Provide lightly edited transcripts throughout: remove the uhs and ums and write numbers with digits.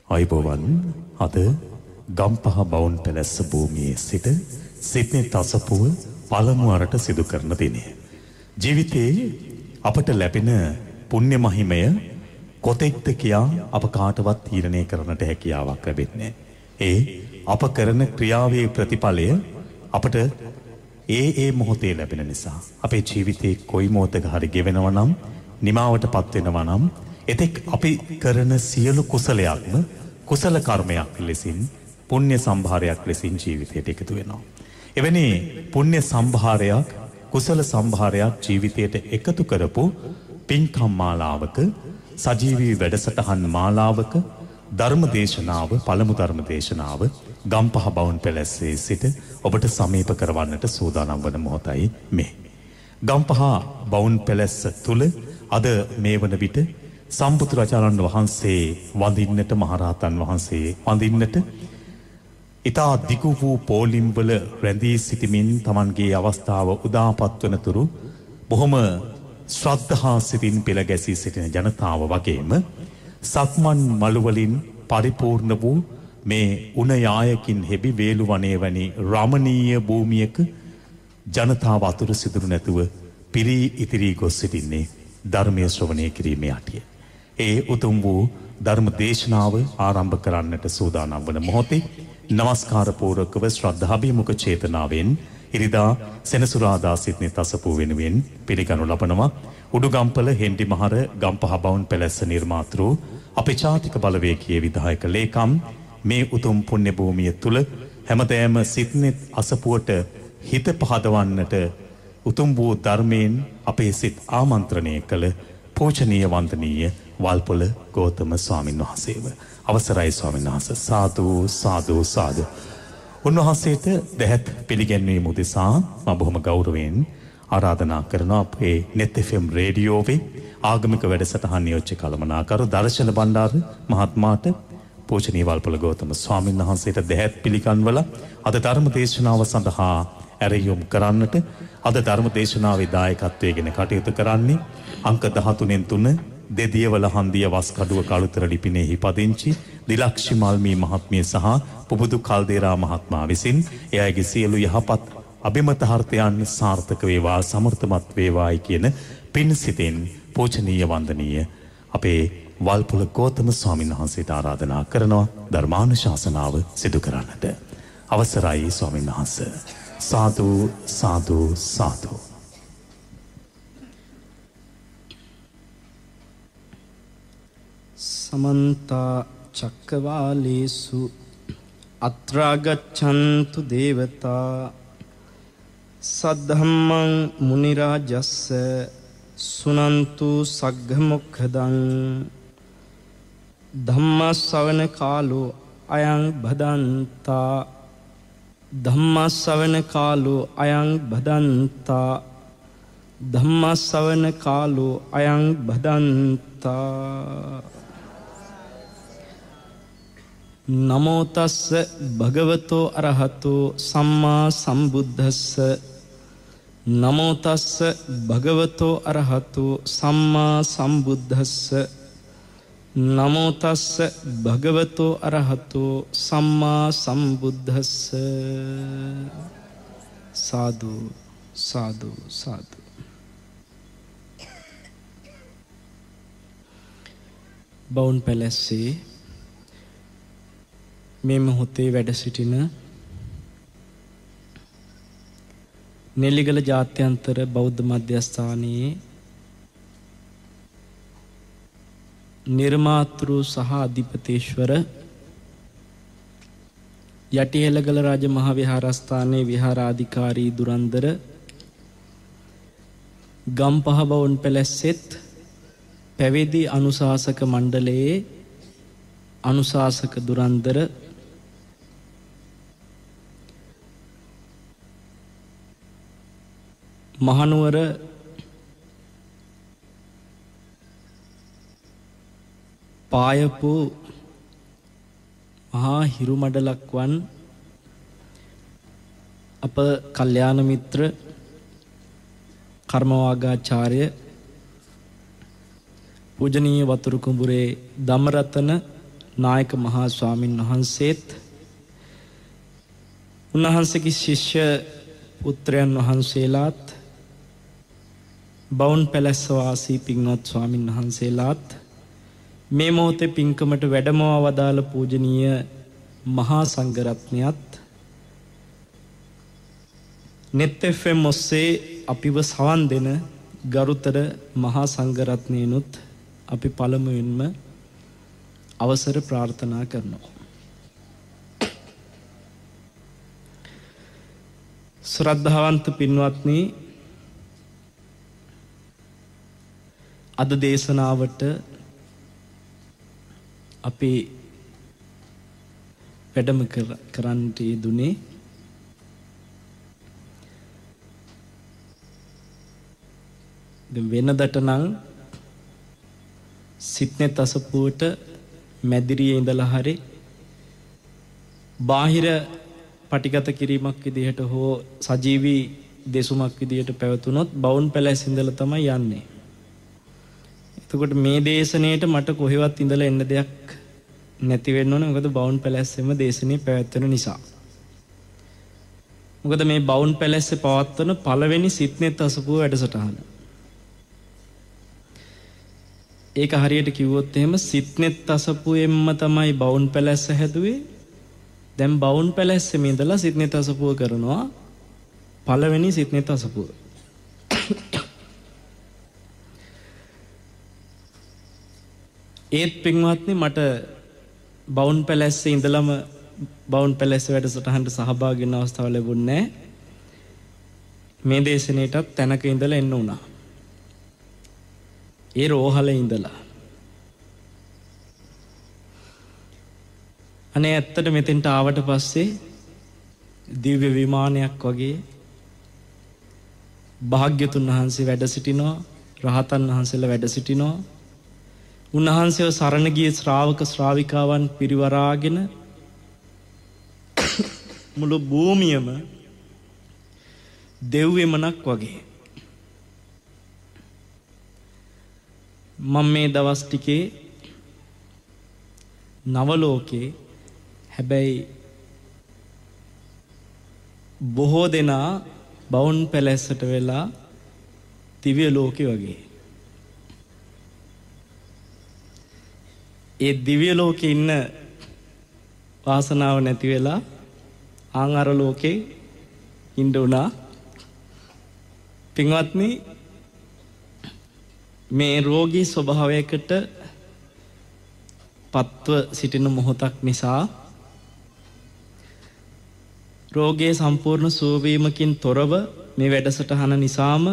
අයිබෝවන් අද ගම්පහ බවුන් පැලැස්ස භූමියේ සිට සිඩ්නි තසපුව පළමු වරට සිදු කරන දිනය. ජීවිතයේ අපට ලැබෙන පුණ්‍ය මහිමය කොතෙක්ද කියා අප කාටවත් තීරණය කරන්නට හැකියාවක් ලැබෙන්නේ. ඒ අප කරන ක්‍රියාවේ ප්‍රතිඵලය අපට ඒ මොහොතේ ලැබෙන නිසා අපේ ජීවිතේ කොයි මොහොතක හරි ගෙවෙනවා නම් නිමාවටපත් වෙනවා නම් එතෙක් අපි කරන සියලු කුසලයක්ම කුසල කර්මයක් ලෙසින් පුණ්‍ය සම්භාරයක් ලෙසින් ජීවිතයට එකතු වෙනවා. එවැනි පුණ්‍ය සම්භාරයක් කුසල සම්භාරයක් ජීවිතයට එකතු කරපු පින්කම් මාලාවක සජීවී වැඩසටහන් මාලාවක ධර්ම දේශනාව පළමු ධර්ම දේශනාව ගම්පහ බවුන් පැලැස්සේ සිට ඔබට සමීප කරවන්නට සූදානම් වන මොහොතයි මේ. ගම්පහ බවුන් පැලැස්ස තුල අද මේ වන විට සම්බුදුරජාණන් වහන්සේ වඳින්නට මහරහතන් වහන්සේ වඳින්නට ඉතා දිගු වූ පෝලිම්වල රැඳී සිටමින් Tamanගේ අවස්ථාව උදාපත් වන තුරු බොහොම ශ්‍රද්ධා සිතින් පෙළ ගැසී සිටින ජනතාව වගේම සක්මන් මළු වලින් පරිපූර්ණ වූ මේ උණ යායකින් හෙබි වේලු වනයේ වැනි රමණීය භූමියක ජනතාව අතුරු සිදුරු නැතුව පිරී ඉතිරි ගොස් සිටින්නේ ධර්මයේ ශ්‍රවණය කිරීමේ අටිය. ඒ උතුම් වූ ධර්ම දේශනාව ආරම්භ කරන්නට සූදානම් වන මොහොතේ නමස්කාර පූර්වකව ශ්‍රද්ධාභිමුඛ චේතනාවෙන් ඉරිදා සෙනසුරාදා සිට්නි තසපුව වෙනුවෙන් පිළිගනු ලබනවා උඩුගම්පල හෙන්ඩි මහර ගම්පහ බවුන් පැලැස්ස නිර්මාතෘ අපේ ජාතික බලවේගීය විධායක ලේකම් මේ උතුම් පුණ්‍ය භූමිය තුල හැමදෑම සිට්නි අසපුවට හිත පහදවන්නට උතුම් වූ ධර්මයෙන් අපේ සිත් ආමන්ත්‍රණය කළ පූජනීය වන්දනීය වල්පොල ගෞතම ස්වාමීන් වහන්සේව අවසරයි ස්වාමීන් වහන්සේ සාදු සාදු සාදු. උන්වහන්සේට දැහැත් පිළිගැන්වීම උදෙසා මම බොහොම ගෞරවයෙන් ආරාධනා කරනවා අපේ net FM රේඩියෝවේ ආගමික වැඩසටහන් නියෝජ්‍ය කළමනාකරු දර්ශන බණ්ඩාර මහත්මයාට පූජනීය වල්පොල ගෞතම ස්වාමීන් වහන්සේට දැහැත් පිළිගන්වලා අද ධර්ම දේශනාව සඳහා ඇරයුම් කරන්නට අද ධර්ම දේශනාවේ දායකත්වයෙන් කටයුතු කරන්නේ අංක 13 දෙදියවල හන්දිය වස්කඩුව කළුතර ලිපිනයෙහි පදිංචි දිලක්ෂි මල්මී මහත්මිය සහ පුබුදු කල්දේරා මහත්මයා විසින් එයාගේ සියලු යහපත් අභිමතාර්ථයන් සාර්ථක වේවා සමර්ථමත් වේවායි කියන පින් සිතෙන් පූජනීය වන්දනීය අපේ වල්පොල ගෞතම ස්වාමීන් වහන්සේට ආරාධනා කරනවා ධර්මානුශාසනාව සිදු කරන්නට. අවසරයි ස්වාමීන් වහන්සේ. සාදු සාදු සාදු. समन्ता चक्रवालेषु अत्रा गच्छन्तु देवता सद्धम्मं मुनिराजस्स सुनन्तु सग्गमुखदं धम्मश्रवण कालो अयं भदन्ता धम्मश्रवण कालो अयं भदन्ता धम्मश्रवण कालो अयं भदन्ता. नमो तස්ස භගවතෝ අරහතෝ සම්මා සම්බුද්දස්ස නමෝ තස්ස භගවතෝ අරහතෝ සම්මා සම්බුද්දස්ස නමෝ තස්ස භගවතෝ අරහතෝ සම්මා සම්බුද්දස්ස. සාදු සාදු සාදු. බවුන් පැලැස්සේ මේ මොහොතේ වැඩ සිටින නෙල්ලිගල ජාත්‍යන්තර බෞද්ධ මධ්‍යස්ථානයේ නිර්මාතෘ සහ අධිපතීශ්වර යටිහෙළගල රාජ මහා විහාරස්ථානයේ විහාරාධිකාරී දුරන්දර ගම්පහ බවුන් පැලැස්සෙත් පැවිදි අනුශාසක මණ්ඩලයේ අනුශාසක දුරන්දර මහනුවර පායපු මහා හිරුමඩලක් වන් අප කල්යාණ මිත්‍ර කර්මවාගාචාර්ය පූජනීය වතුරු කුඹුරේ ධම්මරතන නායක මහා ස්වාමින් වහන්සේත් උන්වහන්සේගේ ශිෂ්‍ය පුත්‍රයන් වහන්සේලාත් බවුන් පැලැස්ස වාසී පින්වත් ස්වාමින් වහන්සේලාත් මේ මොහොතේ පින්කමට වැඩමවා වදාළ පූජනීය මහා සංඝරත්නයත් net fm ඔස්සේ අපිව සවන් දෙන ගරුතර මහා සංඝරත්නයනුත් අපි පළමුවෙන්ම අවසර ප්‍රාර්ථනා කරනවා. ශ්‍රද්ධාවන්ත පින්වත්නි, අද දේශනාවට අපි වැඩම කරන්නට යෙදුනේ වෙනදට නම් සිට්නෙත් අසපුවට මැදිරියේ ඉඳලා හරි බාහිර පටිගත කිරීමක් විදිහට හෝ සජීවී දෙසුමක් විදිහට පැවතුනොත් බවුන් පැලැස් ඉඳලා තමයි යන්නේ. එතකොට මේ දේශනාවට මට කොහෙවත් ඉඳලා එන්න දෙයක් නැති වෙන්න ඕනේ. මොකද බවුන් පැලැස්සෙම දේශනේ පැවැත්වෙන නිසා. මොකද මේ බවුන් පැලැස්සේ පවත්වන පළවෙනි සිට්නෙත් අසපුව වැඩසටහන. ඒක හරියට කිව්වොත් එහෙම සිට්නෙත් අසපුවෙන්ම තමයි බවුන් පැලැස්ස හැදුවේ. දැන් බවුන් පැලැස්සෙම ඉඳලා සිට්නෙත් අසපුව කරනවා පළවෙනි සිට්නෙත් අසපුව. ඒත් පින්වත්නි, මට බවුන් පැලැස්සේ ඉඳලම බවුන් පැලැස්ස වැඩසටහනට සහභාගී වෙන්න අවස්ථාව ලැබුණේ නැහැ. මේ දේශනෙටත් තැනක ඉඳලා එන්න උනා. ඒ රෝහලේ ඉඳලා. අනේ ඇත්තට මෙතෙන්ට ආවට පස්සේ දිව්‍ය විමානයක් වගේ භාග්‍යතුන් වහන්සේ වැඩ සිටිනවා, රහතන් වහන්සේලා වැඩ සිටිනවා. උන්වහන්සේව සරණ ගිය ශ්‍රාවක ශ්‍රාවිකාවන් පිරිවරාගෙන මුළු භූමියම දෙව්වෙමනක් වගේ. මම මේ දවස් ටිකේ නවලෝකේ, හැබැයි බොහෝ දෙනා බවුන් පැලැස්සට වෙලා දිව්‍ය ලෝකේ වගේ. ඒ දිව්‍ය ලෝකේ ඉන්න වාසනාව නැති වෙලා ආංගර ලෝකේ ඉන්න උනා. පින්වත්නි, මේ රෝගී ස්වභාවයකට පත්ව සිටින මොහොතක් නිසා රෝගයේ සම්පූර්ණ සුව වීමකින් තොරව මේ වැඩසටහන නිසාම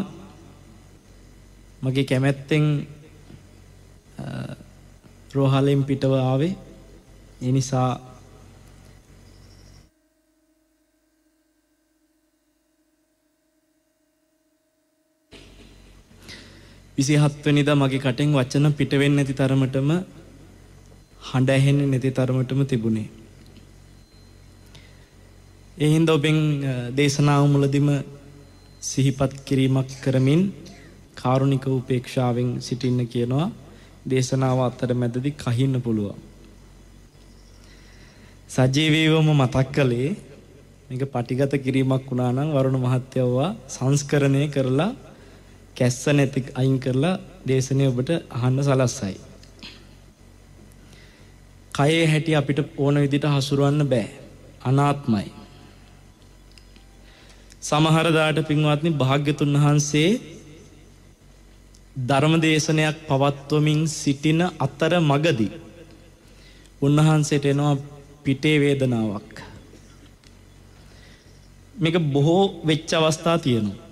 මගේ කැමැත්තෙන් රෝහලෙන් පිටව ආවේ. ඒ නිසා විසිහත්වනිදා මගේ කටෙන් වචන පිට වෙන්නේ නැති තරමටම, හඬ ඇහෙන්නේ නැති තරමටම තිබුණේ. ඒ හින්දා ඔබෙන් දේශනාව මුලදීම සිහිපත් කිරීමක් කරමින් කාරුණික උපේක්ෂාවෙන් සිටින්න කියනවා. දේශනාව අතරමැදදී කහින්න පුළුවන්. සජීවීවම මතක් කළේ මේක පටිගත කිරීමක් වුණා නම් වරුණ මහත්තයව සංස්කරණය කරලා කැස්ස නැති අයින් කරලා දේශනේ ඔබට අහන්න සලස්සයි. කයේ හැටි අපිට ඕන විදිහට හසුරවන්න බෑ. අනාත්මයි. සමහර දාට පින්වත්නි, භාග්‍යතුන් වහන්සේ ධර්ම දේශනයක් පවත්වමින් සිටින අතර මගදී උන්වහන්සේට එනවා පිටේ වේදනාවක්. මේක බොහෝ වෙච්ච අවස්ථා තියෙනවා.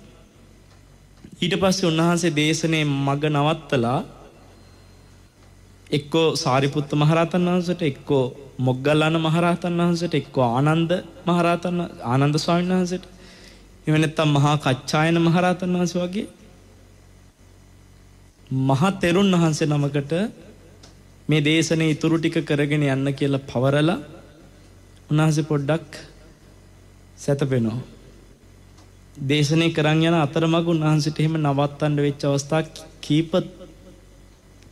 ඊට පස්සේ උන්වහන්සේ දේශනේ මග නවත්තලා එක්කෝ සාරිපුත්ත මහරහතන් වහන්සේට, එක්කෝ මොග්ගල්ලාන මහරහතන් වහන්සේට, එක්කෝ ආනන්ද ස්වාමීන් වහන්සේට, එහෙම නැත්නම් මහා කච්චායන මහරහතන් වහන්සේ වගේ මහා තෙරුන් වහන්සේ නමකට මේ දේශනේ ඉතුරු ටික කරගෙන යන්න කියලා පවරලා උන්වහන්සේ පොඩ්ඩක් සැතපෙනවා. දේශනේ කරන් යන අතරමඟ උන්වහන්සේට එහෙම නවත්තන්න වෙච්ච අවස්ථා කීප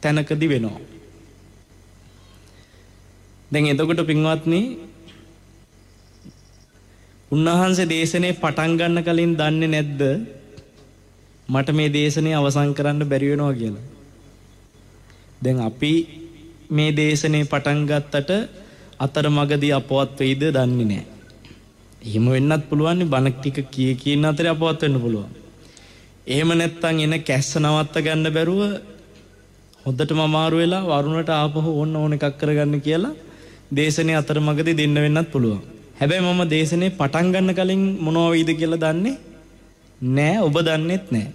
තැනකදී වෙනවා. දැන් එතකොට පින්වත්නි උන්වහන්සේ දේශනේ පටන් ගන්න කලින් දන්නේ නැද්ද මට මේ දේශනේ අවසන් කරන්න බැරි වෙනවා කියලා? දැන් අපි මේ දේශනේ පටන් ගත්තට අතරමඟදී අපවත් වෙයිද දන්නේ නැහැ. එහෙම වෙන්නත් පුළුවන් නේ බණ ටික කියන අතරේ අපවත් වෙන්න පුළුවන්. එහෙම නැත්තම් එන කැස්ස නවත්ත ගන්න බැරුව හොඳටම අමාරු වෙලා වරුණට ආපහු ඕන එකක් කරගන්න කියලා දේශනේ අතරමඟදී දෙන්න වෙන්නත් පුළුවන්. හැබැයි මම දේශනේ පටන් ගන්න කලින් මොනවා වෙයිද කියලා දන්නේ නෑ, ඔබ දන්නෙත් නෑ.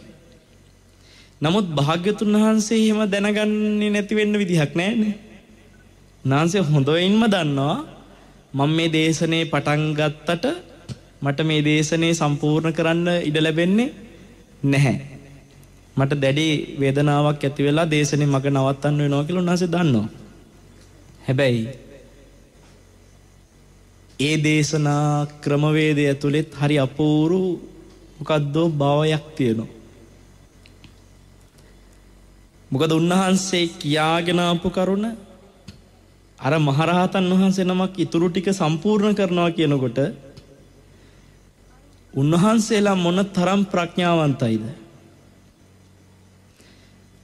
නමුත් භාග්‍යතුන් වහන්සේ එහෙම දැනගන්නේ නැති වෙන්න විදිහක් නෑනේ. උන්වහන්සේ හොඳින්ම දන්නවා මම මේ දේශනේ පටන් ගත්තට මට මේ දේශනේ සම්පූර්ණ කරන්න ඉඩ ලැබෙන්නේ නැහැ. මට දැඩි වේදනාවක් ඇති වෙලා දේශනේ මග නවත්තන්න වෙනවා කියලා උන්වහන්සේ දන්නවා. හැබැයි ඒ දේශනා ක්‍රමවේදය ඇතුළෙත් හරි අපූර්ව මොකද්ද භාවයක් තියෙනවා. මොකද උන්වහන්සේ කියාගෙන ආපු කරුණ අර මහරහතන් වහන්සේ නමක් ඉතුරු ටික සම්පූර්ණ කරනවා කියනකොට උන්වහන්සේලා මොන තරම් ප්‍රඥාවන්තයිද?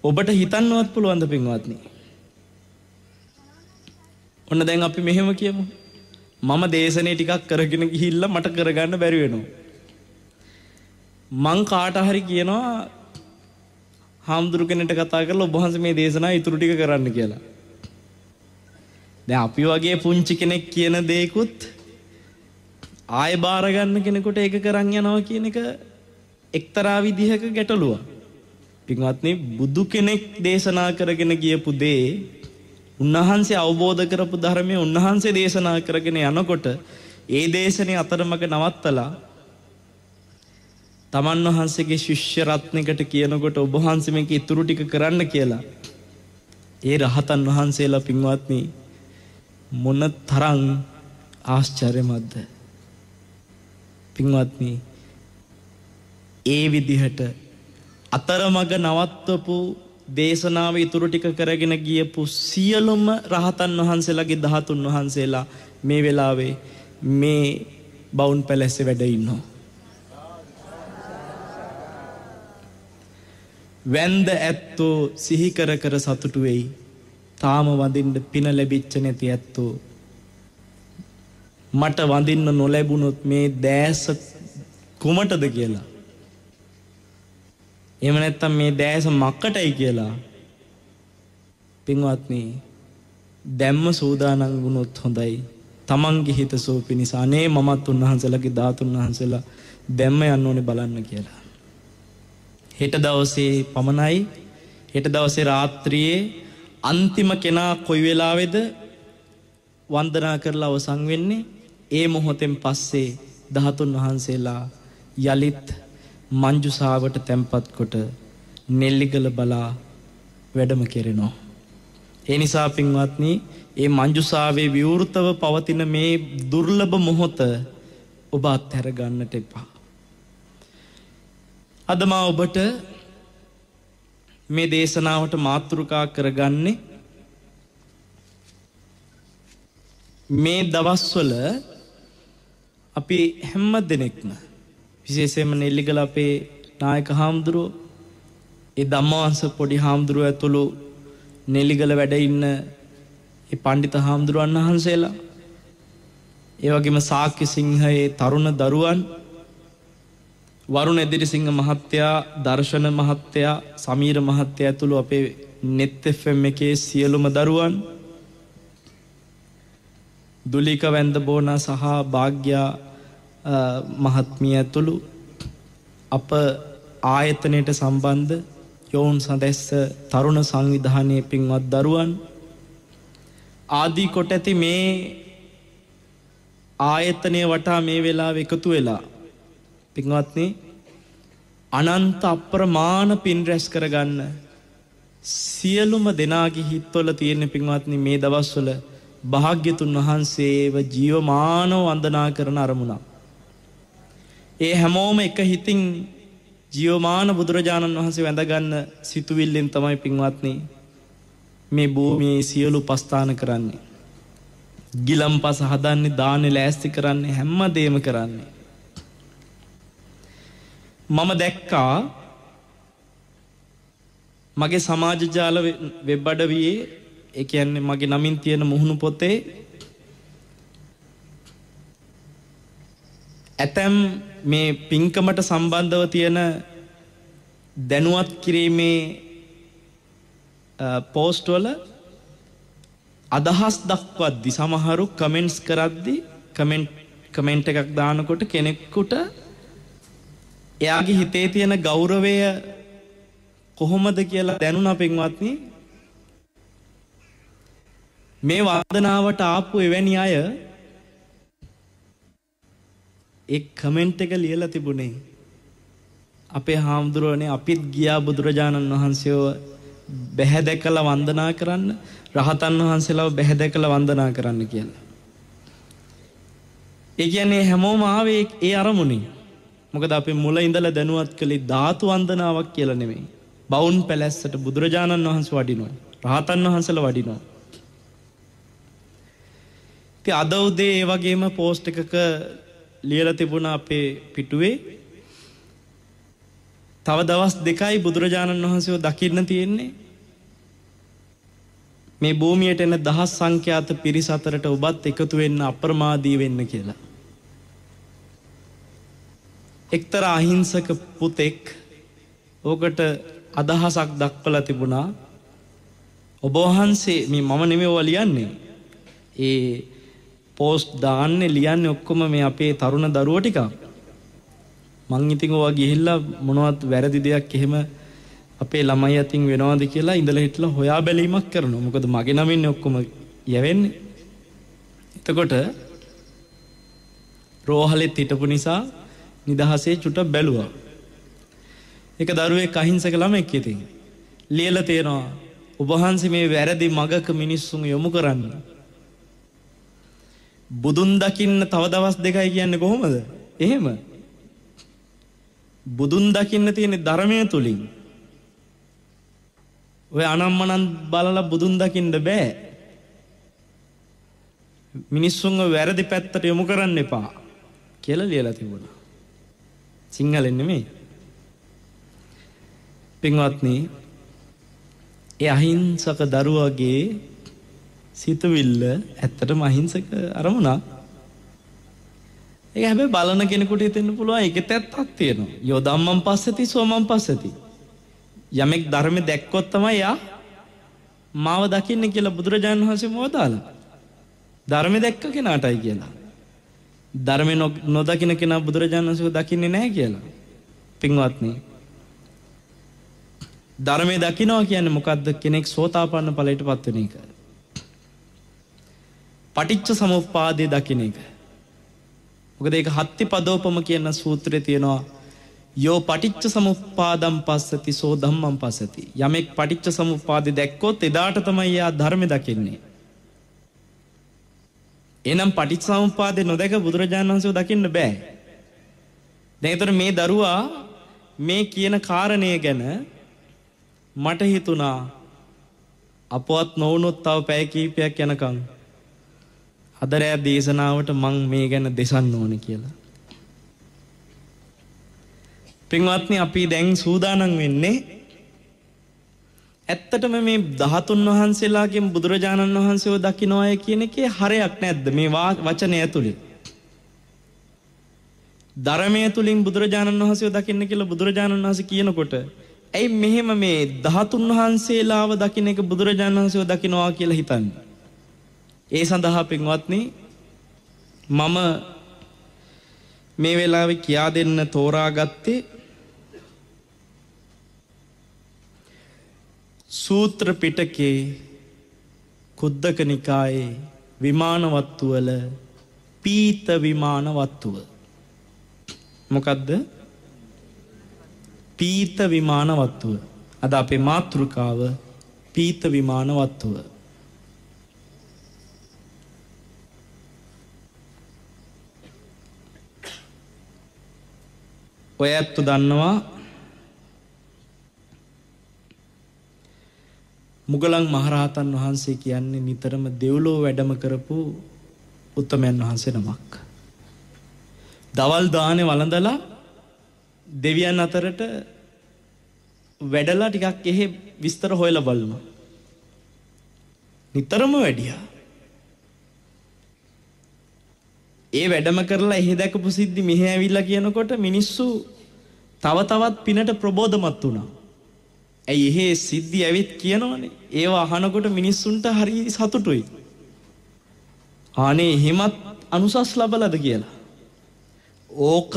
ඔබට හිතන්නවත් පුළුවන්ද පින්වත්නි? ඔන්න දැන් අපි මෙහෙම කියමු. මම දේශනේ ටිකක් කරගෙන ගිහිල්ලා මට කරගන්න බැරි වෙනවා. මං කාට හරි කියනවා හාමුදුරු කෙනෙක්ට කතා කරලා ඔබ වහන්සේ මේ දේශනාව ඉතුරු ටික කරන්න කියලා. දැන් අපි වගේ පුංචි කෙනෙක් කියන දේකුත් ආය බාර ගන්න කෙනෙකුට ඒක කරන් යනවා කියන එක එක්තරා විදිහක ගැටලුවක්. පින්වත්නි බුදු කෙනෙක් දේශනා කරගෙන ගියපු දේ උන්වහන්සේ අවබෝධ කරපු ධර්මයේ උන්වහන්සේ දේශනා කරගෙන යනකොට ඒ දේශනේ අතරමඟ නවත්තලා තමන් වහන්සේගේ ශිෂ්‍ය රත්නයකට කියනකොට ඔබ වහන්සේ මේක ඉතුරු ටික කරන්න කියලා ඒ රහතන් වහන්සේලා පින්වත්නි මොන තරම් ආශ්චර්යමත්ද පින්වත්නි. ඒ විදිහට අතරමඟ නවත්වපු දේශනාව ඉතුරු ටික කරගෙන ගියපු සියලුම රහතන් වහන්සේලාගේ 13 වහන්සේලා මේ වෙලාවේ මේ බවුන් පැලැස්සේ වැඩ ඉන්නවා. වැන්ද ඇත්තෝ සිහි කර කර සතුටු වෙයි. තාම වඳින්න පින ලැබිච්ච නැති ඇත්තෝ මට වඳින්න නොලැබුණොත් මේ දැස කුමටද කියලා. එහෙම නැත්තම් මේ දැස මක්කටයි කියලා. පින්වත්නි දැම්ම සූදානම් වුණොත් හොඳයි. තමන්ගේ හිතසෝ පිණිස අනේ මමත් උන්වහන්සේලාගේ 13 වහන්සේලා දැම්ම යන්න ඕනේ බලන්න කියලා. හෙට දවසේ පමණයි. හෙට දවසේ රාත්‍රියේ අන්තිම කෙනා කොයි වෙලාවේද වන්දනා කරලා අවසන් වෙන්නේ? ඒ මොහොතෙන් පස්සේ 13 වහන්සේලා යලිත් මංජුසාවට තැන්පත් කොට නෙල්ලිගල බලා වැඩම කෙරෙනවා. ඒ නිසා පින්වත්නි ඒ මංජුසාවේ විවෘතව පවතින මේ දුර්ලභ මොහොත ඔබ අත්හැර ගන්නට එපා. අද මා ඔබට මේ දේශනාවට මාතෘකා කරගන්නේ මේ දවස්වල අපි හැම දිනෙකම විශේෂයෙන්ම නෙල්ලිගල අපේ නායක හාමුදුරුවෝ ඒ ධම්මවංශ පොඩි හාමුදුරුවෝ ඇතුළු නෙල්ලිගල වැඩ ඉන්න ඒ පඬිත හාමුදුරුවන් වහන්සේලා ඒ වගේම ශාක්‍ය සිංහයේ තරුණ දරුවන් වරුණ එදිරිසිංහ මහත්තයා දර්ශන මහත්තයා සමීර මහත්තයා ඇතුළු අපේ net fm එකේ සියලුම දරුවන් දුලික වැන්දබෝනා සහ භාග්‍යා මහත්මිය ඇතුළු අප ආයතනයට සම්බන්ධ යෝන් සදැස්ස තරුණ සංවිධානයේ පින්වත් දරුවන් ආදී කොට ඇති මේ ආයතනය වටා මේ වෙලාව එකතු වෙලා පින්වත්නි අනන්ත අප්‍රමාණ පින් රැස් කරගන්න සියලුම දෙනාගේ හිත්වල තියෙන පින්වත්නි මේ දවස්වල භාග්‍යතුන් වහන්සේව ජීවමානව වන්දනා කරන අරමුණක්. ඒ හැමෝම එක හිතින් ජීවමාන බුදුරජාණන් වහන්සේ වැඳගන්න සිතුවිල්ලෙන් තමයි පින්වත්නි මේ භූමියේ සියලු උපස්ථාන කරන්නේ. ගිලම්පස හදන්නේ, දාන්නේ, ලෑස්ති කරන්නේ, හැමදේම කරන්නේ. මම දැක්කා මගේ සමාජ ජාල වෙබ් අඩවියේ, ඒ කියන්නේ මගේ නමින් තියෙන මුහුණු පොතේ ඇතැම් මේ පින්කමට සම්බන්ධව තියෙන දැනුවත් කිරීමේ පෝස්ට් වල අදහස් දක්වද්දි සමහරු කමෙන්ට්ස් කරද්දි කමෙන්ට් එකක් දානකොට කෙනෙකුට එයාගේ හිතේ තියෙන ගෞරවය කොහොමද කියලා දැනුණා පින්වත්නි. මේ වන්දනාවට ආපු එවැනි අය ඒ කමෙන්ට් එක ලියලා තිබුණේ අපේ හාමුදුරුවනේ අපිත් ගියා බුදුරජාණන් වහන්සේව බැහැ දැකලා වන්දනා කරන්න, රහතන් වහන්සේලාව බැහැ දැකලා වන්දනා කරන්න කියලා. ඒ කියන්නේ හැමෝම ආවේ ඒ අරමුණේ. මොකද අපි මුල ඉඳලා දැනුවත් කළේ ධාතු වන්දනාවක් කියලා නෙමෙයි. බවුන් පැලැස්සට බුදුරජාණන් වහන්සේ වඩිනවා, රහතන් වහන්සේලා වඩිනවා. ඉතින් අද උදේ ඒ වගේම පෝස්ට් එකක ලියලා තිබුණා අපේ පිටුවේ, තව දවස් 2යි බුදුරජාණන් වහන්සේව දකින්න තියෙන්නේ. මේ භූමියට එන දහස් සංඛ්‍යාත පිරිස අතරට ඔබත් එකතු වෙන්න, අප්‍රමාදී වෙන්න කියලා. එක්තරා අහිංසක පුතෙක් ඕකට අදහසක් දක්වලා තිබුණා. ඔබ වහන්සේ, මේ මම නෙමෙයි ඔය ලියන්නේ, ඒ පෝස්ට් දාන්නේ ලියන්නේ ඔක්කොම මේ අපේ තරුණ දරුවෝ ටික. මං ඉතින් ඔවා ගිහිල්ලා මොනවත් වැරදි දෙයක් එහෙම අපේ ළමයි අතින් වෙනවද කියලා ඉඳලා හිටලා හොයා බැලීමක් කරනවා. මොකද මගේ නමින්නේ ඔක්කොම යවෙන්නේ. එතකොට රෝහලෙත් හිටපු නිසා නිදහසේ චුට්ටක් බැලුවා. එක දරුවෙක් අහිංසක ළමෙක් ඉතින් ලියලා තියෙනවා, ඔබ වහන්සේ මේ වැරදි මගක මිනිස්සුන් යොමු කරන්නේ. බුදුන් දකින්න තව දවස් 2යි කියන්නේ කොහොමද? එහෙම බුදුන් දකින්න තියෙන ධර්මය තුලින්. ඔය අනම්මනම් බලලා බුදුන් දකින්න බෑ. මිනිස්සුන්ව වැරදි පැත්තට යොමු කරන්න එපා කියලා ලියලා තිබුණා. සිංහලෙන් නෙමෙයි. පින්වත්නි, ඒ අහිංසක දරුවගේ සිතුවිල්ල ඇත්තටම අහිංසක අරමුණක්. ඒක හැබැයි බලන කෙනෙකුට හිතෙන්න පුළුවන් ඒකෙත් ඇත්තක් තියෙනවා. යෝ ධම්මං පස්සති සෝමං පස්සති. යමෙක් ධර්මෙ දැක්කොත් තමයි යා මාව දකින්න කියලා බුදුරජාණන් වහන්සේ මොවදාලා. ධර්මෙ දැක්ක කෙනාටයි කියලා. ධර්මෙ නොදකින්න කෙනා බුදුරජාණන් වහන්සේ දකින්නේ නැහැ කියලා. පින්වත්නි, ධර්මය දකින්නවා කියන්නේ මොකද්ද? කෙනෙක් සෝතාපන්න ඵලයටපත් වෙන එක. පටිච්ච සමුප්පාදේ දකින්න එක. මොකද ඒක හත්තිපදෝපම කියන සූත්‍රයේ තියෙනවා, යෝ පටිච්ච සමුප්පාදම් පස්සති සෝ ධම්මං පස්සති. යමෙක් පටිච්ච සමුප්පාදේ දැක්කොත් එදාට තමයි යා ධර්මය දකින්නේ. එහෙනම් පටිච්ච සමුප්පාදේ නොදැක බුදුරජාණන් වහන්සේව දකින්න බෑ. දැන් ඒතර මේ දරුවා මේ කියන කාරණය ගැන මට හිතුණා අපවත් නොවුනොත් තව පැය කීපයක් යනකම් අද රෑ දේශනාවට මං මේ ගැන දෙසන්න ඕනේ කියලා. පින්වත්නි, අපි දැන් සූදානම් වෙන්නේ ඇත්තටම මේ 13 වහන්සේලාගෙන් බුදුරජාණන් වහන්සේව දකින්නයි කියන එකේ හරයක් නැද්ද මේ වචනය ඇතුලේ? ධර්මයේ තුලින් බුදුරජාණන් වහන්සේව දකින්න කියලා බුදුරජාණන් වහන්සේ කියනකොට ඇයි මෙහෙම මේ 13 වහන්සේලාව දකින්න එක බුදුරජාණන් වහන්සේව දකින්නවා කියලා හිතන්නේ? ඒ සඳහා පින්වත්නි, මම මේ වෙලාවේ කියා දෙන්න තෝරාගත්තේ සූත්‍ර පිටකේ කුද්දක නිකායේ විමාන වත්තු වල පීත විමාන වත්තුව. මොකද්ද? පීත විමාන වත්තුව. අද අපේ මාතෘකාව පීත විමාන වත්තුව. ඔය ඇත්තු දන්නවා මුගලන් මහරහතන් වහන්සේ කියන්නේ නිතරම දෙව්ලොව වැඩම කරපු උත්තමයන් වහන්සේ නමක්. දවල් දානේ වළඳලා දෙවියන් අතරට වැඩලා ටිකක් එහෙ විස්තර හොයලා බලනවා. නිතරම වැඩියා. ඒ වැඩම කරලා එහෙ දැකපු සිද්ධි මෙහෙ ඇවිල්ලා කියනකොට මිනිස්සු තව තවත් පිනට ප්‍රබෝධමත් වුණා. ඇයි එහෙ සිද්ධි ඇවිත් කියනවනේ. ඒව අහනකොට මිනිස්සුන්ට හරි සතුටුයි. ආනේ එහෙමත් අනුසස් ලබලද කියලා. ඕක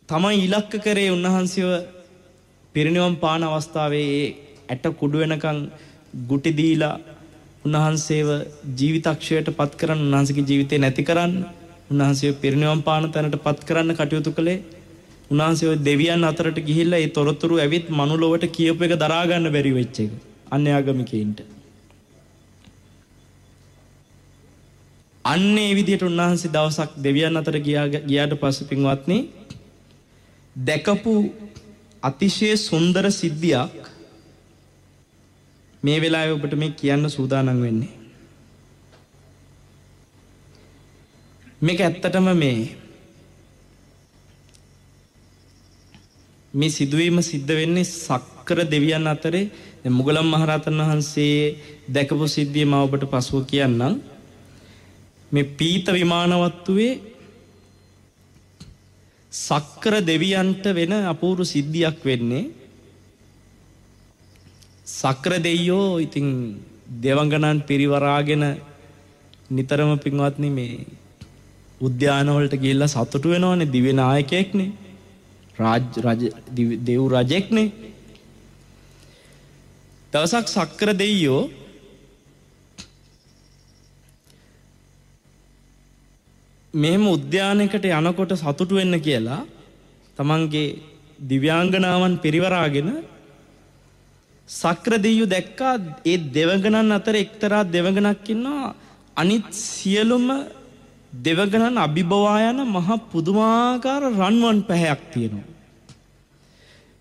තමයි ඉලක්ක කරේ උන්වහන්සේව පිරිනිවන් පාන අවස්ථාවේ ඒ ඇට කුඩු වෙනකන් ගුටි දීලා උන්වහන්සේව ජීවිතක්ෂයට පත් කරන්න, උන්වහන්සේගේ ජීවිතේ නැති කරන්න, උන්වහන්සේව පිරිනිවන් පාන තැනට පත් කරන්න කටයුතු කළේ. උන්වහන්සේව දෙවියන් අතරට ගිහිල්ලා ඒ තොරතුරු ඇවිත් මනුලොවට කියපු එක දරා ගන්න බැරි වෙච්ච එක අන්‍යාගමිකයින්ට. අන්නේ විදිහට උන්වහන්සේ දවසක් දෙවියන් අතර ගියාට පස්සේ පින්වත්නි දැකපු අතිශය සුන්දර සිද්ධියක් මේ වෙලාවේ ඔබට මේ කියන්න සූදානම් වෙන්නේ. මේක ඇත්තටම මේ සිදුවීම සිද්ධ වෙන්නේ සක්‍ර දෙවියන් අතරේ. මුගලන් මහරහතන් වහන්සේ දැකපු සිද්ධිය මම ඔබට පසුව කියන්නම්. මේ පීත විමානවත්තුවේ සක්‍ර දෙවියන්ට වෙන අපූර්ව සිද්ධියක් වෙන්නේ. සක්‍ර දෙයියෝ ඉතින් දෙවඟනන් පිරිවරාගෙන නිතරම පින්වත්නි මේ උද්‍යානවලට ගිහිල්ලා සතුටු වෙනවනේ. දිව්‍ය නායකයෙක්නේ, දෙව් රජෙක්නේ. දවසක් සක්‍ර දෙයියෝ මෙහෙම උද්‍යානයකට යනකොට සතුටු වෙන්න කියලා තමන්ගේ දිව්‍යාංගනාවන් පිරිවරාගෙන සක්‍ර දෙවියෝ දැක්කා ඒ දෙවඟනන් අතර එක්තරා දෙවඟනක් ඉන්නවා. අනිත් සියලුම දෙවඟනන් අභිබවා යන මහා පුදුමාකාර රන්වන් පැහැයක් තියෙනවා.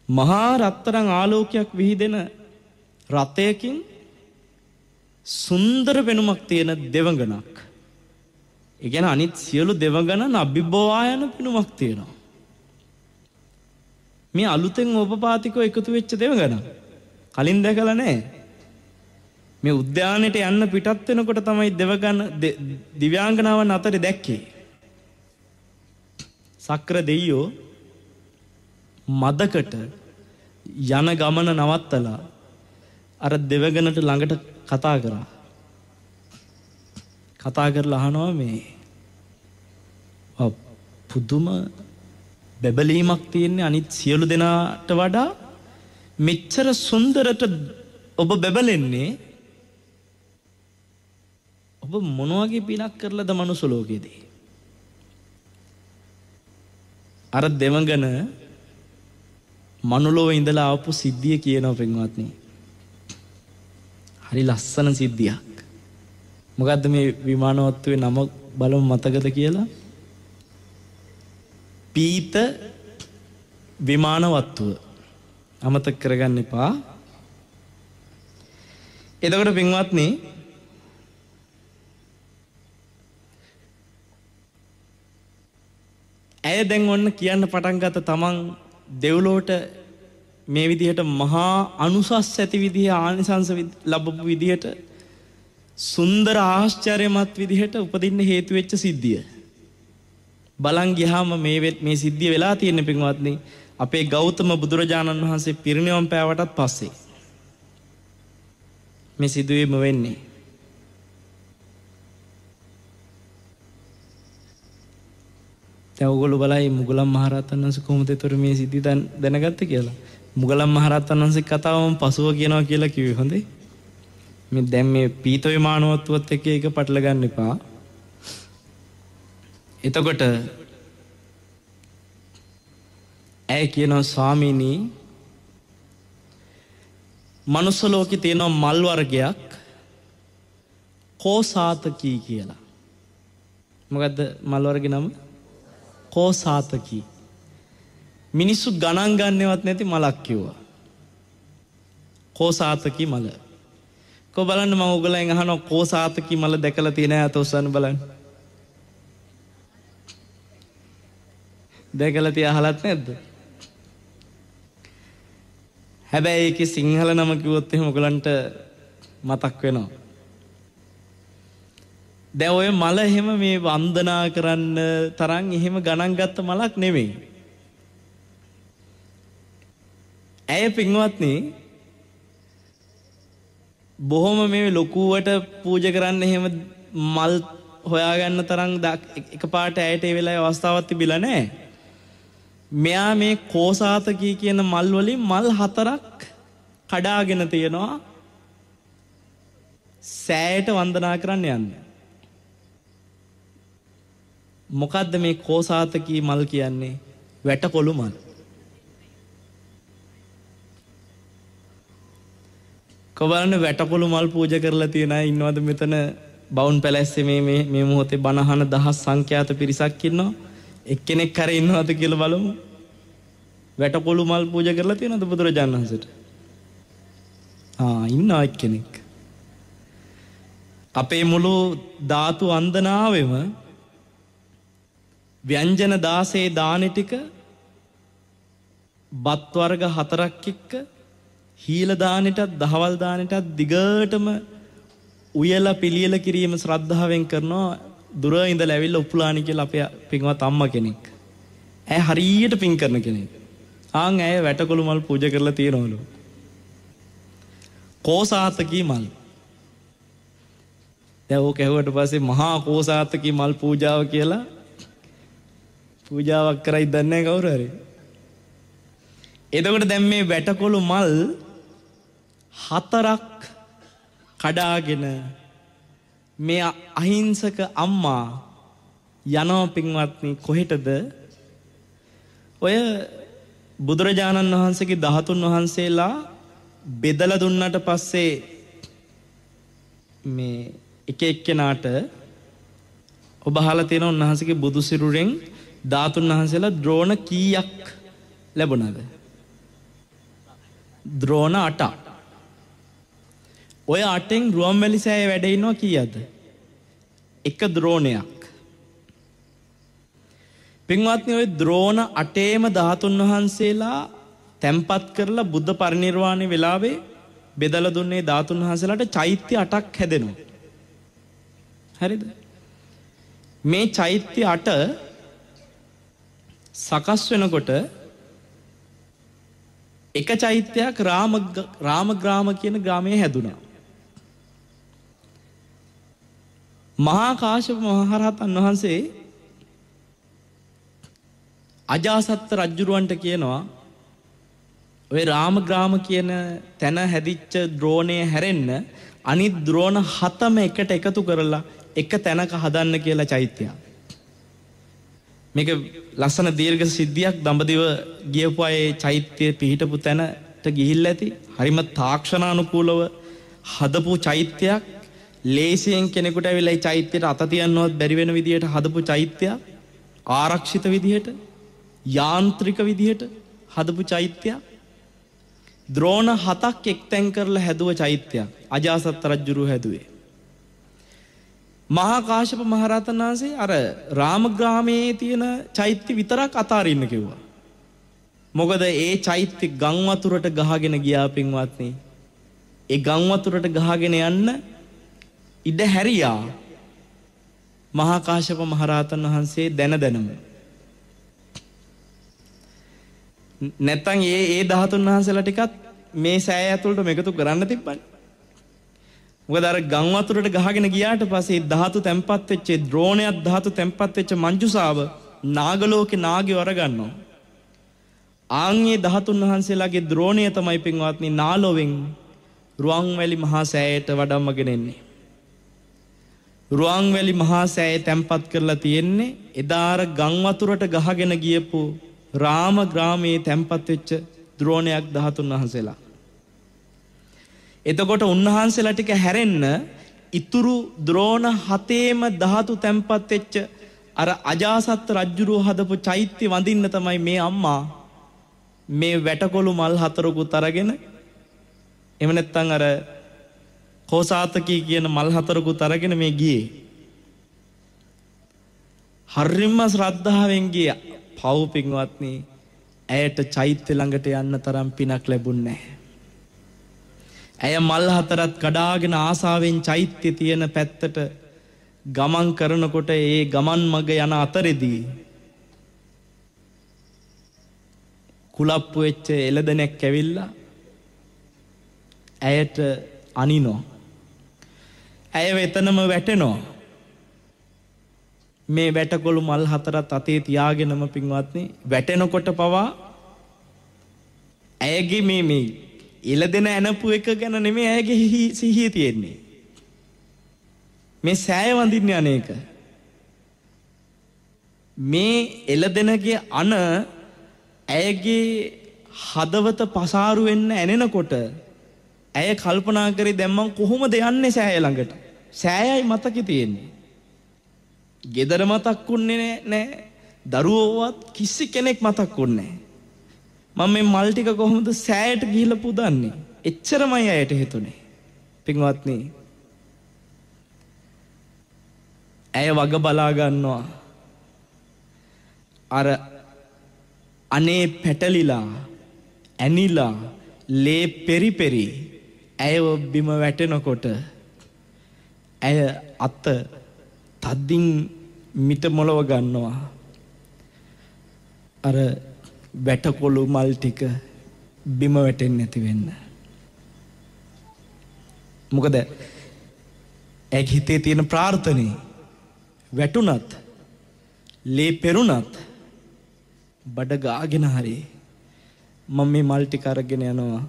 මහා රත්තරන් ආලෝකයක් විහිදෙන රථයකින් සුන්දර වෙනුමක් තියෙන දෙවඟනක්. ඒ කියන්නේ අනිත් සියලු දෙවඟනන් අභිබවා යන වෙනුමක් තියෙනවා. මේ අලුතෙන් ඕපපාතිකව එකතු වෙච්ච දෙවඟනන් කලින් දැකලා නැහැ. මේ උද්‍යානයට යන්න පිටත් වෙනකොට තමයි දිව්‍යාංගනාවන් අතරේ දැක්කේ. සක්‍ර දෙයියෝ මදකට යන ගමන නවත්තලා අර දෙවඟනට ළඟට කතා කරා. කතා කරලා අහනවා මේ පුදුම බබලීමක් තියෙන්නේ අනිත් සියලු දෙනාට වඩා මෙච්චර සුන්දරට ඔබ බබලෙන්නේ ඔබ මොන වගේ පිනක් කරලාද මනුස්ස ලෝකෙදී? අර දෙවඟන මනුලොව ඉඳලා ආපු සිද්ධිය කියනවා පින්වත්නි. හරි ලස්සන සිද්ධියක්. මොකද්ද මේ විමානවත්වයේ නම බලමු මතකද කියලා? පීත විමානවත්ව. අමතක කරගන්න එපා. එතකොට පින්වත්නි ඇය දැන් ඔන්න කියන්න පටන් ගත්ත තමන් දෙව්ලොවට මේ විදිහට මහා අනුසස් ඇති විදිහ ආනිසංස ලැබපු විදිහට සුන්දර ආශ්චර්යමත් විදිහට උපදින්න හේතු වෙච්ච සිද්ධිය. බලන් ගියාම මේ සිද්ධිය වෙලා තියෙන පින්වත්නි අපේ ගෞතම බුදුරජාණන් වහන්සේ පිරිනිවන් පෑවටත් පස්සේ මේ සිදුවීම වෙන්නේ. දැන් ඔයගොල්ලෝ බලයි මුගලන් මහරහතන් වහන්සේ කොහොමද ඒතර මේ සිද්ධිය දැනගත්තේ කියලා. මුගලන් මහරහතන් වහන්සේ කතාව මම පසුව කියනවා කියලා කිව්වේ හොඳේ. මේ දැන් මේ පීත විමානවත්වත් එක්ක එක පටල ගන්න එපා. එතකොට ඇය කියනවා ස්වාමීනි මනුස්ස ලෝකේ තියෙන මල් වර්ගයක් කෝසාතකී කියලා. මොකද්ද මල් වර්ගේ නම? කෝසාතකී. මිනිස්සු ගණන් ගන්නවත් නැති මලක් කිව්වා. කෝසාතකී මල. කො බලන්න මම ඔයගලෙන් අහනවා කෝ සාතකී මල දැකලා තියෙන අය අත උස්සන්න බලන්න. දැකලා තිය අහලත් නැද්ද? හැබැයි ඒකේ සිංහල නම කිව්වොත් එහෙම ඔයගලන්ට මතක් වෙනවා. දැන් ඔය මල එහෙම මේ වන්දනා කරන්න තරම් එහෙම ගණන් ගත්ත මලක් නෙමෙයි. ඇය පින්වත්නි බොහොම මේ ලොකුවට පූජා කරන්න එහෙම මල් හොයාගන්න තරම් එකපාරට ඇයට ඒ වෙලාවේ අවස්ථාවක් තිබිලා නැහැ. මෙයා මේ කෝසාතකී කියන මල් වලින් මල් 4ක් කඩාගෙන තියෙනවා සෑයට වන්දනා කරන්න යන්නේ. මොකද්ද මේ කෝසාතකී මල් කියන්නේ? වැටකොළු මල්. කොබලන්න වැටකොළු මල් පූජා කරලා තියෙන අය ඉන්නවද මෙතන? බවුන් පැලැස්සේ මේ මොහොතේ බණහන දහස් සංඛ්‍යාත පිරිසක් ඉන්නවා. එක්කෙනෙක් හරි ඉන්නවද කියලා බලමු. වැටකොළු මල් පූජා කරලා තියෙනවද බුදුරජාණන් වහන්සේට? ඉන්නවා එක්කෙනෙක්. අපේ මුළු ධාතු වන්දනාවෙම ව්‍යංජන 16 දානෙ ටික බත් වර්ග 4ක් එක්ක හීල දානෙටත් දහවල් දානෙටත් දිගටම උයලා පිළියෙල කිරීම ශ්‍රද්ධාවෙන් කරනවා. දුර ඉඳලා ඇවිල්ලා උපුලානි කියලා අපේ පින්වත් අම්මා කෙනෙක්. ඇය හරියට පින් කරන කෙනෙක්. ඇය වැටකොළු මල් පූජා කරලා තියෙනවලු. කෝසාතකී මල්. දැන් ඕක ඇහුවට පස්සේ මහා කෝසාතකී මල් පූජාව කියලා පූජාවක් කරයි දන්නේ කවුරු හරි. එතකොට දැන් මේ වැටකොළු මල් 4ක් කඩාගෙන මේ අහිංසක අම්මා යනවා පින්වත්නි කොහෙටද? ඔය බුදුරජාණන් වහන්සේගේ 13 වහන්සේලා බෙදලා දුන්නාට පස්සේ මේ එක එක්කෙනාට ඔබ අහලා තියෙන උන්වහන්සේගේ බුදු සිරුරෙන් 13 වහන්සේලා ද්‍රෝණ කීයක් ලැබුණාද? ද්‍රෝණ 8ක්. ඔය 8න් රුවන්වැලි සෑයේ වැඩ ඉන්නවා කීයද? එක ද්‍රෝණයක්. පින්වත්නි ඔය ද්‍රෝණ 8ේම 13 වහන්සේලා තැම්පත් කරලා බුද්ධ පරිනිර්වාණය වෙලාවේ බෙදලා දුන්නේ 13 වහන්සේලාට චෛත්‍ය 8ක් හැදෙනවා. හරිද? මේ චෛත්‍ය 8 සකස් වෙනකොට එක චෛත්‍යයක් රාමග්‍රාම කියන ග්‍රාමයේ හැදුනා. මහා කාශ්‍යප මහරහතන් වහන්සේ අජාසත් රජුරවන්ට කියනවා ඔය රාමග්‍රාම කියන තැන හැදිච්ච ද්‍රෝණය හැරෙන්න අනිත් ද්‍රෝණ 7ම එකට එකතු කරලා එක තැනක හදන්න කියලා චෛත්‍යයක්. මේක ලස්සන දීර්ඝ සිද්ධියක්. දඹදිව ගියපු අය චෛත්‍ය පිහිටපු තැනට ගිහිල්ලා ඇති. හරිම තාක්ෂණානුකූලව හදපු චෛත්‍යයක්. ලේසියෙන් කෙනෙකුට ඇවිල්ලා ඒ චෛත්‍යයට අත තියන්නවත් බැරි වෙන විදියට හදපු චෛත්‍යයක්. ආරක්ෂිත විදියට, යාන්ත්‍රික විදියට හදපු චෛත්‍යයක්. ද්‍රෝණ 7ක් එක්තැන් කරලා හැදුව චෛත්‍යයක්. අජාසත් රජුරු හැදුවේ. මහා කාශ්‍යප මහරහතන් වහන්සේ අර රාමග්‍රාමයේ තියෙන චෛත්‍ය විතරක් අතාරින්න කිව්වා. මොකද ඒ චෛත්‍ය ගම් වතුරට ගහගෙන ගියා පින්වත්නි. ඒ ගම් වතුරට ගහගෙන යන්න ඉඩ හැරියා මහා කාශ්‍යප මහරහතන් වහන්සේ දැනම. නැත්තම් ඒ 13 වහන්සේලා ටිකත් මේ සෑය ඇතුළට මේකතු කරන්න තිබ්බනේ. මොකද අර ගම් වතුරට ගහගෙන ගියාට පස්සේ ධාතු තැම්පත් වෙච්ච ද්‍රෝණයක් ධාතු තැම්පත් වෙච්ච මංජුසාව නාගලෝකේ නාගයෝ අරගන්නවා. ආන්ගේ 13 වහන්සේලාගේ ද්‍රෝණය තමයි පින්වත්නි නාලොවෙන් රුවන්වැලි මහා සෑයට වඩම්මගෙන එන්නේ. රුවන්වැලි මහා සෑය තැම්පත් කරලා තියෙන්නේ එදා අර ගම් වතුරට ගහගෙන ගියපු රාම ග්‍රාමයේ තැම්පත් වෙච්ච ද්‍රෝණයක් 13 වහන්සේලා. එතකොට උන්වහන්සේලා ටික හැරෙන්න ඉතුරු ද්‍රෝණ 7ේම ධාතු තැම්පත් වෙච්ච අර අජාසත් රජුරෝ හදපු චෛත්‍ය වඳින්න තමයි මේ අම්මා මේ වැටකොළු මල් 4කුත් අරගෙන එහෙම නැත්නම් අර කෝසාතකී කියන මල් හතරකුත් අරගෙන මේ ගියේ. හරිම ශ්‍රද්ධාවෙන් ගියා. පව් පින්වත්නි ඇයට චෛත්‍ය ළඟට යන්න තරම් පිනක් ලැබුණේ නැහැ. ඇය මල් හතරත් කඩාගෙන ආසාවෙන් චෛත්‍ය තියෙන පැත්තට ගමන් කරනකොට ඒ ගමන් මග යන අතරෙදී කුලප්පු වෙච්ච එළදෙනෙක් ඇවිල්ලා ඇයට අනිනෝ. ඇය වෙතනම වැටෙනවා. මේ වැටකොළු මල් හතරත් අතේ තියාගෙනම පින්වත්නි වැටෙනකොට පවා ඇයගේ මේ එළදෙන ඇනපු එක ගැන නෙමෙයි ඇයගේ සිහිය තියෙන්නේ. මේ සෑය වඳින්නේ අනේක. මේ එළදෙනගේ අන ඇයගේ හදවත පසාරු වෙන්න ඇනෙනකොට ඇය කල්පනා කරේ දැන් මං කොහොමද යන්නේ සෑය ළඟට? සෑයයි මතකේ තියෙන්නේ. ගෙදර මතක්ුන්නේ නැහැ. දරුවෝවත් කිසි කෙනෙක් මතක්ුන්නේ නැහැ. මම මේ මල් ටික කොහොමද සෑයට ගිහිල්ලා පුදන්නේ? එච්චරමයි ඇයට හිතුනේ. පින්වත්නි ඇය වග බලා ගන්නවා. අර අනේ පැටලිලා ඇනිලා ලේ පෙරි ඇය බිම වැටෙනකොට ඇය අත තද්දින් මිට මොලව ගන්නවා. අර වැටකොළු මල් ටික බිම වැටෙන්නේ නැති වෙන්න. මොකද ඇගේ හිතේ තියෙන ප්‍රාර්ථනේ වැටුණත් ලේ පෙරුණත් බඩ ගාගෙන හරි මම මේ මල් ටික අරගෙන යනවා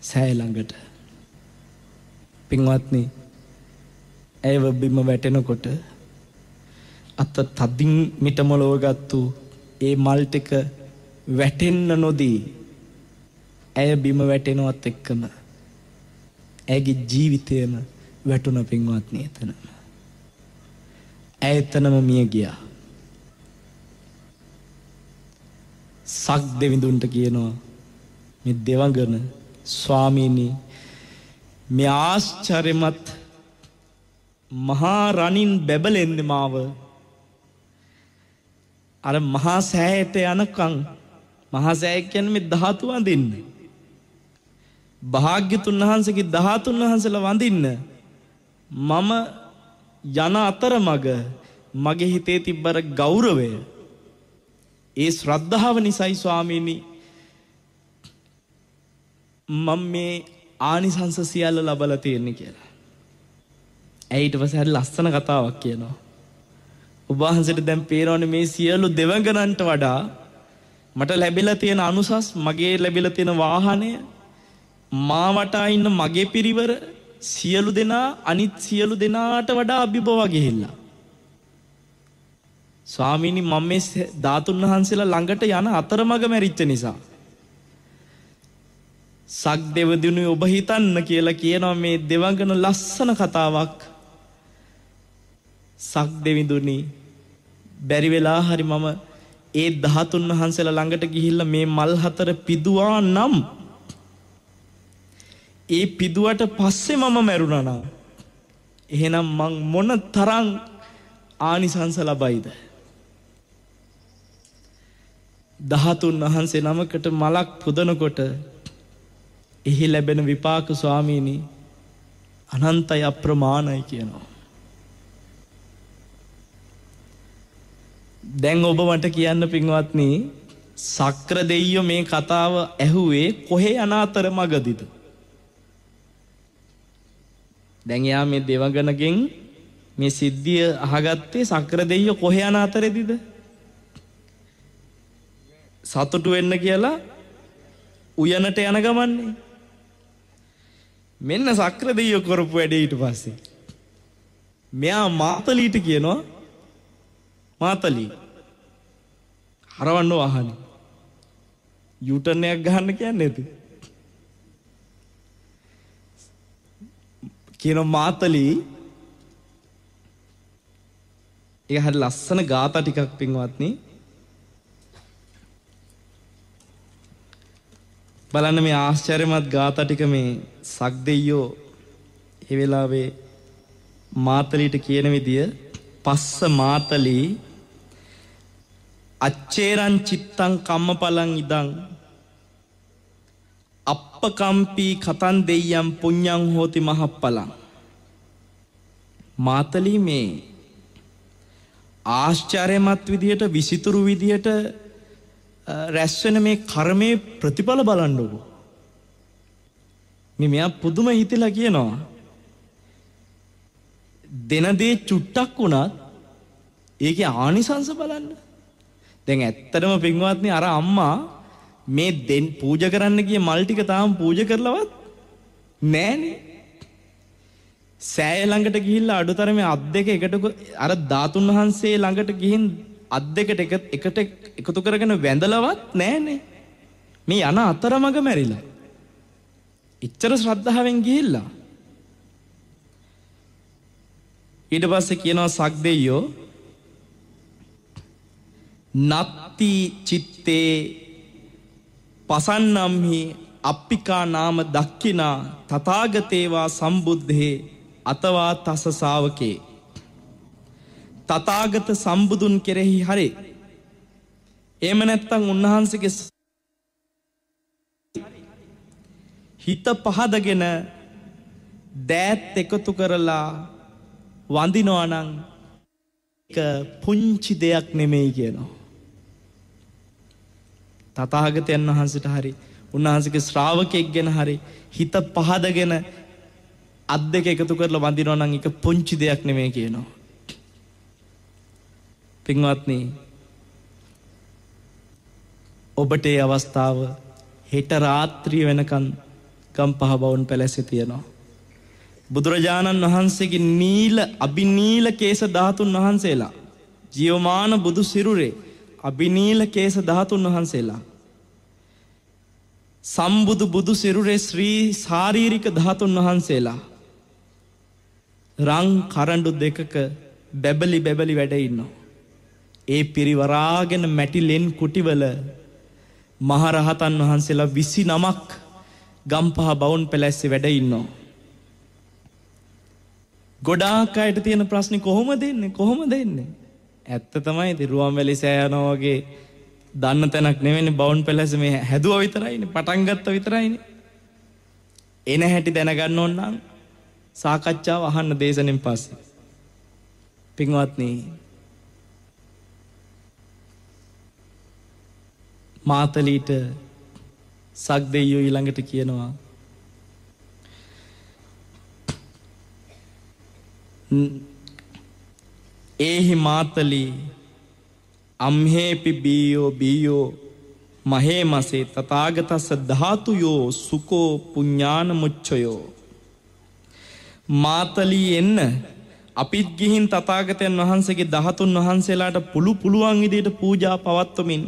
සෑය ළඟට. පින්වත්නි ඇයව බිම වැටෙනකොට අත තදින් මිටමලව ගත්තු ඒ මල් ටික වැටෙන්න නොදී ඇය බිම වැටෙනවත් එක්කම ඇයගේ ජීවිතයම වැටුණ පින්වත්නි එතනම. ඇය එතනම මිය ගියා. සක් දෙවිඳුන්ට කියනවා මේ දෙවඟන ස්වාමීනි මේ ආශ්චර්යමත් මහා රණින් බැබලෙන්නේ මාව අර මහා සෑයට යනකම්. මහා සෑය කියන්නේ මේ ධාතු වඳින්න. භාග්‍යතුන් වහන්සේගේ ධාතුන් වහන්සේලා වඳින්න මම යන අතරමඟ මගේ හිතේ තිබ්බර ගෞරවය ඒ ශ්‍රද්ධාව නිසයි ස්වාමීනි මම මේ ආනිසංස සියල්ල ලබලා තියෙන්නේ කියලා. ඇයි ඊට පස්සේ හරි ලස්සන කතාවක් කියනවා. ඔබ වහන්සේට දැන් පේනවනේ මේ සියලු දෙවඟනන්ට වඩා මට ලැබිලා තියෙන අනුසස්, මගේ ලැබිලා තියෙන වාහනය, මා වටා ඉන්න මගේ පිරිවර සියලු දෙනා අනිත් සියලු දෙනාට වඩා අභිභව ගිහිල්ලා. ස්වාමීනි මම මේ ධාතුන් වහන්සේලා ළඟට යන අතරමඟ මැරිච්ච නිසා සක් දෙවදුනි ඔබ හිතන්න කියලා කියනවා මේ දෙවඟන ලස්සන කතාවක්. සක් දෙවිඳුනි බැරි වෙලා හරි මම ඒ ධාතුන් වහන්සේලා ළඟට ගිහිල්ලා මේ මල් හතර පිදුවා නම් ඒ පිදුවට පස්සේ මම මැරුණා නම් එහෙනම් මං මොන තරම් ආනිසංස ලබයිද? ධාතුන් වහන්සේ නමකට මලක් පුදනකොට එහි ලැබෙන විපාක ස්වාමීනි අනන්තයි අප්‍රමාණයි කියනවා. දැන් ඔබ මට කියන්න පින්වත්නි සක්‍ර දෙයියෝ මේ කතාව ඇහුවේ කොහේ යන අතර මගදීද? දැන් යා මේ දෙවඟනගෙන් මේ සිද්ධිය අහගත්තේ සක්‍ර දෙයියෝ කොහේ යන අතරේදීද? සතුටු වෙන්න කියලා උයනට යන ගමන්නේ. මෙන්න සක්‍ර දෙයියෝ කරපු වැඩේ ඊට පස්සේ මෙයා මාතලීට කියනවා මාතලී හරවන්න වාහනේ යූටර්න් එකක් ගහන්න කියන්නේ නැති කියනවා මාතලී. ඒක හරි ලස්සන ගාථා ටිකක් පින්වත්නි. බලන්න මේ ආශ්චර්යමත් ගාථා ටික මේ සක් දෙයියෝ ඒ වෙලාවේ මාතලීට කියන විදිය පස්ස මාතලී අච්චේරං චිත්තං කම්මපලං ඉදං අප්පකම්පී කතන් දෙය්යම් පුඤ්ඤං හෝති මහප්පලං. මාතලී මේ ආශ්චර්යමත් විදියට විසිතුරු විදියට රැස්වෙන මේ කර්මයේ ප්‍රතිඵල බලන්නකෝ. මෙයා පුදුම හිතලා කියනවා දෙන දේ චුට්ටක් වුණත් ඒකේ ආනිසංස බලන්න. දැන් ඇත්තටම පින්වත්නි අර අම්මා මේ දෙන් පූජා කරන්න ගිය මල් ටික තාම පූජා කරලවත් නෑනේ. සෑය ළඟට ගිහිල්ලා අඩුතරමේ අත් දෙක එකට අර ධාතුන් වහන්සේ ළඟට ගිහින් අත් දෙකට එකට එකතු කරගෙන වැඳලවත් නෑනේ. මේ යන අතරමඟ මැරිලා. ඉච්ඡර ශ්‍රද්ධාවෙන් ගිහිල්ලා ඊට පස්සේ කියනවා සක්දෙයියෝ නත්ති චිත්තේ පසන්නම්හි අප්පිකා නාම දක්ඛිනා තථාගතේවා සම්බුද්ධේ අතවා තස ශාවකේ. තථාගත සම්බුදුන් කෙරෙහි හරි එහෙම නැත්නම් උන්වහන්සේගේ හිත පහදගෙන දෑත් එකතු කරලා වඳිනවා නම් ඒක පුංචි දෙයක් නෙමෙයි කියනවා. තථාගතයන් වහන්සේට හරි උන්වහන්සේගේ ශ්‍රාවකෙක් ගැන හරි හිත පහදගෙන අත් දෙක එකතු කරලා වඳිනවා නම් ඒක පුංචි දෙයක් නෙමෙයි කියනවා. පින්වත්නි ඔබට ඒ අවස්ථාව හෙට රාත්‍රිය වෙනකන් ගම්පහ බවුන් පැලැස්සේ තියෙනවා. බුදුරජාණන් වහන්සේගේ නීල අබිනීල කේස ධාතුන් වහන්සේලා ජීවමාන බුදු සිරුරේ අබිනීල කේස ධාතුන් වහන්සේලා සම්බුදු බුදු සිරුරේ ශ්‍රී ශාරීරික ධාතුන් වහන්සේලා රං කරඬු දෙකක බැබලි බැබලි වැඩ ඉන්නවා. ඒ පිරිවරාගෙන මැටි ලෙන් කුටිවල මහරහතන් වහන්සේලා 29ක් ගම්පහ බවුන් පැලැස්සේ වැඩ ඉන්නවා. ගොඩාක් අයට තියෙන ප්‍රශ්නේ කොහොමද එන්නේ? ඇත්ත තමයි ඉතින් රුවන්වැලි සෑ යනවා වගේ දන්න තැනක් නෙවෙන්නේ බවුන් පැලැස්ස මේ හැදුවා විතරයිනේ පටන් ගත්තා විතරයිනේ. එන හැටි දැනගන්න ඕන නම් සාකච්ඡාව අහන්න දේශනෙන් පස්සේ. පින්වත්නි මාතලීට සක්දෙයියෝ ඊළඟට කියනවා ඒහි මාතලී අම්හෙපි බීයෝ මහේ මසේ තථාගතස්ස ධාතුයෝ සුකෝ පුඤ්ඤාන මුච්ඡයෝ. මාතලී එන්න අපිත් ගිහින් තථාගතයන් වහන්සේගේ ධාතුන් වහන්සේලාට පුළුවන් විදිහට පූජා පවත්වමින්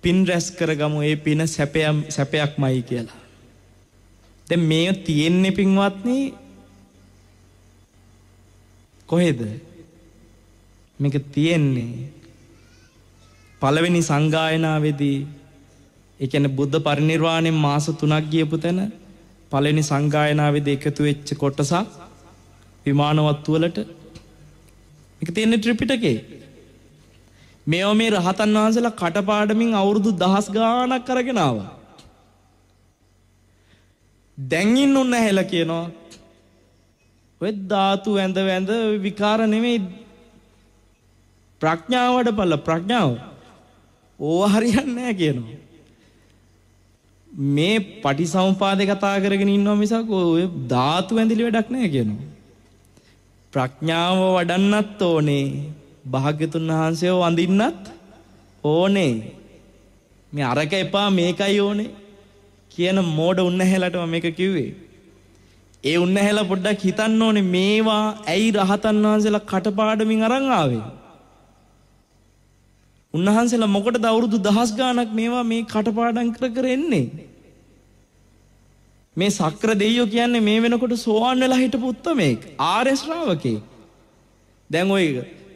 පින් රැස් කරගමු. ඒ පින සැපයක්මයි කියලා. දැන් මේ තියෙන්නේ පින්වත්නි කොහෙද? මේක තියෙන්නේ පළවෙනි සංගායනාවේදී ඒ කියන්නේ බුද්ධ පරිනිර්වාණයෙන් මාස 3ක් ගියපු තැන පළවෙනි සංගායනාවේදී එකතු වෙච්ච කොටසක් විමානවත්තු වලට මේක තියෙන්නේ ත්‍රිපිටකේ. මේව මේ රහතන් වහන්සේලා කටපාඩමින් අවුරුදු 10 ගාණක් අරගෙන ආවා. දැන් ඉන්නුන් නැහැලා කියනවා ඔය ධාතු වැඳ විකාර නෙමෙයි ප්‍රඥාවට පළ ප්‍රඥාව ඕව හරියන්නේ නැහැ කියනවා. මේ පටිසමුපාදේ කතා කරගෙන ඉන්නවා මිසක් ඔය ධාතු වැඳිලි වැඩක් නැහැ කියනවා. ප්‍රඥාව වඩන්නත් ඕනේ. භාග්‍යතුන් වහන්සේව වඳින්නත් ඕනේ. මේ අරක එපා මේකයි ඕනේ කියන මෝඩ උන්නැහැලට මේක කිව්වේ. ඒ උන්නැහැල පොඩ්ඩක් හිතන්න ඕනේ මේවා ඇයි රහතන් වහන්සේලා කටපාඩමින් අරන් ආවේ? උන්වහන්සේලා මොකටද අවුරුදු 10 ගාණක් මේවා මේ කටපාඩම් කර එන්නේ? මේ සක්‍ර දෙයියෝ කියන්නේ මේ වෙනකොට සෝවාන් වෙලා හිටපු උත්තමයෙක් ආර්ය ශ්‍රාවකෙක්. දැන් ඔය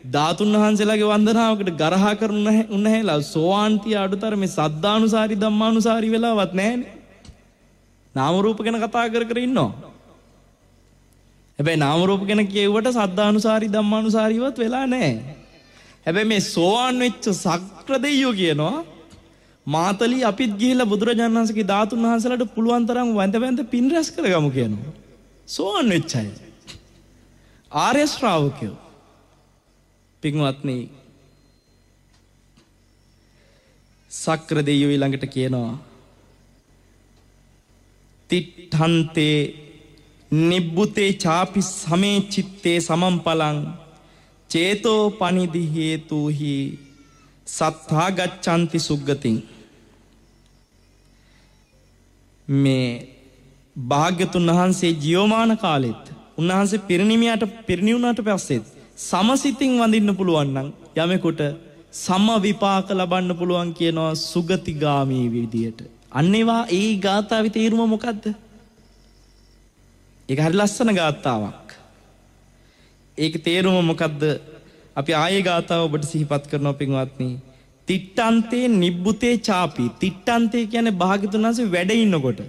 ධාතුන් වහන්සේලාගේ වන්දනාවකට ගරහා කරන උන්නැහැලා සෝවාන් තිය අඩුතර මේ සද්ධානුසාරි ධම්මානුසාරි වෙලාවත් නැහැනේ. නාම රූප ගැන කතා කර ඉන්නවා. හැබැයි නාම රූප ගැන කියුවට සද්ධානුසාරී ධම්මානුසාරීවත් වෙලා නැහැ. හැබැයි මේ සෝවාන් වෙච්ච සක්‍ර දෙයියෝ කියනවා මාතලි අපිත් ගිහිල්ලා බුදුරජාණන් වහන්සේගේ ධාතුන් වහන්සේලාට පුළුවන් තරම් වැඳ පින් රැස් කරගමු කියනවා. සෝවාන් වෙච්ච අය. ආර්ය ශ්‍රාවකයෝ. පින්වත්නි සක්‍ර දෙවියෝ ඊළඟට කියනවා තිට්ඨන්තේ නිබ්බුතේ චාපි සමේ චිත්තේ සමම්පලං චේතෝ පනිදි හේතුහි සත්තා ගච්ඡanti සුග්ගතින්. මේ භාග්‍යතුන් වහන්සේ ජීවමාන කාලෙත් උන්වහන්සේ පිරිනිවුණාට පස්සෙත් සමසිතින් වඳින්න පුළුවන් නම් යමෙකුට සම විපාක ලබන්න පුළුවන් කියනවා සුගතිගාමී විදියට. අන්නේවා ඒ ගාථාවේ තේරුම මොකද්ද? ඒක හරි ලස්සන ගාථාවක්. ඒක තේරුම මොකද්ද? අපි ආයේ ගාථාව ඔබට සිහිපත් කරනවා පින්වත්නි. තිට්ඨන්තේ නිබ්බුතේ චාපි. තිට්ඨන්තේ කියන්නේ භාග්‍යතුන් වහන්සේ වැඩ ඉන්නකොට.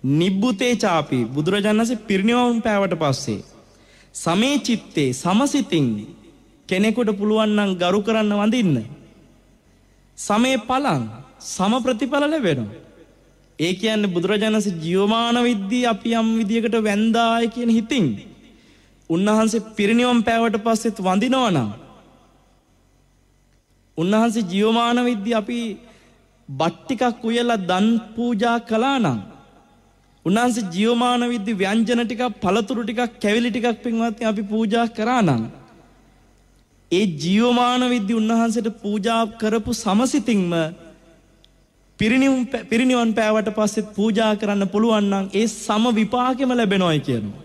නිබ්බුතේ චාපි බුදුරජාණන් වහන්සේ පිරිනිවන් පෑවට පස්සේ සමේ චිත්තේ සමසිතින් කෙනෙකුට පුළුවන් නම් ගරු කරන්න වඳින්න. සමේ පලං සම ප්‍රතිඵල ලැබෙනවා. ඒ කියන්නේ බුදුරජාණන් වහන්සේ ජීවමාන විද්දී අපි යම් විදියකට වැන්දාය කියන හිතින් උන්වහන්සේ පිරිනිවන් පෑවට පස්සෙත් වඳිනවා නම් උන්වහන්සේ ජීවමාන විද්දී අපි බත් ටිකක් උයලා දන් පූජා කළා නම් උන්වහන්සේ ජීවමාන විද්දී ව්‍යංජන ටිකක් පළතුරු ටිකක් කැවිලි ටිකක් පින්වත්නි අපි පූජා කරා නම් ඒ ජීවමාන විද්දී උන්වහන්සේට පූජා කරපු සමසිතින්ම පිරිනිවන් පෑවට පස්සෙත් පූජා කරන්න පුළුවන් නම් ඒ සම විපාකෙම ලැබෙනවයි කියනවා.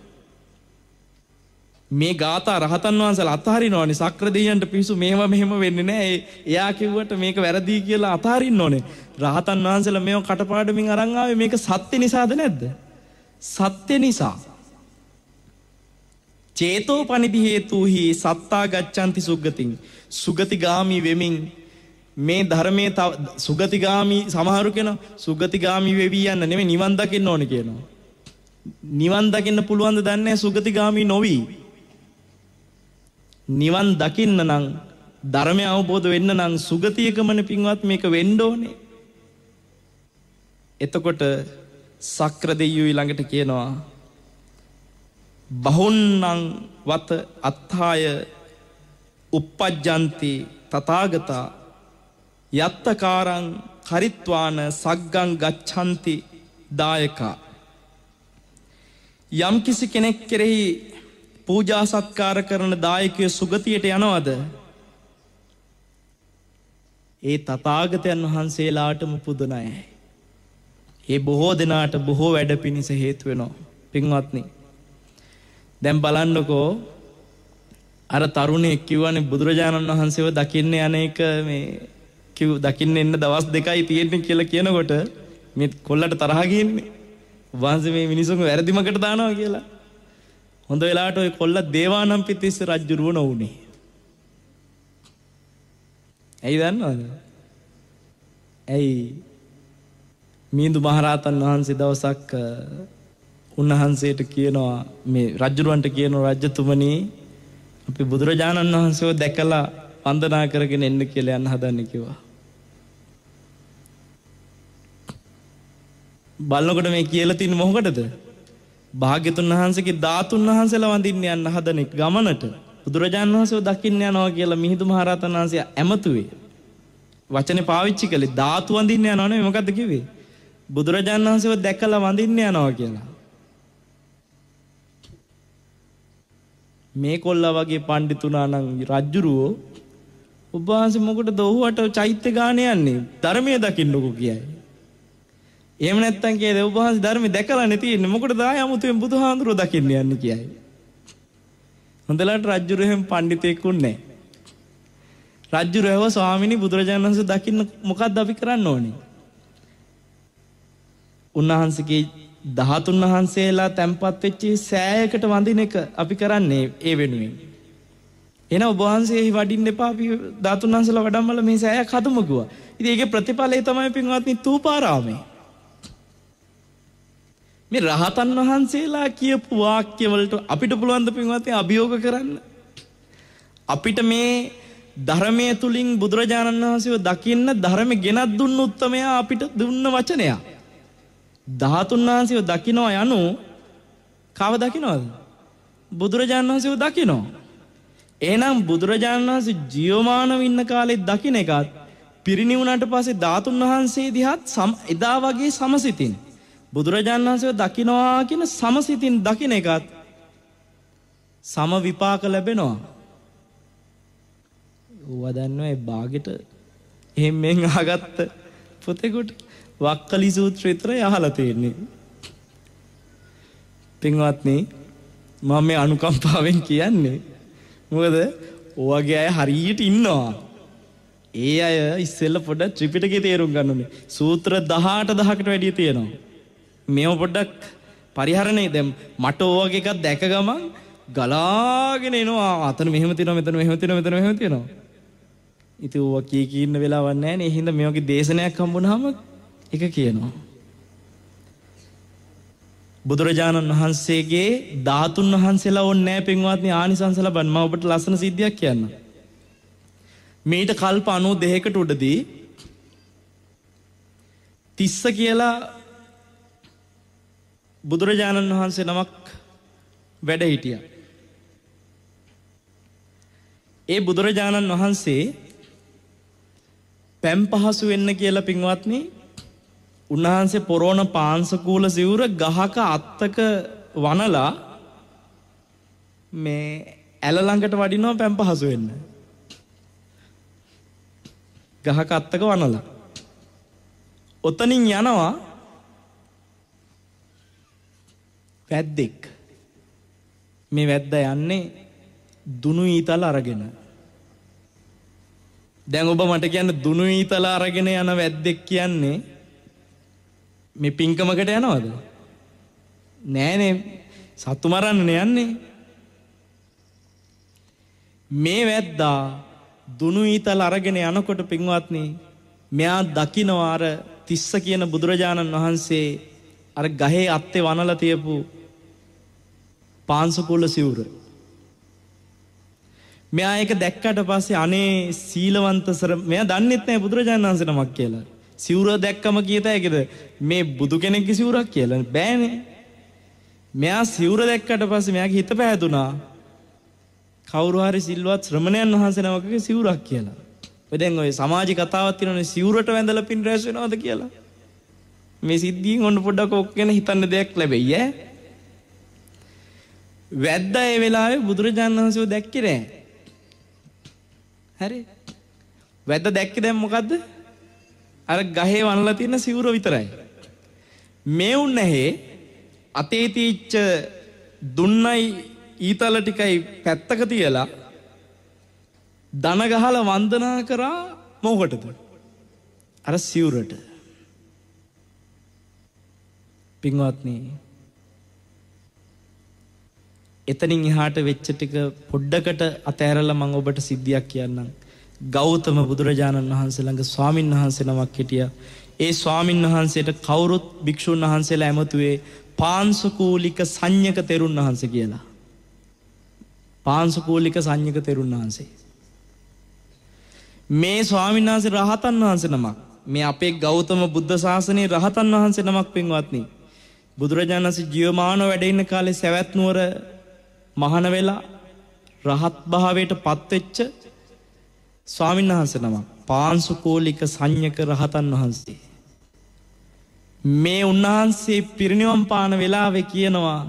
මේ ගාථා රහතන් වහන්සේලා අතහරිනවනේ. සක්‍ර දෙවියන්ට පිස්සු මේව මෙහෙම වෙන්නේ නැහැ. එයා කිව්වට මේක වැරදි කියලා අතහරින්න ඕනේ. රහතන් වහන්සේලා මේව කටපාඩමින් අරන් ආවේ මේක සත්‍ය නිසාද නැද්ද? සත්‍ය නිසා. චේතෝ පනිදි හේතුහි සත්තා ගච්ඡanti සුග්ගතින්. සුගතිගාමි වෙමින් මේ ධර්මයේ සුගතිගාමි සමහරු කියන සුගතිගාමි වෙවි යන්න නෙමෙයි නිවන් දකින්න ඕනේ කියනවා. නිවන් දකින්න පුළුවන් ද දන්නේ සුගතිගාමි නොවි. නිවන් දකින්න නම් ධර්මය අවබෝධ වෙන්න නම් සුගතියකමනේ පින්වත් මේක වෙන්න ඕනේ. එතකොට සක්‍ර දෙවියෝ ඊළඟට කියනවා බහුන්නං වත අත්ථාය uppajjanti තථාගතා යත්තකාරං කරිත්වාන සග්ගං ගච්ඡanti දායකා. යම් කිසි කෙනෙක් කෙරෙහි පූජා සත්කාර කරන දායකයෝ සුගතියට යනවද? ඒ තථාගතයන් වහන්සේලාටම පුදුන අය. ඒ බොහෝ දෙනාට බොහෝ වැඩ පිණිස හේතු වෙනවා. පින්වත්නි දැන් බලන්නකෝ අර තරුණයෙක් කිව්වනේ බුදුරජාණන් වහන්සේව දකින්න යන එක මේ දකින්න එන්න දවස් 2යි තියෙන්නේ කියලා කියනකොට මේ කොල්ලට තරහ ගියන්නේ. වහන්සේ මේ මිනිසුන්ව වැරදිමකට දානවා කියලා. හොඳ වෙලාවට ওই කොල්ල දේවානම්පියතිස්ස රජුරුව නොඋනේ. ඇයි දන්නවද? ඇයි මිහිඳු මහරහතන් වහන්සේ දවසක් උන්වහන්සේට කියනවා මේ රජුරවන්ට කියනවා රජතුමනි අපි බුදුරජාණන් වහන්සේව දැකලා වන්දනා කරගෙන එන්න කියලා යන්න හදන්නේ කිව්වා. බලනකොට මේ කියලා තින්නේ මොකටද? භාග්‍යතුන් වහන්සේගේ ධාතුන් වහන්සේලා වඳින්න යන්න හදන ගමනට බුදුරජාණන් වහන්සේව දකින්න යනවා කියලා මිහිඳු මහරහතන් වහන්සේ ඇමතුවේ. වචනේ පාවිච්චි කළේ ධාතු වඳින්න යනවා නෙවෙයි. මොකද්ද කිව්වේ? බුදුරජාණන් වහන්සේව දැකලා වඳින්න යනවා කියලා. මේ කොල්ලා වගේ පඬිතුනා නම් රජුරුවෝ ඔබ වහන්සේ මොකටද ඔහුවට චෛත්‍ය ගාන යන්නේ? ධර්මයේ දකින්නකෝ කියයි. එහෙම නැත්තම් කියද ඔබ වහන්සේ ධර්මයේ දැකලානේ තියෙන්නේ. මොකටද ආය 아무තෙන් බුදුහාඳුරෝ දකින්න යන්නේ කියයි. හොඳලට රජුරුවෝ එහෙම පඬිතෙක් උන්නේ නැහැ. රජුරුවෝ ස්වාමීනි බුදුරජාණන් වහන්සේ දකින්න මොකද්ද අපි කරන්න ඕනේ? උන්වහන්සේගේ 13 වහන්සේලා තැන්පත් වෙච්ච සෑයකට වඳින එක අපි කරන්නේ ඒ වෙනුවෙන්. එන ඔබ වහන්සේ වඩින්න එපා අපි 13 වහන්සේලා වඩම්මල මේ සෑයක් හදමු කිව්වා. ඉතින් ඒකේ ප්‍රතිඵලය තමයි පින්වත්නි තූපාරාමේ. මේ රහතන් වහන්සේලා කියපු වාක්‍ය වලට අපිට පුළුවන් ද පින්වත්නි අභියෝග කරන්න? අපිට මේ ධර්මයේ තුලින් බුදුරජාණන් වහන්සේව දකින්න ධර්මෙ ගෙනත් දුන්න උත්තමයා අපිට දුන්න වචනයක්. ධාතුන් වහන්සේව දකින්න යනු කව දකින්නවද? බුදුරජාණන් වහන්සේව දකින්න. එහෙනම් බුදුරජාණන් වහන්සේ ජීවමානව ඉන්න කාලේ දකින්න එකත් පිරිණිවුණාට පස්සේ ධාතුන් වහන්සේ දිහත් එදා වගේ සමසිතින් බුදුරජාණන් වහන්සේව දකින්නවා කියන සමසිතින් දකින්න එකත් සම විපාක ලැබෙනවා. ඌවා දන්නවා ඒ බාගෙට එහෙම මෙන් අහගත්ත පොතේකට වක්කලි සූත්‍රය විතරයි අහලා තියෙන්නේ. පින්වත්නි මම මේ අනුකම්පාවෙන් කියන්නේ මොකද ඔයගේ අය හරියට ඉන්නවා. ඒ අය ඉස්සෙල්ලා පොඩ්ඩක් ත්‍රිපිටකේ තේරුම් ගන්න ඕනේ. සූත්‍ර 18000කට වැඩිය තියෙනවා. මේව පොඩ්ඩක් පරිහරණය දැන් මට ඔයගේ එකක් දැක ගමන් ගලාගෙන එනවා. අතන මෙහෙම තියෙනවා මෙතන මෙහෙම තියෙනවා මෙතන මෙහෙම තියෙනවා. ඉතින් ඔය කී ඉන්න වෙලාවක් නැහැ නේ. ඒ හින්දා මේ වගේ දේශනයක් හම්බුනහම එක කියනවා. බුදුරජාණන් වහන්සේගේ ධාතුන් වහන්සේලා ඕනේ නැහැ පින්වත්නි ආනිසංස ලබන්න. මම ඔබට ලස්සන සිද්ධියක් කියන්නම්. මේට කල්ප 92කට උඩදී තිස්ස කියලා බුදුරජාණන් වහන්සේ නමක් වැඩ හිටියා. ඒ බුදුරජාණන් වහන්සේ පැම් පහසු වෙන්න කියලා පින්වත්නි උන්වහන්සේ පොරෝණ පාංශකූල සිවුර ගහක අත්තක වනලා මේ ඇල ළඟට වඩිනවා පැම් පහසු වෙන්න. ගහක අත්තක වනලා. ඔතනින් යනවා වැද්දෙක්. මේ වැද්දා යන්නේ දුනු ඊතල අරගෙන. දැන් ඔබ මට කියන්න දුනු ඊතල අරගෙන යන වැද්දෙක් කියන්නේ මේ පින්කමකට යනවද? නෑනේ සතු මරන්න යන්නේ. මේ වැද්දා දුනු ඊතල අරගෙන යනකොට පින්වත්නි මෙයා දකිනවා අර තිස්ස කියන බුදුරජාණන් වහන්සේ අර ගහේ අත්තේ වනලා තියපු පාංශකූල සිවුර. මෙයා ඒක දැක්කට පස්සේ අනේ සීලවන්ත මෙයා දන්නෙත් නෑ බුදුරජාණන් වහන්සේ නමක් කියලා. සිවුර දැක්කම කියත හැකිද මේ බුදු කෙනෙක්ගේ සිවුරක් කියලා? බෑනේ. මෙයා සිවුර දැක්කට පස්සේ මෙයාගේ හිත පැහැදුනා කවුරු හරි සිල්වත් ශ්‍රමණයන් වහන්සේ නමකගේ සිවුරක් කියලා. ඔය දැන් ඔය සමාජ කතාවක් තියෙනවනේ සිවුරට වැඳලා පින් රැස් වෙනවද කියලා. මේ සිද්ධියෙන් ඔන්න පොඩ්ඩක් ඔක් ගැන හිතන්න දෙයක් ලැබෙයි ඈ. වැද්දා ඒ වෙලාවේ බුදුරජාණන් වහන්සේව දැක්කේ නෑ. හරි. වැද්දා දැක්කේ දැන් මොකද්ද? අර ගහේ වනලා තියෙන සිවුර විතරයි. මේ උන්නැහි අතේ තීච්ච දුන්නයි ඊතල ටිකයි පැත්තක තියලා දන ගහලා වන්දනා කරා මොකටද? අර සිවුරට. පින්වත්නි එතනින් එහාට වෙච්ච ටික පොඩ්ඩකට අතෑරලා මම ඔබට සිද්ධියක් කියන්නම්. ගෞතම බුදුරජාණන් වහන්සේ ළඟ ස්වාමින් වහන්සේ නමක් හිටියා. ඒ ස්වාමින් වහන්සේට කවුරුත් භික්ෂුන් වහන්සේලා ඇමතුවේ පාංශකූලික සංඤක තෙරුන් වහන්සේ කියලා. පාංශකූලික සංඤක තෙරුන් වහන්සේ. මේ ස්වාමීන් වහන්සේ රහතන් වහන්සේ නමක්. මේ අපේ ගෞතම බුද්ධ ශාසනයේ රහතන් වහන්සේ නමක් පින්වත්නි. බුදුරජාණන් වහන්සේ ජීවමානව වැඩ ඉන්න කාලේ සවැත් නුවර මහාන වෙලා රහත් භාවයට පත්වෙච්ච ස්වාමීන් වහන්සේ නමක්. පාංශකූලික සංඤක රහතන් වහන්සේ. මේ උන්වහන්සේ පිරිනිවන් පාන වෙලාවේ කියනවා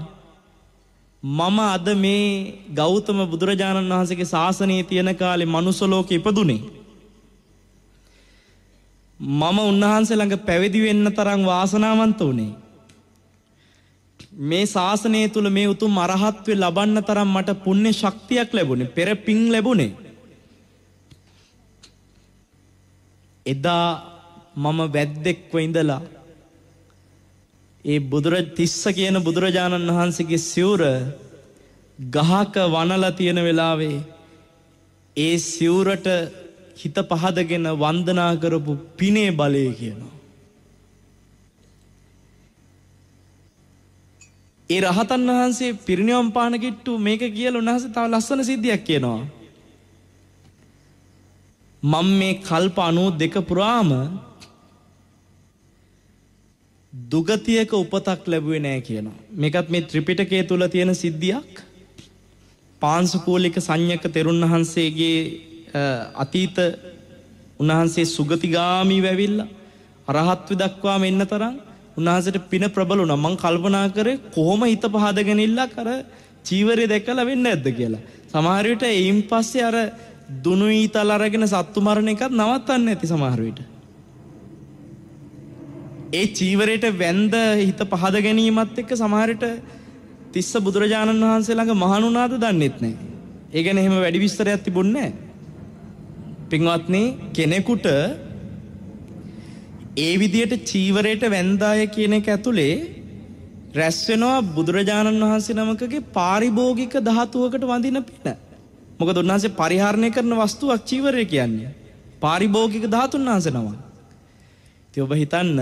මම අද මේ ගෞතම බුදුරජාණන් වහන්සේගේ ශාසනයේ තියෙන කාලේ මනුස්ස ලෝකෙ ඉපදුනේ. මම උන්වහන්සේ ළඟ පැවිදි වෙන්න තරම් වාසනාවන්ත වුණේ. මේ ශාසනය තුල මේ උතුම් අරහත්ත්වය ලබන්න තරම් මට පුණ්‍ය ශක්තියක් ලැබුණේ. පෙර පිං ලැබුණේ. එදා මම වැද්දෙක්ව ඉඳලා ඒ තිස්ස කියන බුදුරජාණන් වහන්සේගේ සිවුර ගහක වනලා තියෙන වෙලාවේ ඒ සිවුරට හිත පහදගෙන වන්දනා කරපු පිනේ බලය කියනවා. ඒ රහතන් වහන්සේ පිරිනිවන් පාන කිට්ටු මේක කියලා උන්වහන්සේ තව ලස්සන සිද්ධියක් කියනවා. මම මේ කල්ප 92 පුරාම දුගතියක උපතක් ලැබුවේ නැහැ කියනවා. මේකත් මේ ත්‍රිපිටකයේ තුල තියෙන සිද්ධියක්. පාංශුකූලික සංඥක තෙරුන් වහන්සේගේ අතීත උන්වහන්සේ සුගතිගාමී වෙවිලා අරහත් දක්වාම එන්න තරම් උන්වහන්සේට පින ප්‍රබල වුණා. මං කල්පනා කරේ කොහොම හිත පහදගෙන ඉල්ලක් අර චීවරය දැකලා වෙන්නේ නැද්ද කියලා. සමහර විට එයින් පස්සේ අර දුනු ඊතල අරගෙන සත්තු මරණ එකත් නවත්තන්නේ නැති සමහර විට. ඒ චීවරයට වැඳ හිත පහද ගැනීමත් එක්ක සමහර විට තිස්ස බුදුරජාණන් වහන්සේ ළඟ මහණුණාද දන්නෙත් නැහැ. ඒ ගැන එහෙම වැඩි විස්තරයක් තිබුණේ නැහැ. පින්වත්නි කෙනෙකුට ඒ විදියට චීවරයට වැඳාය කියන එක ඇතුලේ රැස් වෙනවා බුදුරජාණන් වහන්සේ නමකගේ පාරිභෝගික ධාතුවකට වඳින පින. මොකද උන්වහන්සේ පරිහරණය කරන වස්තුවක් චීවරය කියන්නේ. පාරිභෝගික ධාතුන් වහන්සේ නම. ඉතින් ඔබ හිතන්න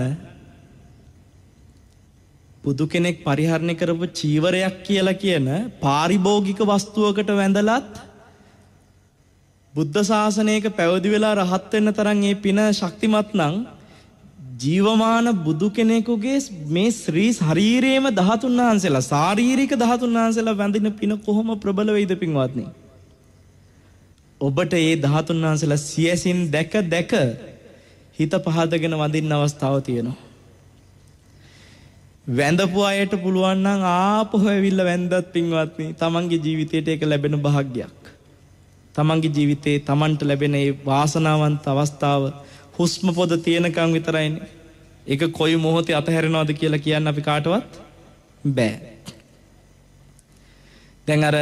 බුදු කෙනෙක් පරිහරණය කරපු චීවරයක් කියලා කියන පාරිභෝගික වස්තුවකට වැඳලත් බුද්ධ ශාසනයක පැවිදි වෙලා රහත් වෙන්න තරම් මේ පින ශක්තිමත් නම් ජීවමාන බුදු කෙනෙකුගේ මේ ශ්‍රී ශරීරයේම ධාතුන් වහන්සේලා ශාරීරික ධාතුන් වහන්සේලා වැඳින පින කොහොම ප්‍රබල වෙයිද පින්වත්නි. ඔබට මේ ධාතුන් වහන්සේලා සියසින් දැක දැක හිත පහදගෙන වඳින්න අවස්ථාව තියෙනවා. වැඳපු අයට පුළුවන් නම් ආපහු ඇවිල්ලා වැඳත් පින්වත්නි තමන්ගේ ජීවිතයට ඒක ලැබෙන භාග්යක්. තමන්ගේ ජීවිතේ තමන්ට ලැබෙන මේ වාසනාවන්ත අවස්ථාව හුස්ම පොද තියෙනකන් විතරයිනේ. ඒක කොයි මොහොතේ අතහැරෙනවද කියලා කියන්න අපි කාටවත් බෑ. දැන් අර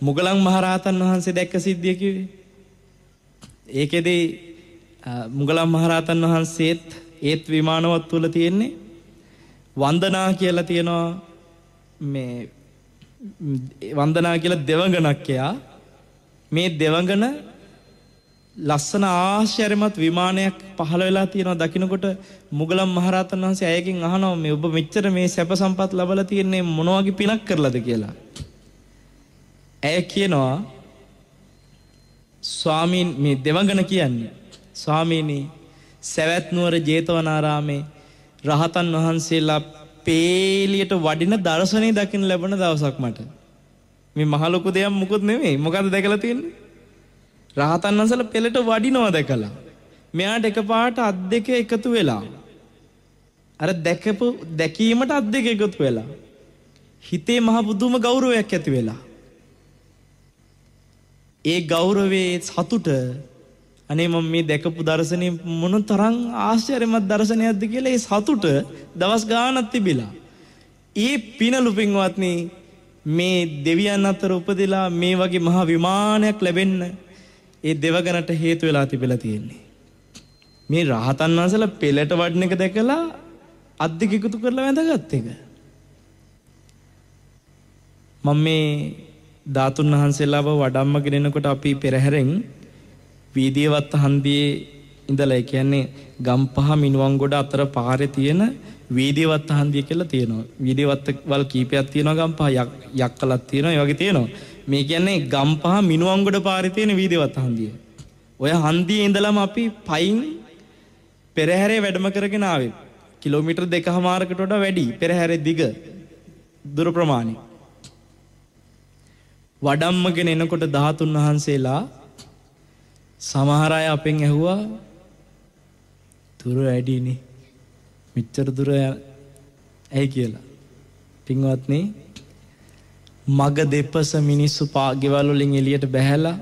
මුගලන් මහරහතන් වහන්සේ දැක්ක සිද්ධිය කිව්වේ. ඒකෙදී මුගලන් මහරහතන් වහන්සේත් ඒත් විමානවත් තුල තියෙන්නේ වන්දනා කියලා තියෙනවා. මේ වන්දනා කියලා දෙවඟනක් එයා. මේ දෙවඟන ලස්සන ආශ්චර්යමත් විමානයක් පහළ වෙලා තියෙනවා. දකින්නකොට මුගලන් මහරහතන් වහන්සේ අයගෙන් අහනවා මේ ඔබ මෙච්චර මේ සැප සම්පත් ලබලා තියන්නේ මොන වගේ පිනක් කරලාද කියලා. ඇය කියනවා ස්වාමීන් මේ දෙවඟන කියන්නේ ස්වාමීනි සවැත් නුවර ජේතවනාරාමේ රහතන් වහන්සේලා පේලියට වඩින දර්ශනේ දකින්න ලැබුණ දවසක් මට. මේ මහ ලොකු දෙයක් මුකුත් නෙමෙයි. මොකද්ද දැකලා තියෙන්නේ? රහතන් වහන්සේලා පෙළට වඩිනවා දැකලා. මෙයාට එකපාරට අත් දෙක එකතු වෙලා. අර දැකීමට අත් දෙක එකතු වෙලා. හිතේ මහ පුදුම ගෞරවයක් ඇති වෙලා. ඒ ගෞරවයේ සතුට අනේ මම මේ දැකපු දර්ශනේ මොන තරම් ආශ්චර්යමත් දර්ශනයක්ද කියලා ඒ සතුට දවස් ගාණක් තිබිලා. ඒ පිනලු පින්වත්නි මේ දෙවියන් අතර උපදලා මේ වගේ මහ විමානයක් ලැබෙන්න ඒ දෙවගණට හේතු වෙලා තිබිලා තියෙන්නේ. මේ රහතන් වහන්සේලා පෙළට වඩන එක දැකලා අද්දික එකතු කරලා වැඳගත් එක. මම මේ ධාතුන් වහන්සේලාව වඩම්මගෙන එනකොට අපි පෙරහැරෙන් වීදියවත් හන්දියේ ඉඳලා ඒ කියන්නේ ගම්පහ මිනුවන්ගොඩ අතර පාරේ තියෙන වීදියවත් හන්දිය කියලා තියෙනවා. වීදියවත් වල කීපයක් තියෙනවා ගම්පහ යක්කලක් තියෙනවා ඒ වගේ තියෙනවා. මේ කියන්නේ ගම්පහ මිනුවන්ගොඩ පාරේ තියෙන වීදියවත් හන්දිය. ඔය හන්දියේ ඉඳලම අපි පයින් පෙරහැරේ වැඩම කරගෙන ආවේ. කිලෝමීටර් 2කමාරකට වඩා වැඩි පෙරහැරේ දිග දුර ප්‍රමාණය. වඩම්මගෙන එනකොට ධාතුන් වහන්සේලා සමහර අය අපෙන් ඇහුවා දුර වැඩිනේ මෙච්චර දුර ඇයි කියලා. පින්වත්නි මග දෙපස මිනිස්සු ගෙවල් වලින් එළියට බැහැලා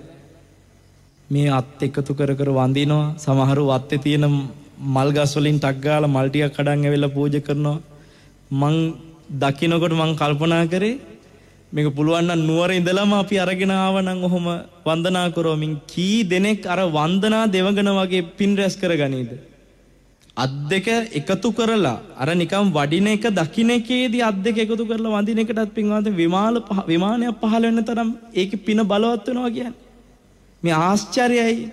මේ අත් එකතු කර කර වඳිනවා. සමහරු වත්තේ තියෙන මල් ගස් වලින් ටක් ගාලා මල් ටිකක් කඩන් ඇවිල්ලා පූජා කරනවා. මං දකින්නකොට මං කල්පනා කරේ මේක පුළුවන් නම් නුවර ඉඳලම අපි අරගෙන ආවනම් ඔහොම වන්දනා කරවමින් කී දෙනෙක් අර වන්දනා දෙවඟන වගේ පින් රැස් කරගනීද? අත් දෙක එකතු කරලා අර නිකම් වඩින එක දකින්න එකේදී අත් දෙක එකතු කරලා වඳින එකටත් පින්වත් විමානයක් පහළ වෙන තරම් ඒකේ පින බලවත් වෙනවා කියන්නේ. මේ ආශ්චර්යයි.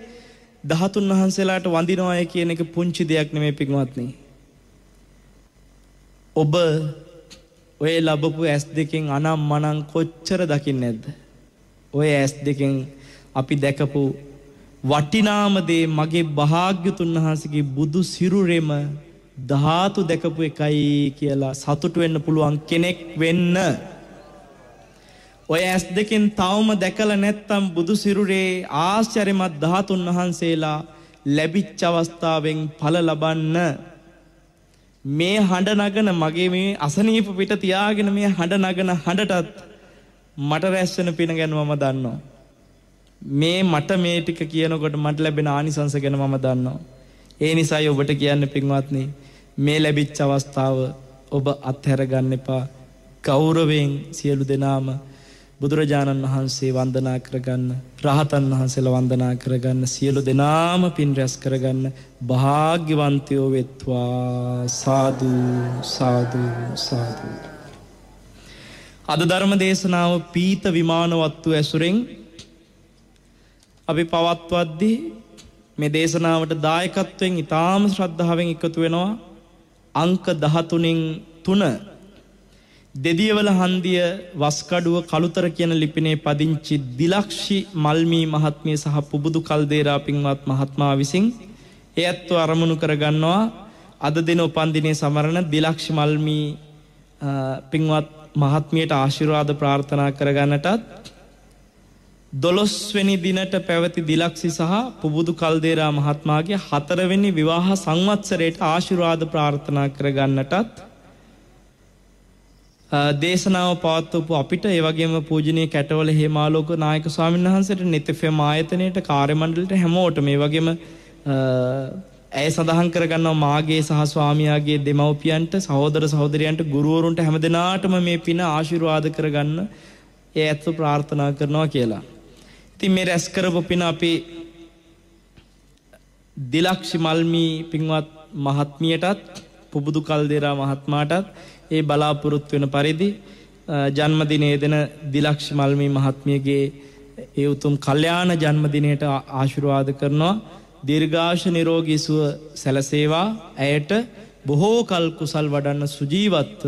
ධාතුන් වහන්සේලාට වඳිනවා කියන එක පුංචි දෙයක් නෙමෙයි පින්වත්නි. ඔබ ඔය ලැබපු ඇස් දෙකෙන් අනම් මනම් කොච්චර දකින්නේ නැද්ද? ඔය ඇස් දෙකෙන් අපි දැකපු වටිනාම දේ මගේ භාග්‍යතුන් වහන්සේගේ බුදු සිරුරෙම ධාතු දැකපු එකයි කියලා සතුටු වෙන්න පුළුවන් කෙනෙක් වෙන්න. ඔය ඇස් දෙකෙන් තවම දැකලා නැත්තම් බුදු සිරුරේ ආශ්චර්යමත් ධාතුන් වහන්සේලා ලැබිච්ච අවස්ථාවෙන් ඵල ලබන්න. මේ හඬ නගන මගේ මේ අසනීප පිට තියාගෙන මේ හඬ නගන හඬටත් මට රැස් වෙන පින ගැන මම දන්නවා. මේ මට මේ ටික කියනකොට මට ලැබෙන ආනිසංස ගැන මම දන්නවා. ඒ නිසායි ඔබට කියන්න පින්වත්නි, මේ ලැබිච්ච අවස්ථාව ඔබ අත්හැර ගන්න එපා. ගෞරවයෙන් සියලු දෙනාම බුදුරජාණන් වහන්සේ වන්දනා කරගන්න, රහතන් වහන්සේලා වන්දනා කරගන්න, සියලු දෙනාම පින් රැස් කරගන්න භාග්‍යවන්තයෝ වෙත්වා. සාදු සාදු සාදු. අද ධර්ම දේශනාව පීත විමානවත්තු ඇසුරෙන් අපි පවත්වද්දී මේ දේශනාවට දායකත්වයෙන් ඉතාම ශ්‍රද්ධාවෙන් එකතු වෙනවා අංක 13න් 3 දෙදියවල හන්දිය වස්කඩුව කළුතර කියන ලිපිනේ පදිංචි දිලක්ෂි මල්මී මහත්මිය සහ පුබුදු කල්දේරා පින්වත් මහත්මයා විසින් එයත්ව අරමුණු කරගන්නවා අද දින උපන්දිනයේ සමරන දිලක්ෂි මල්මී පින්වත් මහත්මියට ආශිර්වාද ප්‍රාර්ථනා කරගන්නටත් 12 වෙනි දිනට පැවති දිලක්ෂි සහ පුබුදු කල්දේරා මහත්මයාගේ 4 වෙනි විවාහ සංවත්සරයට ආශිර්වාද ප්‍රාර්ථනා කරගන්නටත් දේශනාව පවත්වපු අපිට ඒ වගේම පූජනීය කැටවල හේමාලෝක නායක ස්වාමීන් වහන්සේට නිතෙෆෙම ආයතනයේට කාර්ය මණ්ඩලයට හැමෝටම මේ වගේම ඇය සඳහන් කරගන්නවා මාගේ සහ ස්වාමියාගේ දෙමව්පියන්ට සහෝදර සහෝදරියන්ට ගුරුවරුන්ට හැමදෙනාටම මේ පින ආශිර්වාද කරගන්න ඒ ඇත්ත ප්‍රාර්ථනා කරනවා කියලා. ඉතින් මේ රැස් කරපු පින අපි දිලක්ෂි මල්මී පින්වත් මහත්මියටත් පුබුදු කල්දේරා මහත්මයාටත් ඒ බලාපොරොත්තු වෙන පරිදි ජන්මදිනයේ දෙන දිලක්ෂි මල්මී මහත්මියගේ ඒ උතුම් කල්යාණ ජන්මදිනයට ආශිර්වාද කරනවා. දීර්ඝාෂ නිරෝගී සුව සැලසේවා. ඇයට බොහෝ කල් කුසල් වඩන්න සුජීවත්ව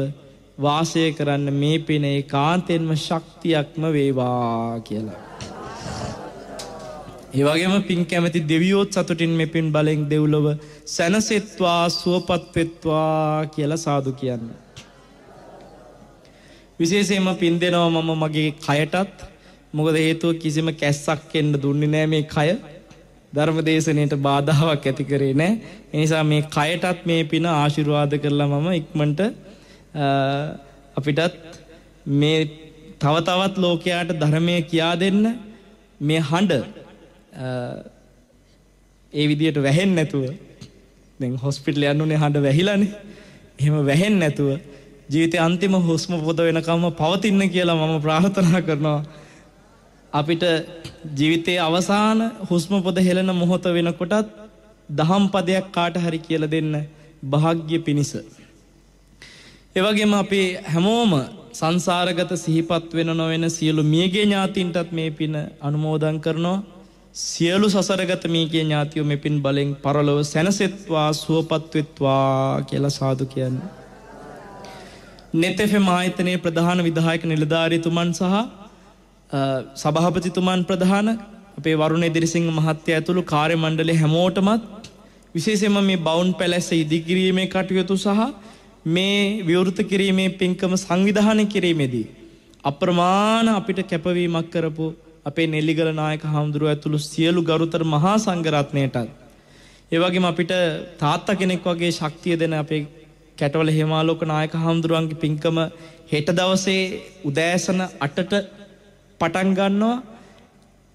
වාසය කරන්න මේ පින ඒකාන්තයෙන්ම ශක්තියක්ම වේවා කියලා. ඒ වගේම පින් කැමැති දෙවියෝත් සතුටින් මේ පින් බලෙන් දෙව්ලොව සැනසෙත්වා සුවපත් වෙත්වා කියලා සාදු කියන්නේ. විශේෂයෙන්ම පින් දෙනවා මම මගේ කයටත්. මොකද හේතුව කිසිම කැස්සක් එන්න දුන්නේ නැහැ මේ කය. ධර්මදේශනයට බාධාවක් ඇති කරේ නැහැ. ඒ නිසා මේ කයටත් මේ පින ආශිර්වාද කරලා මම ඉක්මනට අපිටත් මේ තව තවත් ලෝකයාට ධර්මය කියා දෙන්න මේ හඬ ඒ විදියට වැහෙන්නේ නැතුව දැන් හොස්පිටල් යන්නුනේ හඬ වැහිලානේ. එහෙම වැහෙන්නේ නැතුව ජීවිතේ අන්තිම හුස්ම පොද වෙනකම්ම පවතින්න කියලා මම ප්‍රාර්ථනා කරනවා. අපිට ජීවිතයේ අවසාන හුස්ම පොද හෙළන මොහොත වෙනකොටත් දහම් පදයක් කාට හරි කියලා දෙන්න භාග්‍ය පිණිස. ඒ වගේම අපි හැමෝම සංසාරගත සිහිපත් වෙන නොවන සියලු මියගේ ඥාතීන්ටත් මේ පින අනුමෝදන් කරනවා. සියලු සසරගත මියගේ ඥාතියෝ මේ පින් බලෙන් පරලොව සැනසෙත්වා සුවපත් වෙත්වා කියලා සාදු කියන්නේ. නෙතෙෆෙම ආයතනයේ ප්‍රධාන විධායක නිලධාරීතුමන් සහ සභාපතිතුමන් ප්‍රධාන අපේ වරුණ ඉදිරිසිංහ මහත්තයා ඇතුළු කාර්ය මණ්ඩලයේ හැමෝටමත් විශේෂයෙන්ම මේ බවුන් පැලැස්ස ඉදිකිරීමේ කටයුතු සහ මේ විවෘත කිරීමේ පින්කම සංවිධානය කිරීමේදී අප්‍රමාණ අපිට කැපවීමක් කරපු අපේ නෙල්ලිගල නායක හාමුදුරුවෝ ඇතුළු සියලු ගරුතර මහා සංඝරත්නයටත් ඒ වගේම අපිට තාත්තා කෙනෙක් වගේ ශක්තිය දෙන අපේ කැටවල හේමාලෝක නායක හාමුදුරුවන්ගේ පින්කම හෙට දවසේ උදෑසන 8ට පටන් ගන්නවා.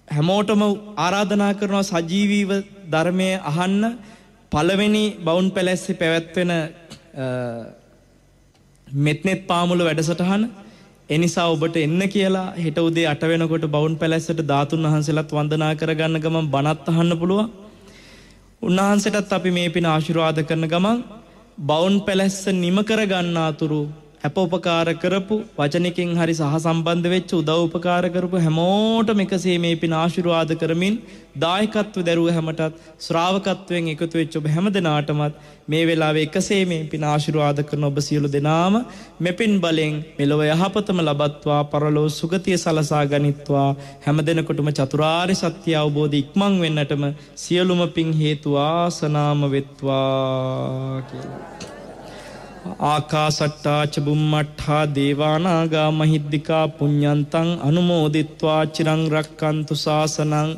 හැමෝටම ආරාධනා කරනවා සජීවීව ධර්මයේ අහන්න. පළවෙනි බවුන් පැලැස්සේ පැවැත්වෙන මෙත්නෙත් පාමුල වැඩසටහන. ඒ නිසා ඔබට එන්න කියලා හෙට උදේ 8 වෙනකොට බවුන් පැලැස්සට ධාතුන් වහන්සේලාත් වන්දනා කරගන්න ගමන් බණත් අහන්න පුළුවන්. උන්වහන්සේටත් අපි මේ පින ආශිර්වාද කරන ගමන් බවුන් පැලැස්ස නිම කර ගන්නාතුරු අපෝපකාර කරපු වචනකින් හරි සහ සම්බන්ධ වෙච්ච උදව් උපකාර කරපු හැමෝටම එකසේ මේ පින ආශිර්වාද කරමින් දායකත්ව දරුව හැමටත් ශ්‍රාවකත්වයෙන් එකතු වෙච්ච ඔබ හැම දෙනාටමත් මේ වෙලාවේ එකසේ මේ පින ආශිර්වාද කරන ඔබ සියලු දෙනාම මෙපින් බලෙන් මෙලොව යහපතම ලබත්වා පරලොව සුගතිය සලසා ගනිත්වා හැම දිනකටම චතුරාර්ය සත්‍ය අවබෝධ ඉක්මන් වෙන්නටම සියලුම පින් හේතු ආසනාම වෙත්වා කියලා. ආකාසට්ටා ච බුම්මට්ඨා දේවානාගා මහිද්దికා පුඤ්ඤන්තං අනුමෝදිත්වා චිරං රක්칸තු ශාසනං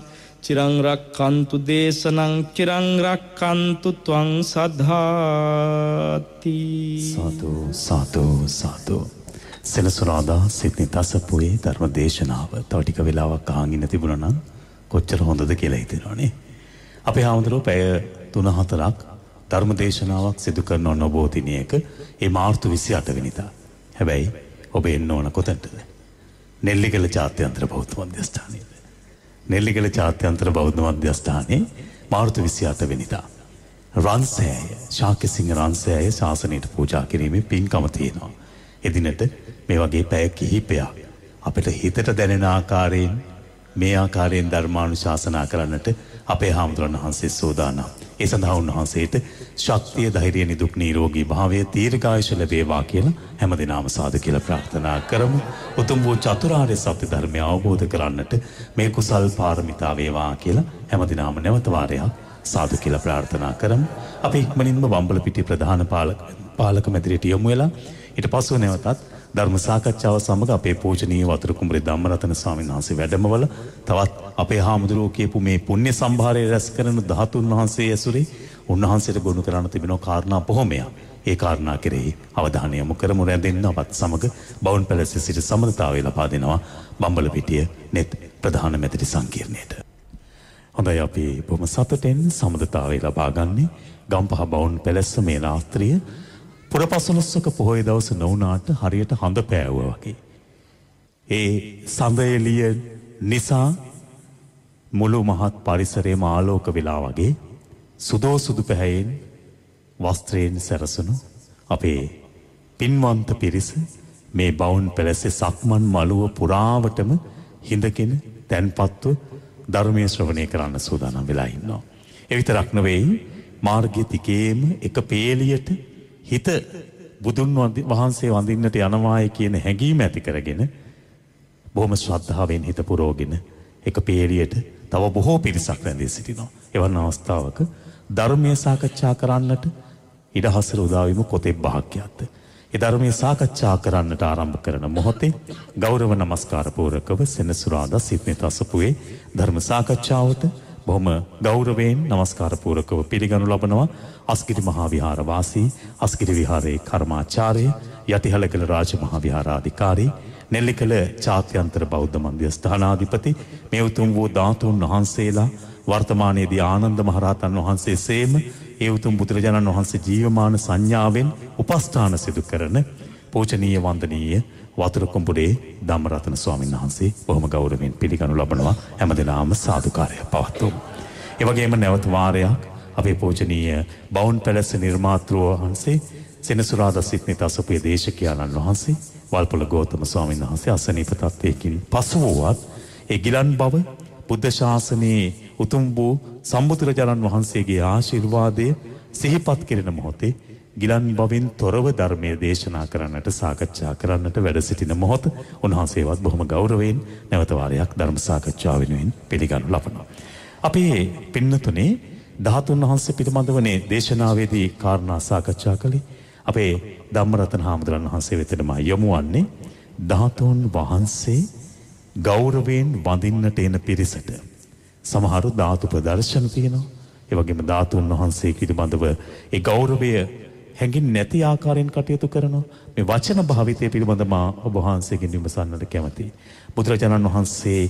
චිරං රක්칸තු දේශනං චිරං රක්칸තු ත්වං සද්ධාති. සාදු සාදු සාදු. සෙනසුරාදා සිද්නි තසපුවේ ධර්ම දේශනාව තව ටික වෙලාවක් අහන් ඉන්න තිබුණා නම් කොච්චර හොඳද කියලා හිතෙනවනේ. අපේ ආමතුරු පැය 3-4ක් ධර්ම දේශනාවක් සිදු කරන නොබෝ දිනයක ඒ මාර්තු 28 වෙනිදා. හැබැයි ඔබ එන්න ඕන කොතනද? නෙල්ලිගල ජාත්‍යන්තර බෞද්ධ මධ්‍යස්ථානයේ. නෙල්ලිගල ජාත්‍යන්තර බෞද්ධ මධ්‍යස්ථානයේ මාර්තු 28 වෙනිදා. රන්සෑය ශාක්‍යසිංහ රන්සෑය ශාසනයට පූජා කිරීමේ පින්කම තියෙනවා. එදිනට මේ වගේ පැය කිහිපයක් අපිට හිතට දැනෙන ආකාරයෙන් මේ ආකාරයෙන් ධර්මානුශාසනා කරන්නට අපේ හාමුදුරන් වහන්සේ සෝදානම්. ඒ සඳහා උන්වහන්සේට ශක්තිය ධෛර්යය නිදුක් නිරෝගී භාවය දීර්ඝායුෂ ලැබේවා කියලා හැමදෙනාම සාදු කියලා ප්‍රාර්ථනා කරමු. උතුම් වූ චතුරාර්ය සත්‍ය ධර්මය අවබෝධ කරන්නට මේ කුසල් පාරමිතා වේවා කියලා හැමදෙනාම නැවත වාරයක් සාදු කියලා ප්‍රාර්ථනා කරමු. අපි ඉක්මනින්ම බම්බලපිටිය ප්‍රධාන පාලක මැදිරියට යමු වෙලා ඊට පස්ව නැවතත් ධර්ම සාකච්ඡාව සමග අපේ පූජනීය වතුරු කුඹුරේ ධම්මරතන ස්වාමීන් වහන්සේ වැඩමවල තවත් අපේ හාමුදුරුවෝ කියපු මේ පුණ්‍ය සම්භාරය රැස් කරන ධාතුන් වහන්සේ ඇසුරේ උන්වහන්සේට ගොනු කරන්න තිබෙන කාරණා බොහොමයක්. ඒ කාරණා කෙරෙහි අවධානය යොමු කරමු. රැඳෙන්නවත් සමග බවුන් පැලසේ සිට සමනතාවය ලබා දෙනවා බම්බලපිටිය නෙත් ප්‍රධාන මැදිරි සංකීර්ණයට. හොඳයි අපි බොහොම සතුටෙන් සමනතාවය ලබා ගන්නේ ගම්පහ බවුන් පැලස්ස මේ රාත්‍රිය පුරපසළොස්වක පොහොය දවස නොවුනාට හරියට හඳ පෑවුවා වගේ. ඒ සඳ එළිය නිසා මුළු මහත් පරිසරයේම ආලෝක වෙලා වගේ සුදෝ සුදු පැහැයෙන් වස්ත්‍රයෙන් සැරසුණු අපේ පින්වන්ත පිරිස මේ බවුන් පැලසේ සක්මන් මළුව පුරාවටම හිඳගෙන තැන්පත්ව ධර්මයේ ශ්‍රවණය කරන්න සූදානම් වෙලා ඉන්නවා. ඒ විතරක් නෙවෙයි මාර්ගයේ තිකේම එක පේලියට හිත බුදුන් වහන්සේ වඳින්නට යනවායි කියන හැඟීම ඇති කරගෙන බොහොම ශ්‍රද්ධාවෙන් හිත පුරෝගෙන එක පේලියට තව බොහෝ පිරිසක් රැඳී සිටිනවා. එවන් අවස්ථාවක ධර්මයේ සාකච්ඡා කරන්නට ඉඩහසර උදා වීම කොතෙක් භාග්‍යයක්ද. ඒ ධර්මයේ සාකච්ඡා කරන්නට ආරම්භ කරන මොහොතේ ගෞරව නමස්කාර පූර්වකව සෙනසුරාදා සිද්නි තසපුවේ ධර්ම සාකච්ඡාවට බොහොම ගෞරවයෙන් නමස්කාර පූර්වකව පිළිගනු ලබනවා අස්ගිරි මහා විහාර වාසී අස්ගිරි විහාරයේ කර්මාචාර්ය යටිහළගල රාජ මහා විහාරාධිකාරී නෙල්ලිකල ජාත්‍යන්තර බෞද්ධ මධ්‍යස්ථානාධිපති මේ උතුම් වූ ධාතුන් වහන්සේලා වර්තමානයේදී ආනන්ද මහරහතන් වහන්සේ සේම ඒ උතුම් බුදුරජාණන් වහන්සේ ජීවමාන සංඥාවෙන් උපස්ථාන සිදු කරන පූජනීය වන්දනීය වතුරු කුඹුරේ ධම්මරතන ස්වාමීන් වහන්සේ බොහොම ගෞරවයෙන් පිළිගනු ලබනවා. හැමදෙනාම සාදුකාරය පවත්වමු. ඒ වගේම නැවත වාරයක් අපේ පූජනීය බවුන් පැලස නිර්මාතෘ වහන්සේ සෙනසුරාදා සිද්නි තසපුවේ දේශකයාණන් වහන්සේ වල්පොළ ගෞතම ස්වාමීන් වහන්සේ අසනීප තත්ත්වයකින් පසු වූවත් ඒ ගිලන් බව බුද්ධ ශාසනයේ උතුම් වූ සම්බුදුරජාණන් වහන්සේගේ ආශිර්වාදය සිහිපත් කෙරෙන මොහොතේ ගිලන් බවින් තොරව ධර්මයේ දේශනා කරන්නට සාකච්ඡා කරන්නට වැඩ සිටින මොහොත උන්වහන්සේවත් බොහොම ගෞරවයෙන් නැවත වාරයක් ධර්ම සාකච්ඡාව වෙනුවෙන් පිළිගනු ලබනවා. අපේ පින්නතුනේ ධාතුන් වහන්සේ පිළිබඳවනේ දේශනාවේදී කාරණා සාකච්ඡා කළේ. අපේ ධම්මරතන හාමුදුරන් වහන්සේ වෙතටම යොමු වන්නේ ධාතුන් වහන්සේ ගෞරවයෙන් වඳින්නට එන පිරිසට. සමහරු ධාතු ප්‍රදර්ශන තියෙනවා. ඒ වගේම ධාතුන් වහන්සේ පිළිබඳව ඒ ගෞරවය හැඟින් නැති ආකාරයෙන් කටයුතු කරනවා. මේ වචන භාවිතය පිළිබඳව ඔබ වහන්සේගෙන් විමසන්නට කැමතියි. බුදුරජාණන් වහන්සේ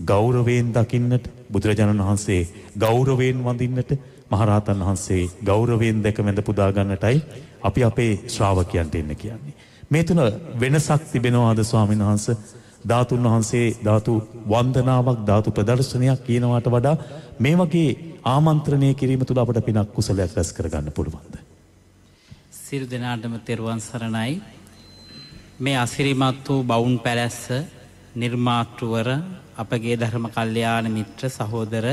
ගෞරවයෙන් දකින්නට, බුදුරජාණන් වහන්සේ ගෞරවයෙන් වඳින්නට, මහරහතන් වහන්සේ ගෞරවයෙන් දැක වැඳ පුදා ගන්නටයි අපි අපේ ශ්‍රාවකයන්ට එන්න කියන්නේ. මේ තුන වෙනසක් තිබෙනවාද ස්වාමීන් වහන්සේ? ධාතුන් වහන්සේ ධාතු වන්දනාවක් ධාතු ප්‍රදර්ශනයක් කියනවාට වඩා මේ වගේ ආමන්ත්‍රණය කිරීම තුළ අපට පිනක් කුසලයක් රැස් කරගන්න පුළුවන්ද? සියලු දෙනාටම තෙරුවන් සරණයි. මේ අසිරිමත් වූ බවුන් පැලැස්ස නිර්මාතෘවර අපගේ ධර්ම කල්යාණ මිත්‍ර සහෝදර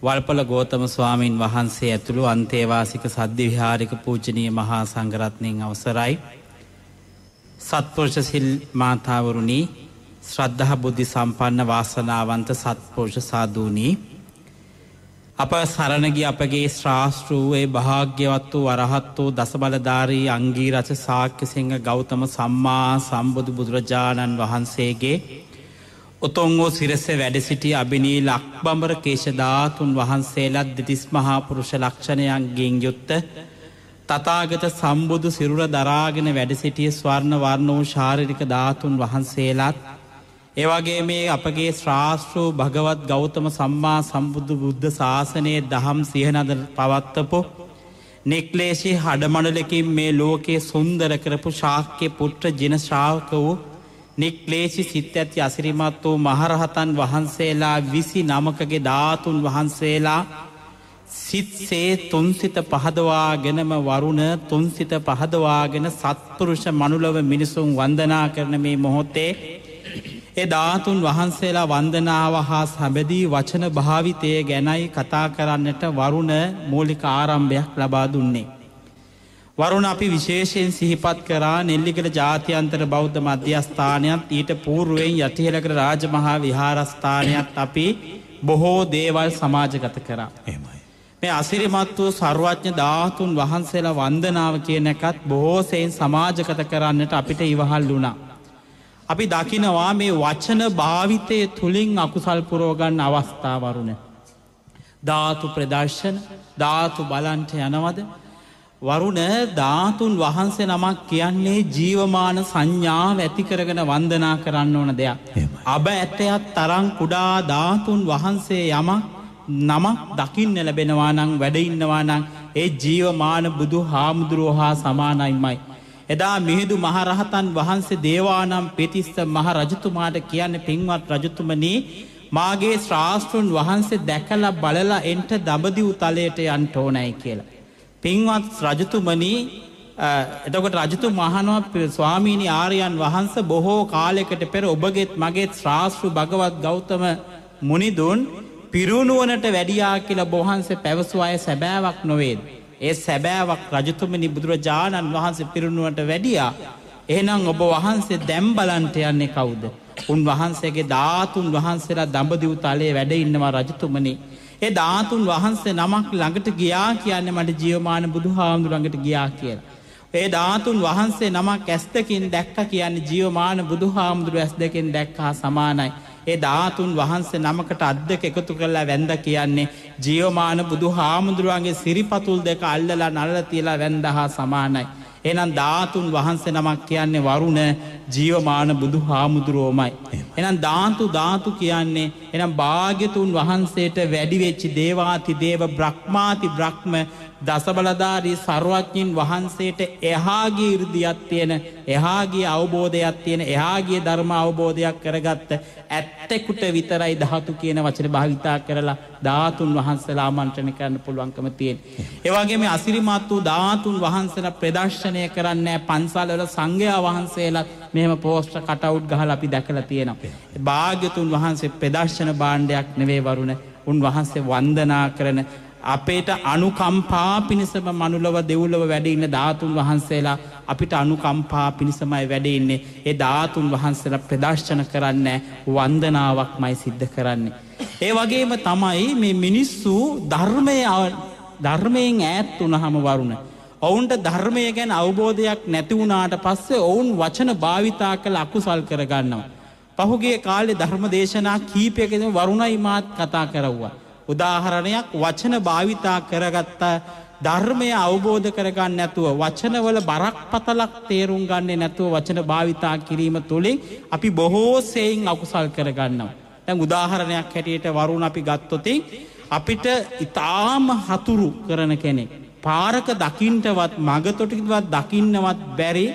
වල්පල ගෝතම ස්වාමීන් වහන්සේ ඇතුළු අන්තේවාසික සද්ධි විහාරික පූජනීය මහා සංඝරත්නයන් අවසරයි සත්පුරුෂ සිල් මාතාවරුනි ශ්‍රද්ධා බුද්ධ සම්පන්න වාසනාවන්ත සත්පුරුෂ සාදූනි අප සරණ ගිය අපගේ ශ්‍රාස්ත්‍රූ ඒ භාග්‍යවත් වූ අරහත් වූ දසබලධාරී අංගීරස ශාක්‍ය සිංහ ගෞතම සම්මා සම්බුදු බුදුරජාණන් වහන්සේගේ උතුම් වූ සිරසේ වැඩ සිටි අබිනීල අක්බඹර කේශධාතුන් වහන්සේලාත් දෙතිස් මහා පුරුෂ ලක්ෂණයන්ගෙන් යුක්ත තථාගත සම්බුදු සිරුර දරාගෙන වැඩ සිටිය ස්වර්ණ වර්ණ වූ ශාරීරික ධාතුන් වහන්සේලාත් ඒ වගේ මේ අපගේ ශ්‍රාස්ත්‍රූ භගවත් ගෞතම සම්මා සම්බුදු බුද්ධ ශාසනයේ දහම් සිහනද පවත්වපු නික්ලේශී හඩමඩලකින් මේ ලෝකයේ සුන්දර කරපු ශාක්‍ය පුත්‍ර ජින ශ්‍රාවක වූ නික්ලේශී සිත් ඇති අසිරිමත් වූ මහරහතන් වහන්සේලා 29කගේ ධාතුන් වහන්සේලා සිත්සේ තුන්සිත පහදවාගෙනම වරුණ තුන්සිත පහදවාගෙන සත්පුරුෂ මනුලව මිනිසුන් වන්දනා කරන මේ මොහොතේ ඒ ධාතුන් වහන්සේලා වන්දනාව හා සැබදී වචන භාවිතය ගැනයි කතා කරන්නට වරුණ මූලික ආරම්භයක් ලබා දුන්නේ. වරුණ අපි විශේෂයෙන් සිහිපත් කරා නෙල්ලිගල ජාත්‍යන්තර බෞද්ධ මධ්‍යස්ථානයත් ඊට පූර්වයෙන් යටිහෙළකර රාජමහා විහාරස්ථානයත් අපි බොහෝ දේවල් සමාජගත කරා. මේ අසිරිමත් වූ සර්වඥ ධාතුන් වහන්සේලා වන්දනාව කියන එකත් බොහෝ සෙයින් සමාජගත කරන්නට අපිට ඉවහල් වුණා. අපි දකිනවා මේ වචන භාවිතය තුළින් අකුසල් පුරෝගන්න අවස්ථා වරුණ. ධාතු ප්‍රදර්ශන ධාතු බලන්ට යනවද වරුණ ධාතුන් වහන්සේ නමක් කියන්නේ ජීවමාන සංඥාව ඇති කරගෙන වන්දනා කරන්න ඕන දෙයක්. අබ ඇතයත් තරම් කුඩා ධාතුන් වහන්සේ යමක් නමක් දකින්න ලැබෙනවා නම් වැඩ ඉන්නවා නම් ඒ ජීවමාන බුදු හාමුදුරුවෝ හා සමානයිමයි. එදා මිහිඳු මහරහතන් වහන්සේ දේවානම් පිතිස්ස මහ රජතුමාට කියන්නේ පින්වත් රජතුමනි මාගේ ශ්‍රාස්ත්‍රූන් වහන්සේ දැකලා බලලා එන්ට දඹදිව් තලයට යන්න ඕනයි කියලා. පින්වත් රජතුමනි එතකොට රජතුමා අහනවා ස්වාමීනි ආර්යයන් වහන්සේ බොහෝ කාලයකට පෙර ඔබගේත් මගේත් ශ්‍රාස්ත්‍රු භගවත් ගෞතම මුනිදුන් පිරුණුවනට වැඩියා කියලා වහන්සේ පැවසු අය සැබෑවක් නොවේද? ඒ සැබෑවක් රජතුමනි බුදුරජාණන් වහන්සේ පිරුණුවට වැඩියා. එහෙනම් ඔබ වහන්සේ දැන් බලන්ට යන්නේ කවුද? උන්වහන්සේගේ ධාතුන් වහන්සේලා දඹදිව් තලයේ වැඩ ඉන්නවා රජතුමනි. ඒ ධාතුන් වහන්සේ නමක් ළඟට ගියා කියන්නේ මට ජීවමාන බුදුහාමුදුර ළඟට ගියා කියලා. ඒ ධාතුන් වහන්සේ නමක් ඇස් දෙකින් දැක්ක කියන්නේ ජීවමාන බුදුහාමුදුර ඇස් දෙකින් දැක්කා සමානයි. ඒ ධාතුන් වහන්සේ නමකට අත් දෙක එකතු කරලා වැඳ කියන්නේ ජීවමාන බුදුහාමුදුරුවන්ගේ සිරිපතුල් දෙක අල්ලලා නළල තියලා වැඳහා සමානයි. එහෙනම් ධාතුන් වහන්සේ නමක් කියන්නේ වරුණ ජීවමාන බුදුහාමුදුරුවෝමයි. එහෙනම් ධාතු කියන්නේ එහෙනම් භාග්‍යතුන් වහන්සේට වැඩි වෙච්ච දේවාති දේව බ්‍රහ්මාති බ්‍රහ්ම දසබලධාරී සර්වඥින් වහන්සේට එහාගේ 이르දියක් තියෙන එහාගේ අවබෝධයක් තියෙන එහාගේ ධර්ම අවබෝධයක් කරගත්ත ඇත්තෙකුට විතරයි ධාතු කියන වචනේ භාවිතා කරලා ධාතුන් වහන්සේලා ආමන්ත්‍රණය කරන්න පුළුවන්කම තියෙන. ඒ වගේම අසිරිමත් වූ ධාතුන් වහන්සේලා ප්‍රදර්ශනය කරන්නේ පන්සල් වල සංඝයා වහන්සේලා මෙහෙම පෝස්ටර් කට් අවුට් ගහලා අපි දැකලා තියෙනවා. භාග්‍යතුන් වහන්සේ ප්‍රදර්ශන භාණ්ඩයක් නෙවෙයි වරුණ. උන්වහන්සේ වන්දනා කරන අපේට අනුකම්පා පිණිසම මනුලව දෙව්ලොව වැඩ ඉන්න ධාතුන් වහන්සේලා අපිට අනුකම්පා පිණිසමයි වැඩ ඉන්නේ. ඒ ධාතුන් වහන්සේලා ප්‍රදර්ශන කරන්නේ වන්දනාවක්මයි සිද්ධ කරන්නේ. ඒ වගේම තමයි මේ මිනිස්සු ධර්මයෙන් ඈත් වුණාම වරුණ. ඔවුන්ට ධර්මය ගැන අවබෝධයක් නැති වුණාට පස්සේ ඔවුන් වචන භාවිතා කළ අකුසල් කරගන්නවා. පහුගිය කාලේ ධර්ම දේශනා කීපයකදී වරුණයි මාත් කතා කරවුවා. උදාහරණයක් වචන භාවිතා කරගත්ත ධර්මය අවබෝධ කරගන්න නැතුව වචනවල බරක් පතලක් තේරුම් ගන්නේ නැතුව වචන භාවිතා කිරීම තුළින් අපි බොහෝ සෙයින් අකුසල් කරගන්නවා. දැන් උදාහරණයක් හැටියට වරුණ අපි ගත්තොත් අපිට ඊටාම හතුරු කරන කෙනෙක් පාරක දකින්නවත් මගතොටකින්වත් දකින්නවත් බැරි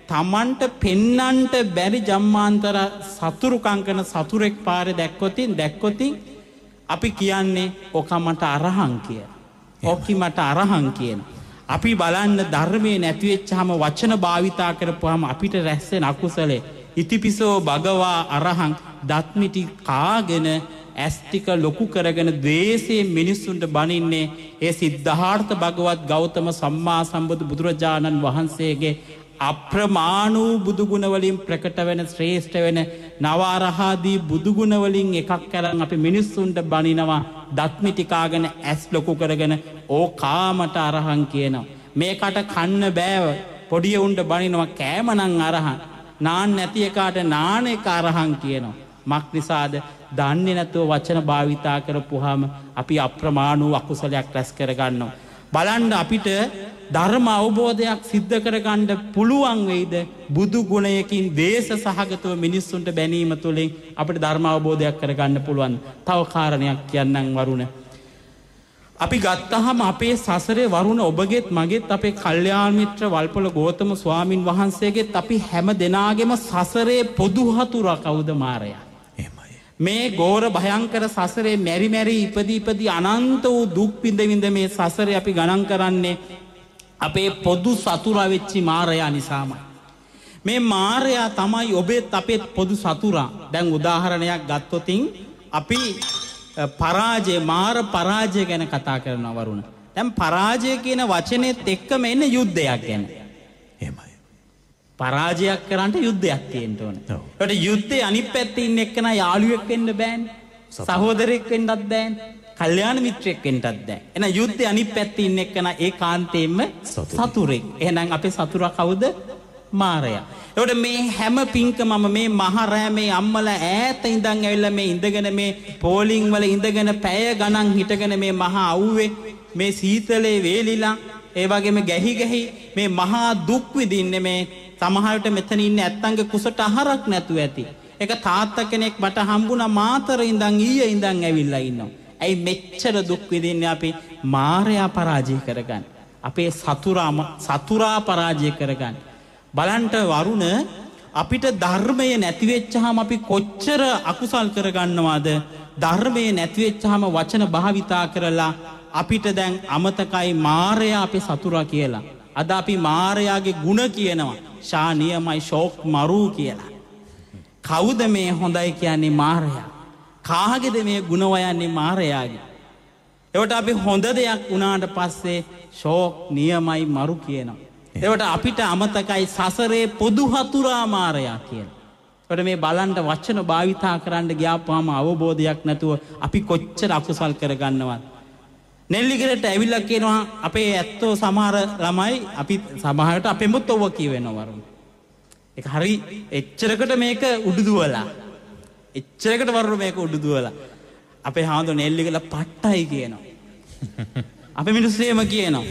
තමන්ට පෙන්නන්ට බැරි ජම්මාන්තර සතුරුකම් කරන සතුරෙක් පාරේ දැක්කොත් අපි කියන්නේ ඔක මට අරහං කිය. ඔකි මට අරහං කියන. අපි බලන්න ධර්මයේ නැති වෙච්චාම වචන භාවිතා කරපුවාම අපිට රැස්සෙන අකුසලේ ඉතිපිසෝ භගවා අරහං දත්මිටි කාගෙන ඇස් ටික ලොකු කරගෙන ද්වේෂයෙන් මිනිස්සුන්ට බනින්නේ ඒ සිද්ධාර්ථ භගවත් ගෞතම සම්මා සම්බුදු බුදුරජාණන් වහන්සේගේ අප්‍රමාණ වූ බුදුගුණ වලින් ප්‍රකට වෙන ශ්‍රේෂ්ඨ වෙන නවආරහාදී බුදුගුණ වලින් එකක් කරන් අපි මිනිස්සුන්ට බනිනවා දත්මිටි කාගෙන ඇස් ලොකු කරගෙන ඕකාමට අරහං කියනවා මේකට කන්න බෑව පොඩි උන්ට බනිනවා කෑමනම් අරහං නාන්න නැති එකාට නාන එක අරහං කියනවා මක් නිසාද දන්නේ නැතුව වචන භාවිතා කරපුවාම අපි අප්‍රමාණ වූ අකුසලයක් රැස් කරගන්නවා බලන්න අපිට ධර්ම අවබෝධයක් සිද්ධ කරගන්න පුළුවන් වෙයිද බුදු ගුණයකින් දේශ සහගතව මිනිස්සුන්ට බැනීම තුළින් අපිට ධර්ම අවබෝධයක් කරගන්න පුළුවන් තව කාරණයක් කියන්නම් වරුණ අපි ගත්තහම අපේ සසරේ වරුණ ඔබගෙත් මගෙත් අපේ කල්යාණ මිත්‍ර වල්පොල ගෞතම ස්වාමින් වහන්සේගෙත් අපි හැම දෙනාගේම සසරේ පොදු හතුරා කවුද මාරයා මේ ගෝර භයංකර සසරේ මෙරි මෙරි ඉපදී අනන්ත වූ දුක් විඳ විඳ මේ සසරේ අපි ගණන් කරන්නේ අපේ පොදු සතුරා වෙච්චි මාරයා නිසාමයි. මේ මාරයා තමයි ඔබෙත් අපේත් පොදු සතුරා. දැන් උදාහරණයක් ගත්තොතින් අපි මාර පරාජය ගැන කතා කරනවා වරුණ. දැන් පරාජය කියන වචනේත් එක්කම එන යුද්ධයක් ගැන. එහෙමයි. පරාජයක් කරන්න යුද්ධයක් තියෙන්න ඕනේ. ඒකට යුද්ධේ අනිත් පැත්තේ ඉන්න එක්කන යාළුවෙක් වෙන්න බෑනේ. සහෝදරයෙක් වෙන්නත් බෑනේ. කල්යාණ මිත්‍රයෙක් වෙන්නත් බෑ. එහෙනම් යුද්ධේ අනිත් පැත්තේ ඉන්න එක්කන ඒකාන්තයෙන්ම සතුරෙක්. එහෙනම් අපේ සතුරා කවුද? මාරයා. ඒකට මේ හැම පිංකමම මේ මහරෑ මේ අම්මලා ඈත ඉඳන් ඇවිල්ලා මේ ඉඳගෙන මේ පෝලිං වල ඉඳගෙන පැය ගණන් හිටගෙන මේ මහා අවුවේ මේ සීතලේ වේලිලා ඒ වගේම ගැහි මේ මහා දුක් විඳින්නේ මේ සමහරවිට මෙතන ඉන්න ඇත්තන්ගේ කුසට ආහාරක් නැතුව ඇති. ඒක තාත්තා කෙනෙක් මට හම්බුණා මාතර ඉඳන් ඊයේ ඉඳන් ඇවිල්ලා ඉන්නවා. ඇයි මෙච්චර දුක් විඳින්නේ අපි? මායя පරාජය කරගන්න. අපේ සතුරා පරාජය කරගන්න. බලන්ට වරුණ අපිට ධර්මය නැති වෙච්චාම අපි කොච්චර අකුසල් කරගන්නවද? ධර්මයේ නැති වෙච්චාම වචන භාවිතා කරලා අපිට දැන් අමතකයි මායя අපේ සතුරා කියලා. අද අපි මාරයාගේ ಗುಣ කියනවා. ශානියමයි ෂෝක් මරු කියලා. කවුද මේ හොඳයි කියන්නේ? මාරයා. කාගේද මේ ಗುಣ වයන්නේ? මාරයාගේ. ඒවට අපි හොඳ දෙයක් වුණාට පස්සේ ෂෝක් නියමයි මරු කියනවා. ඒවට අපිට අමතකයි සසරේ පොදු හතුරා මාරයා කියලා. ඒවට මේ බලන්න වචන භාවිතා කරන්න ගියාපුවාම අවබෝධයක් නැතුව අපි කොච්චර අකුසල් කරගන්නවද? නෙල්ලිගරට ඇවිල්ලා කියනවා අපේ ඇත්තෝ සමහර ළමයි අපි සමහරට අපෙමුත් ඔව්ව කියවෙනවා වරුන්. ඒක හරි එච්චරකට මේක උඩුදුවලා. එච්චරකට වරුන් මේක උඩුදුවලා. අපේ හාමුදුර නෙල්ලිගල පට්ටයි කියනවා. අපේ මිනිස්සු එහෙම කියනවා.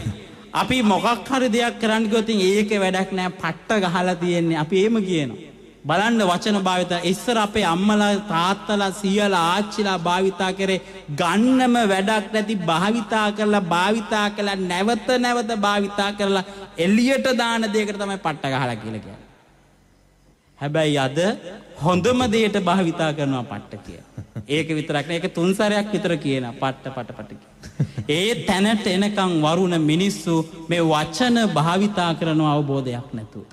අපි මොකක් හරි දෙයක් කරන්න ගියොත් ඒකේ වැඩක් නැහැ පට්ට ගහලා තියෙන්නේ. අපි එහෙම කියනවා. බලන්න වචන භාවිතා ඉස්සර අපේ අම්මලා තාත්තලා සීයලා ආච්චිලා භාවිතා කරේ ගන්නම වැඩක් නැති භාවිතා කරලා නැවත භාවිතා කරලා එළියට දාන දෙයකට තමයි පට්ට ගහලා කියලා කියන්නේ. හැබැයි අද හොඳම දෙයට භාවිතා කරනවා පට්ට කියලා. ඒක විතරක් නෙවෙයි ඒක තුන් සැරයක් විතර කියනවා පට්ට ඒ තැනට එනකන් වරුණ මිනිස්සු මේ වචන භාවිතා කරන අවබෝධයක් නැතුව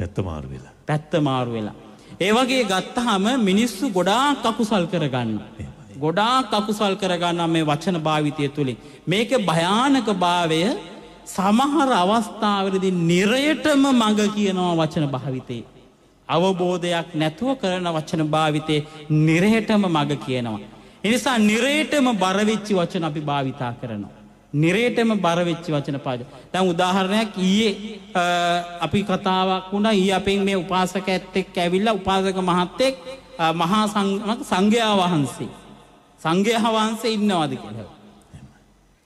පැත්ත මාරු වෙලා ඒ වගේ ගත්තාම මිනිස්සු ගොඩාක් අකුසල් කරගන්නවා. ගොඩාක් අකුසල් කරගන්නවා මේ වචන භාවිතය තුලින්. මේකේ භයානකභාවය සමහර අවස්ථාවලදී නිරයටම මඟ කියනවා වචන භාවිතේ. අවබෝධයක් නැතුව කරන වචන භාවිතේ නිරයටම මඟ කියනවා. ඒ නිසා නිරයටම බර වෙච්ච වචන අපි භාවිතා කරනවා. නිරයටම බර වෙච්ච වචන පාවිච්චි. දැන් උදාහරණයක් ඊයේ අපි කතාවක් වුණා. ඊයේ අපෙන් මේ උපාසකයෙක් එක්ක ඇවිල්ලා උපාසක මහත්තයෙක් මහා සංඝයා වහන්සේ ඉන්නවද කියලා.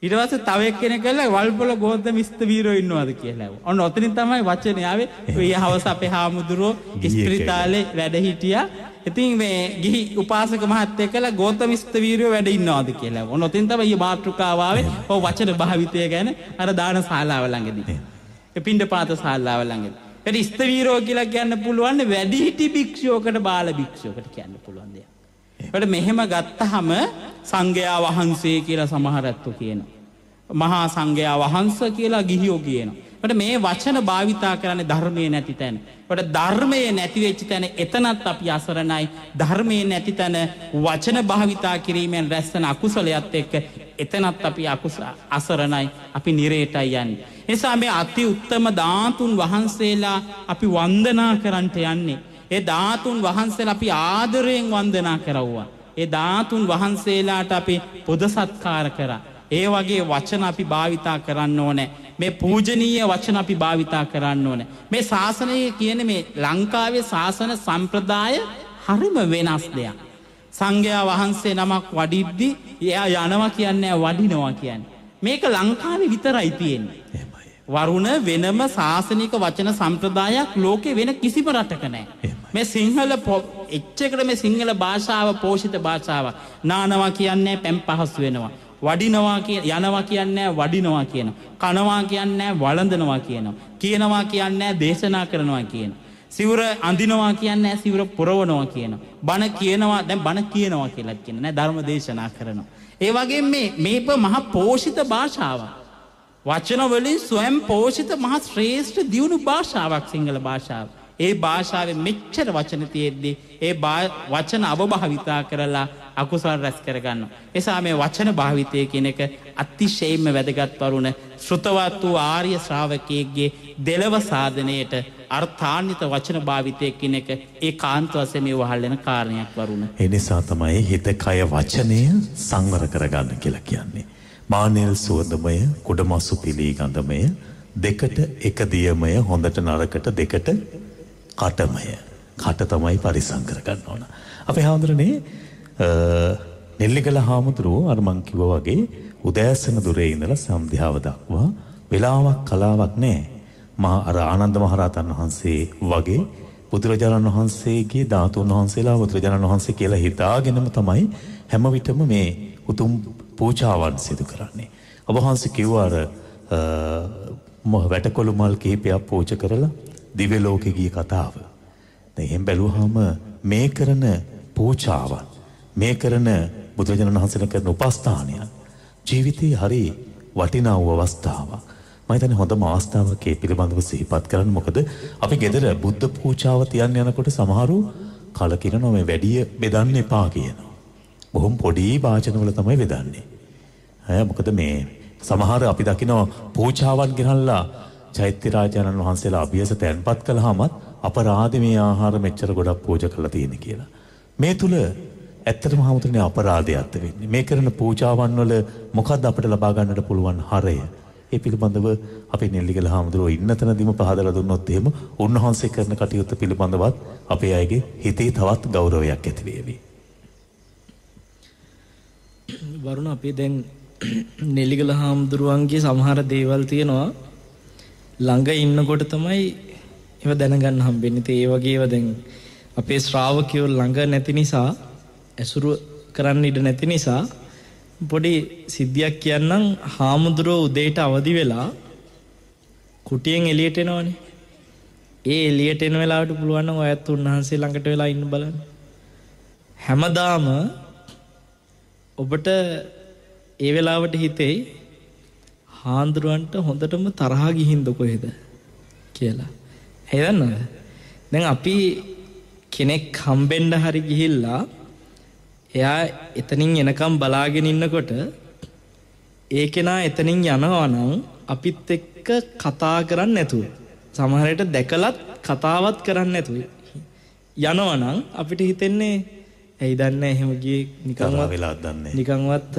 ඊට පස්සේ තව එක්කෙනෙක් කළා වල්පොල ගෞතම ස්තවීරෝ ඉන්නවද කියලා. ඔන්න ඔතනින් තමයි වචනේ ආවේ. ඊයේ හවස අපේ හාමුදුරුවෝ ඉස්පිරිතාලේ වැඩ හිටියා. ඉතින් මේ ගිහි උපාසක මහත්තයෙක් කළා ගෞතම ස්තවීරෝ වැඩ ඉන්නවද කියලා. ඔන්න ඔතනින් තමයි ඊයේ මාතෘකාව ආවේ. ඔව් වචන භාවිතය ගැන අර දාන ශාලාව ළඟදී. ඒ පින්ඩපාත ශාලාව ළඟදී. ඒ ස්තවීරෝ කියලා කියන්න පුළුවන් වැඩිහිටි භික්ෂුවකට බාල භික්ෂුවකට කියන්න පුළුවන් දෙයක්. ඒකට මෙහෙම ගත්තහම සංඝයා වහන්සේ කියලා සමහර අත්තු කියනවා. මහා සංඝයා වහන්සේ කියලා ගිහියෝ කියනවා. කොට මේ වචන භාවිතා කරන්නේ ධර්මයේ නැති තැන. කොට ධර්මයේ නැති වෙච්ච තැන එතනත් අපි අසරණයි. ධර්මයේ නැති තැන වචන භාවිතා කිරීමෙන් රැස්වෙන අකුසලයක් එක්ක එතනත් අපි අසරණයි. අපි නිරේටයි යන්නේ. එනිසා මේ අති උත්තම ධාතුන් වහන්සේලා අපි වන්දනා කරන්නට යන්නේ. ඒ ධාතුන් වහන්සේලා අපි ආදරයෙන් වන්දනා කරවුවා. ඒ ධාතුන් වහන්සේලාට අපි පොද සත්කාර කරා. ඒ වගේ වචන අපි භාවිතා කරන්න ඕනේ. මේ පූජනීය වචන අපි භාවිතා කරන්න ඕනේ. මේ ශාසනය කියන්නේ මේ ලංකාවේ ශාසන සම්ප්‍රදාය හරිම වෙනස් දෙයක්. සංඝයා වහන්සේ නමක් වඩිද්දි එයා යනවා කියන්නේ වඩිනවා කියන්නේ. මේක ලංකාවේ විතරයි තියෙන්නේ. වරුණ වෙනම ශාසනික වචන සම්ප්‍රදායක් ලෝකේ වෙන කිසිම රටක නැහැ. මේ සිංහල එච්චකට මේ සිංහල භාෂාව පෝෂිත භාෂාවක්. නානවා කියන්නේ පැම් පහසු වෙනවා. වඩිනවා යනවා කියන්නේ වඩිනවා කියනවා. කනවා කියන්නේ වළඳනවා කියනවා. කියනවා කියන්නේ දේශනා කරනවා කියනවා. සිවුර අඳිනවා කියන්නේ සිවුර පුරවනවා කියනවා. බණ කියනවා දැන් බණ කියනවා කියලා කියන නෑ ධර්ම දේශනා කරනවා. ඒ වගේ මේක මහ පෝෂිත භාෂාවක්. වචන වලින් ස්වයං පෝෂිත මහ ශ්‍රේෂ්ඨ දියුණු භාෂාවක් සිංහල භාෂාව. ඒ භාෂාවේ මෙච්චර වචන තියෙද්දි ඒ වචන අවභාවිතා කරලා අකුසල රැස් කරගන්නවා. එසා මේ වචන භාවිතය කියන එක අතිශයින්ම වැදගත් වරුණ ශ්‍රුතවත් වූ ආර්ය ශ්‍රාවකයෙක්ගේ දෙලව සාධනයට අර්ථාන්විත වචන භාවිතය කියන එක ඒකාන්ත වශයෙන් මේ වහල් වෙන කාරණයක් වරුණ. ඒ නිසා තමයි හිත කය වචනය සංවර කරගන්න කියලා කියන්නේ. මානෙල් සුවඳමය කුඩමසු පිලී ගඳමය දෙකට එක දියමය හොඳට නරකට දෙකට කටමය. කට තමයි පරිසම් කරගන්න ඕන. අපේ හාමුදුරනේ නෙල්ලිගල හාමුදුරුවෝ අර මං කිව්වා වගේ උදෑසන දුරේ ඉඳලා සන්ධ්‍යාව දක්වා වෙලාවක් කලාවක් නැහැ. මහා අර ආනන්ද මහරහතන් වහන්සේ වගේ බුදුරජාණන් වහන්සේගේ ධාතුන් වහන්සේලා බුදුරජාණන් වහන්සේ කියලා හිතාගෙනම තමයි හැම විටම මේ උතුම් පූජාවන් සිදු කරන්නේ. ඔබ වහන්සේ කිව්වා අර වැටකොළු මල් කිහිපයක් පූජ කරලා දිව්‍ය ලෝකෙ ගිය කතාව. දැන් එහෙන් බැලුවාම මේ කරන පූජාවන් මේ කරන බුදුරජාණන් වහන්සේලා කරන උපස්ථානයන් ජීවිතේ හරි වටිනා වූ අවස්ථාවක්. මම හිතන්නේ හොඳම අවස්ථාවක් ඒ පිළිබඳව සිහිපත් කරන්න. මොකද අපි ගෙදර බුද්ධ පූජාව තියන්න යනකොට සමහරු කලකිරනවා මේ වැඩිය බෙදන්න එපා කියනවා. බොහොම පොඩි වාචනවල තමයි බෙදන්නේ. මොකද මේ සමහර අපි දකිනවා පූජාවන් ගෙනල්ලා චෛත්‍ය රාජානන් වහන්සේලා අභියස තැන්පත් කළාමත් අපරාධ මේ ආහාර මෙච්චර ගොඩක් පූජා කරලා තියෙන කියලා. මේ තුල ඇත්තටම හමුතුනේ අපරාධයක්ද වෙන්නේ. මේ කරන පූජාවන් වල මොකද්ද අපිට ලබා ගන්නට පුළුවන් හරය? ඒ පිළිබඳව අපේ නෙල්ලිගල හාමුදුරුවෝ ඉන්න තැනදීම පහදලා දුන්නොත් එහෙම උන්වහන්සේ කරන කටයුතු පිළිබඳවත් අපේ අයගේ හිතේ තවත් ගෞරවයක් ඇති වේවි. වරුණ අපි දැන් නෙල්ලිගල හාමුදුරුවන්ගේ සමහර දේවල් තියෙනවා ළඟ ඉන්නකොට තමයි ඒව දැනගන්න හම්බෙන්නේ. ඒ වගේ ඒවා දැන් අපේ ශ්‍රාවකයෝ ළඟ නැති නිසා ඇසුරු කරන්න ඉඩ නැති නිසා පොඩි සිද්ධියක් කියන්නම්. හාමුදුරුවෝ උදේට අවදි වෙලා කුටියෙන් එළියට එනවනේ. ඒ එළියට එන වෙලාවට පුළුවන් නම් ඔයත් උන්වහන්සේ ළඟට වෙලා ඉන්න බලන්න. හැමදාම ඔබට ඒ වෙලාවට හිතේ හාමුදුරුවන්ට හොඳටම තරහා ගිහින්ද කොහෙද කියලා. ඒ දන්නවද? දැන් අපි කෙනෙක් හම්බෙන්න හරි ගිහිල්ලා එයා එතනින් එනකම් බලාගෙන ඉන්නකොට ඒ කෙනා එතනින් යනවා නම් අපිත් එක්ක කතා කරන්නේ නැතුව සමහර විට දැකලත් කතාවත් කරන්නේ නැතුව යනවා නම් අපිට හිතෙන්නේ ඇයි දන්නේ එහෙම ගියේ නිකන්වත්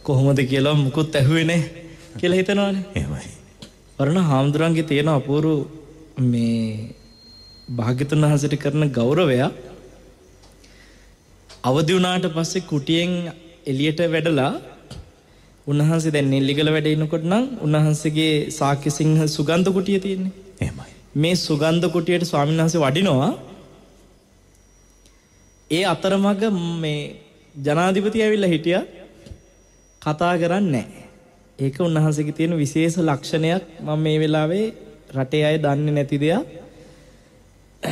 කොහොමද කියලා මුකුත් ඇහුවේ නැහැ කියලා හිතනවානේ. එහෙමයි. වරණ හාමුදුරන්ගේ තියෙන අපූර්ව මේ භාග්‍යතුන් වහන්සේට කරන ගෞරවය අවදි වුණාට පස්සේ කුටියෙන් එළියට වැඩලා උන්වහන්සේ දැන් නෙල්ලිගල වැඩ ඉනකොට නම් උන්වහන්සේගේ ශාක්‍ය සිංහ සුගන්ධ කුටිය තියෙන්නේ. එහෙමයි. මේ සුගන්ධ කුටියට ස්වාමීන් වහන්සේ වඩිනවා. ඒ අතරමඟ මේ ජනාධිපති ඇවිල්ලා හිටියා කතා කරන්නේ නැහැ. ඒක උන්වහන්සේගේ තියෙන විශේෂ ලක්ෂණයක්. මම මේ වෙලාවේ රටේ අය දන්නේ නැති දෙයක්.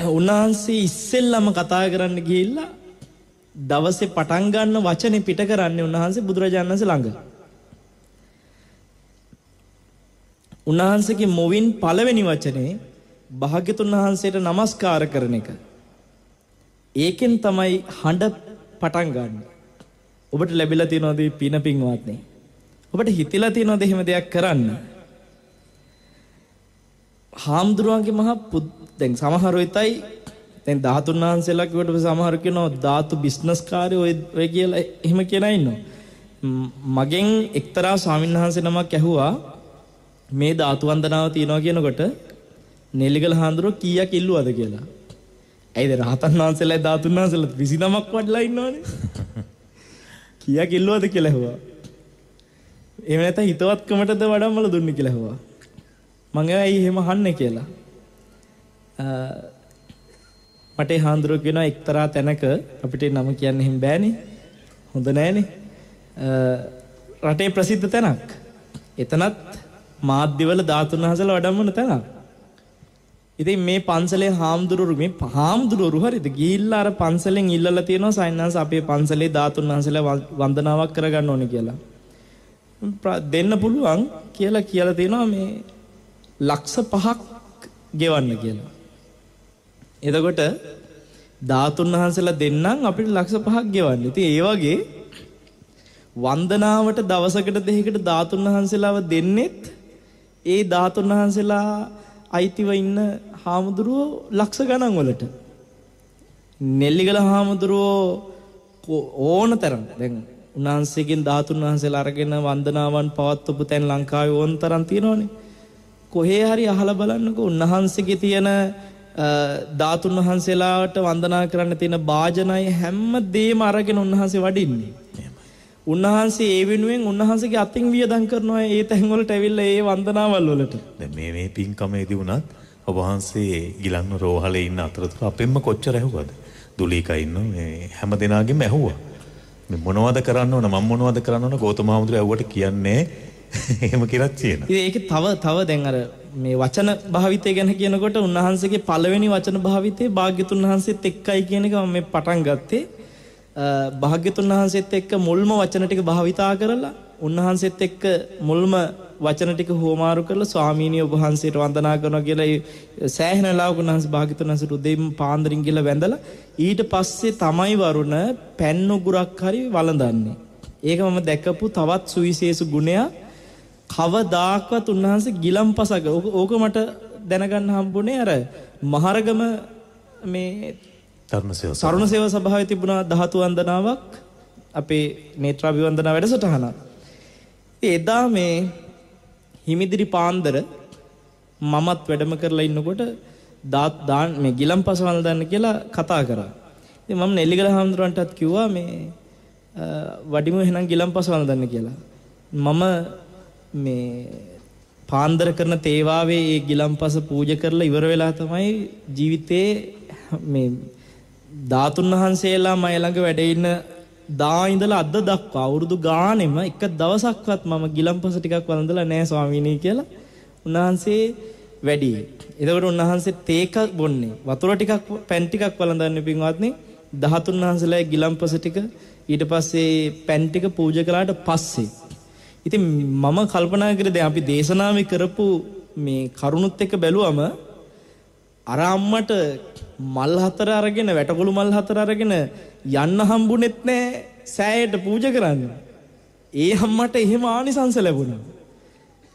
උන්වහන්සේ ඉස්සෙල්ලම කතා කරන්න ගිහිල්ලා දවසේ පටන් ගන්න වචනේ පිට කරන්නේ උන්වහන්සේ බුදුරජාණන් වහන්සේ ළඟ. උන්වහන්සේගේ මොවින් පළවෙනි වචනේ භාග්‍යතුන් වහන්සේට নমස්කාර කරන එක. ඒකෙන් තමයි හඬ පටන් ගන්න. ඔබට ලැබිලා තියෙනවද පින පින්වත්නි? ඔබට හිතිලා තියෙනවද එහෙම දෙයක් කරන්න? හාමුදුරුවන්ගේ මහා දැන් සමහර වෙතයි දැන් ධාතුන් වහන්සේලා කිව්වට සමහර කියනවා ධාතු බිස්නස් කාර්යය ඔය කියලා එහෙම කියනා ඉන්නවා. මගෙන් එක්තරා ස්වාමීන් වහන්සේ නමක් ඇහුවා මේ ධාතු වන්දනාව තියනවා කියනකොට නෙල්ලිගල හාමුදුරුවෝ කීයක් ඉල්ලුවද කියලා. ඇයිද රහතන් වහන්සේලා ධාතුන් වහන්සේලා 29ක් වඩලා ඉන්නවනේ. කීයක් ඉල්ලුවද කියලා ඇහුවා. එහෙම නැත්නම් හිතවත්කමටද වඩම්මල දුන්නේ කියලා ඇහුවා. මම ඇයි එහෙම අහන්නේ කියලා. මට හාමුදුරුවෝ කියනවා එක්තරා තැනක අපිට නම කියන්න එහෙම බෑනේ. හොඳ නෑනේ. රටේ ප්‍රසිද්ධ තැනක්. එතනත් මාධ්‍යවල ධාතුන් වහන්සේලා වඩම්මන තැනක්. ඉතින් මේ පන්සලේ හාමුදුරුවෝ හරිද ගිහිල්ලා අර පන්සලෙන් ඉල්ලලා තියෙනවා සයින්ස් අපේ පන්සලේ ධාතුන් වහන්සේලා වන්දනාවක් කරගන්න ඕනේ කියලා. දෙන්න පුළුවන් කියලා තියෙනවා මේ ලක්ෂ 5ක් ගෙවන්න කියලා. එතකොට ධාතුන් වහන්සේලා දෙන්නම් අපිට ලක්ෂ 5ක් ගෙවන්න. ඉතින් ඒ වගේ වන්දනාවට දවසකට දෙකකට ධාතුන් වහන්සේලාව දෙන්නෙත් ඒ ධාතුන් වහන්සේලා අයිතිව ඉන්න හාමුදුරුවෝ ලක්ෂ ගණන් වලට. නෙල්ලිගල හාමුදුරුවෝ ඕනතරම් දැන් උන්වහන්සේගෙන් ධාතුන් වහන්සේලා අරගෙන වන්දනාවන් පවත්වපු තැන් ලංකාවේ ඕනතරම් තියෙනවනේ. කොහේ හරි අහලා බලන්නකෝ උන්වහන්සේගේ තියෙන ධාතුන් වහන්සේලාට වන්දනා කරන්න තියෙන වාජනය හැම දෙයක්ම අරගෙන උන්වහන්සේ වඩින්නේ. උන්වහන්සේ ඒ වෙනුවෙන් උන්වහන්සේගේ අතින් වියදම් කරනවා ඒ තැන් වලට ඇවිල්ලා ඒ වන්දනාවල් වලට. දැන් මේ පින්කමේදී වුණත් ඔබ වහන්සේ ගිලන් රෝහලේ ඉන්න අතරතුර අපෙන්ම කොච්චර ඇහුවද? දුලීකා ඉන්න මේ හැම දෙනාගෙම ඇහුවා. මේ මොනවද කරන්න ඕන මම මොනවද කරන්න ඕන ගෞතම හාමුදුරුවෝ ඇහුවට කියන්නේ එහෙම කියලා කියනවා. ඉතින් ඒකේ තව දැන් අර මේ වචන භාවිතය ගැන කියනකොට උන්වහන්සේගේ පළවෙනි වචන භාවිතේ භාග්‍යතුන් වහන්සේත් එක්කයි කියන එක මම මේ පටන් ගත්තේ. භාග්‍යතුන් වහන්සේත් එක්ක මුල්ම වචන ටික භාවිතා කරලා උන්වහන්සේත් එක්ක මුල්ම වචන ටික හුවමාරු කරලා ස්වාමීනි ඔබ වහන්සේට වන්දනා කරනවා කියලා සෑහෙන ලාවක උන්වහන්සේ භාග්‍යතුන් වහන්සේට උදේම පාන්දරින් ගිහලා වැඳලා ඊට පස්සේ තමයි වරුණ පැන් උගුරක් හරි වළඳන්නේ. ඒක මම දැකපු තවත් සුවිශේෂ ගුණයක්. කවදාකවත් උන්වහන්සේ ගිලම්පසක ඕක මට දැනගන්න හම්බුනේ අර මහරගම මේ තරුණ සේවා සභාවේ තිබුණා ධාතු වන්දනාවක් අපේ නේත්‍රාභිවන්දනා වැඩසටහන. එදා මේ හිමිදිරි පාන්දර මමත් වැඩම කරලා ඉන්නකොට දාන් මේ ගිලම්පස වන්දන්න කියලා කතා කරා. ඉතින් මම නෙල්ලිගල හාමුදුරන්ටත් කිව්වා මේ වඩිමු එහෙනම් ගිලම්පස වන්දන්න කියලා. මම මේ පාන්දර කරන තේවාවේ ඒ ගිලම්පස පූජා කරලා ඉවර වෙලා තමයි ජීවිතේ මේ ධාතුන් වහන්සේලා මයි ළඟ වැඩ ඉන්න දා ඉඳලා අද දක්වා අවුරුදු ගානෙම එක දවසක්වත් මම ගිලම්පස ටිකක් වළඳලා නැහැ ස්වාමීනි කියලා උන්වහන්සේ වැඩි. එතකොට උන්වහන්සේ තේක බොන්නේ වතුර ටිකක් පැන් ටිකක් වළඳන්නේ පින්වත්නි ධාතුන් වහන්සේලාගේ ගිලම්පස ටික ඊට පස්සේ පැන් ටික පූජා කළාට පස්සේ ඉතින් මම කල්පනා කරේ දැන් අපි දේශනාවේ කරපු මේ කරුණුත් එක්ක බැලුවම අර අම්මට මල් 4 අරගෙන වැටකොළු මල් 4 අරගෙන යන්න හම්බුනේත් නැහැ සෑයට පූජා කරන්න. ඒ අම්මට එහෙම ආනිසංස ලැබුණා.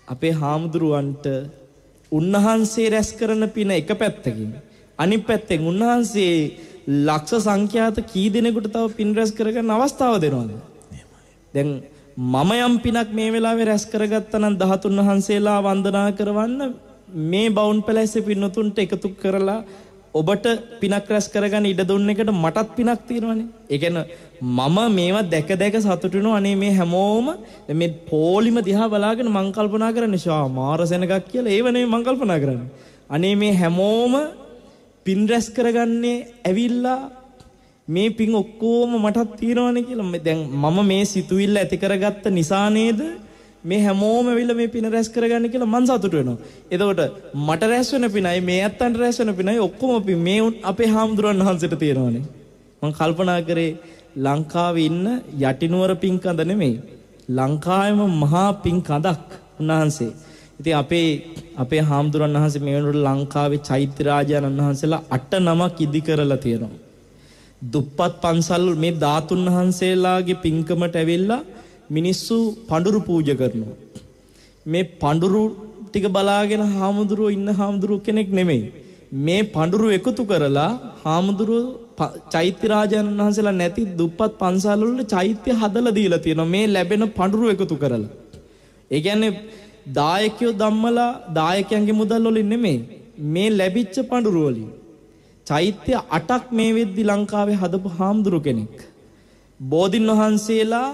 අපේ හාමුදුරුවන්ට උන්වහන්සේ රැස් කරන පින එක පැත්තකින් අනිත් පැත්තෙන් උන්වහන්සේ ලක්ෂ සංඛ්‍යාත කී දෙනෙකුට තව පින් රැස් කරගන්න අවස්ථාව දෙනවද? දැන් මම යම් පිනක් මේ වෙලාවේ රැස් කරගත්තා නම් ධාතුන් වහන්සේලා වන්දනා කරවන්න මේ බවුන් පැලැස්සේ පින්නතුන්ට එකතු කරලා ඔබට පිනක් රැස් කරගන්න ඉඩ දුන්න එකට මටත් පිනක් තියෙනවනේ. ඒ කියන්නේ මම මේවා දැක සතුටු වෙනවා. අනේ මේ හැමෝම මේ පොලිම දිහා බලාගෙන මං කල්පනා කරන්නේ ෂා මාර සෙනගක් කියලා. ඒව නෙමෙයි මං කල්පනා කරන්නේ. අනේ මේ හැමෝම පින් රැස් කරගන්නේ ඇවිල්ලා මේ පින් ඔක්කොම මටත් තියෙනවනේ කියලා. දැන් මම මේ සිතුවිල්ල ඇති කරගත්ත නිසා නේද මේ හැමෝම ඇවිල්ලා මේ පින රැස් කරගන්න කියලා මං සතුටු වෙනවා. එතකොට මට රැස් වෙන පිනයි මේ ඇත්තන්ට රැස් වෙන පිනයි ඔක්කොම පින් මේ අපේ හාමුදුරන් වහන්සේට තියෙනවනේ. මං කල්පනා කරේ ලංකාවේ ඉන්න යටිනුවර පින්කඳ නෙමෙයි. ලංකාවේම මහා පින්කඳක් උන්වහන්සේ. ඉතින් අපේ හාමුදුරන් වහන්සේ මේ වෙනකොට ලංකාවේ චෛත්‍ය රාජානන් වහන්සේලා 8 නමක් ඉදි කරලා තියෙනවා. දුප්පත් පන්සල් මේ ධාතුන් වහන්සේලාගේ පින්කමට ඇවිල්ලා මිනිස්සු පඳුරු පූජා කරනවා. මේ පඳුරු ටික බලාගෙන හාමුදුරුවෝ ඉන්න හාමුදුරුවෝ කෙනෙක් නෙමෙයි. මේ පඳුරු එකතු කරලා හාමුදුරුවෝ චෛත්‍ය රාජානන් වහන්සේලා නැති දුප්පත් පන්සල් වල චෛත්‍ය හදලා දීලා තියෙනවා. මේ ලැබෙන පඳුරු එකතු කරලා. ඒ කියන්නේ දායකයෝ ධම්මලා දායකයන්ගේ මුදල් වලින් නෙමෙයි. මේ ලැබිච්ච පඳුරු වලින්. චෛත්‍ය 8ක් මේ වෙද්දි ලංකාවේ හදපු හාමුදුරු කෙනෙක්. බෝධින් වහන්සේලා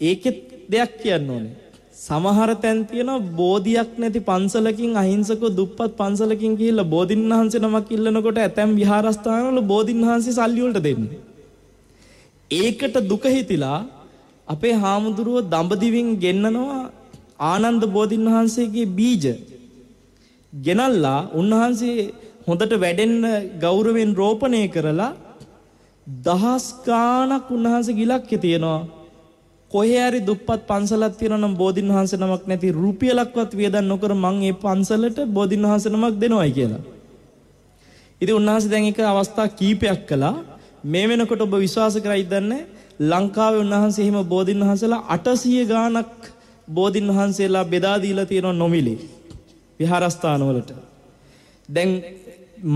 ඒකෙත් දෙයක් කියන්න ඕනේ. සමහර තැන් තියෙනවා බෝධියක් නැති පන්සලකින් අහිංසක දුප්පත් පන්සලකින් ගිහිල්ලා බෝධින් වහන්සේ නමක් ඉල්ලනකොට ඇතැම් විහාරස්ථානවල බෝධින් වහන්සේ සල්ලි වලට දෙන්නේ. ඒකට දුක හිතිලා අපේ හාමුදුරුවෝ දඹදිවින් ගෙන්නනවා ආනන්ද බෝධින් වහන්සේගේ බීජ. ගෙනල්ලා උන්වහන්සේ හොඳට වැඩෙන්න ගෞරවයෙන් රෝපණය කරලා දහස් ගාණක් උන්වහන්සේ ගිලක්කේ තියනවා. කොහේ හරි දුප්පත් පන්සලක් තියෙනවා නම් බෝධින් වහන්සේ නමක් නැති රුපියලක්වත් වියදම් නොකර මං ඒ පන්සලට බෝධින් වහන්සේ නමක් දෙනවයි කියලා. ඉතින් උන්වහන්සේ දැන් එක අවස්ථා කීපයක් කළා. මේ වෙනකොට ඔබ විශ්වාස කරයිද දන්නේ ලංකාවේ උන්වහන්සේ එහෙම බෝධින් වහන්සේලා 800 ගාණක් බෝධින් වහන්සේලා බෙදා දීලා තියෙනවා නොමිලේ විහාරස්ථාන වලට. දැන්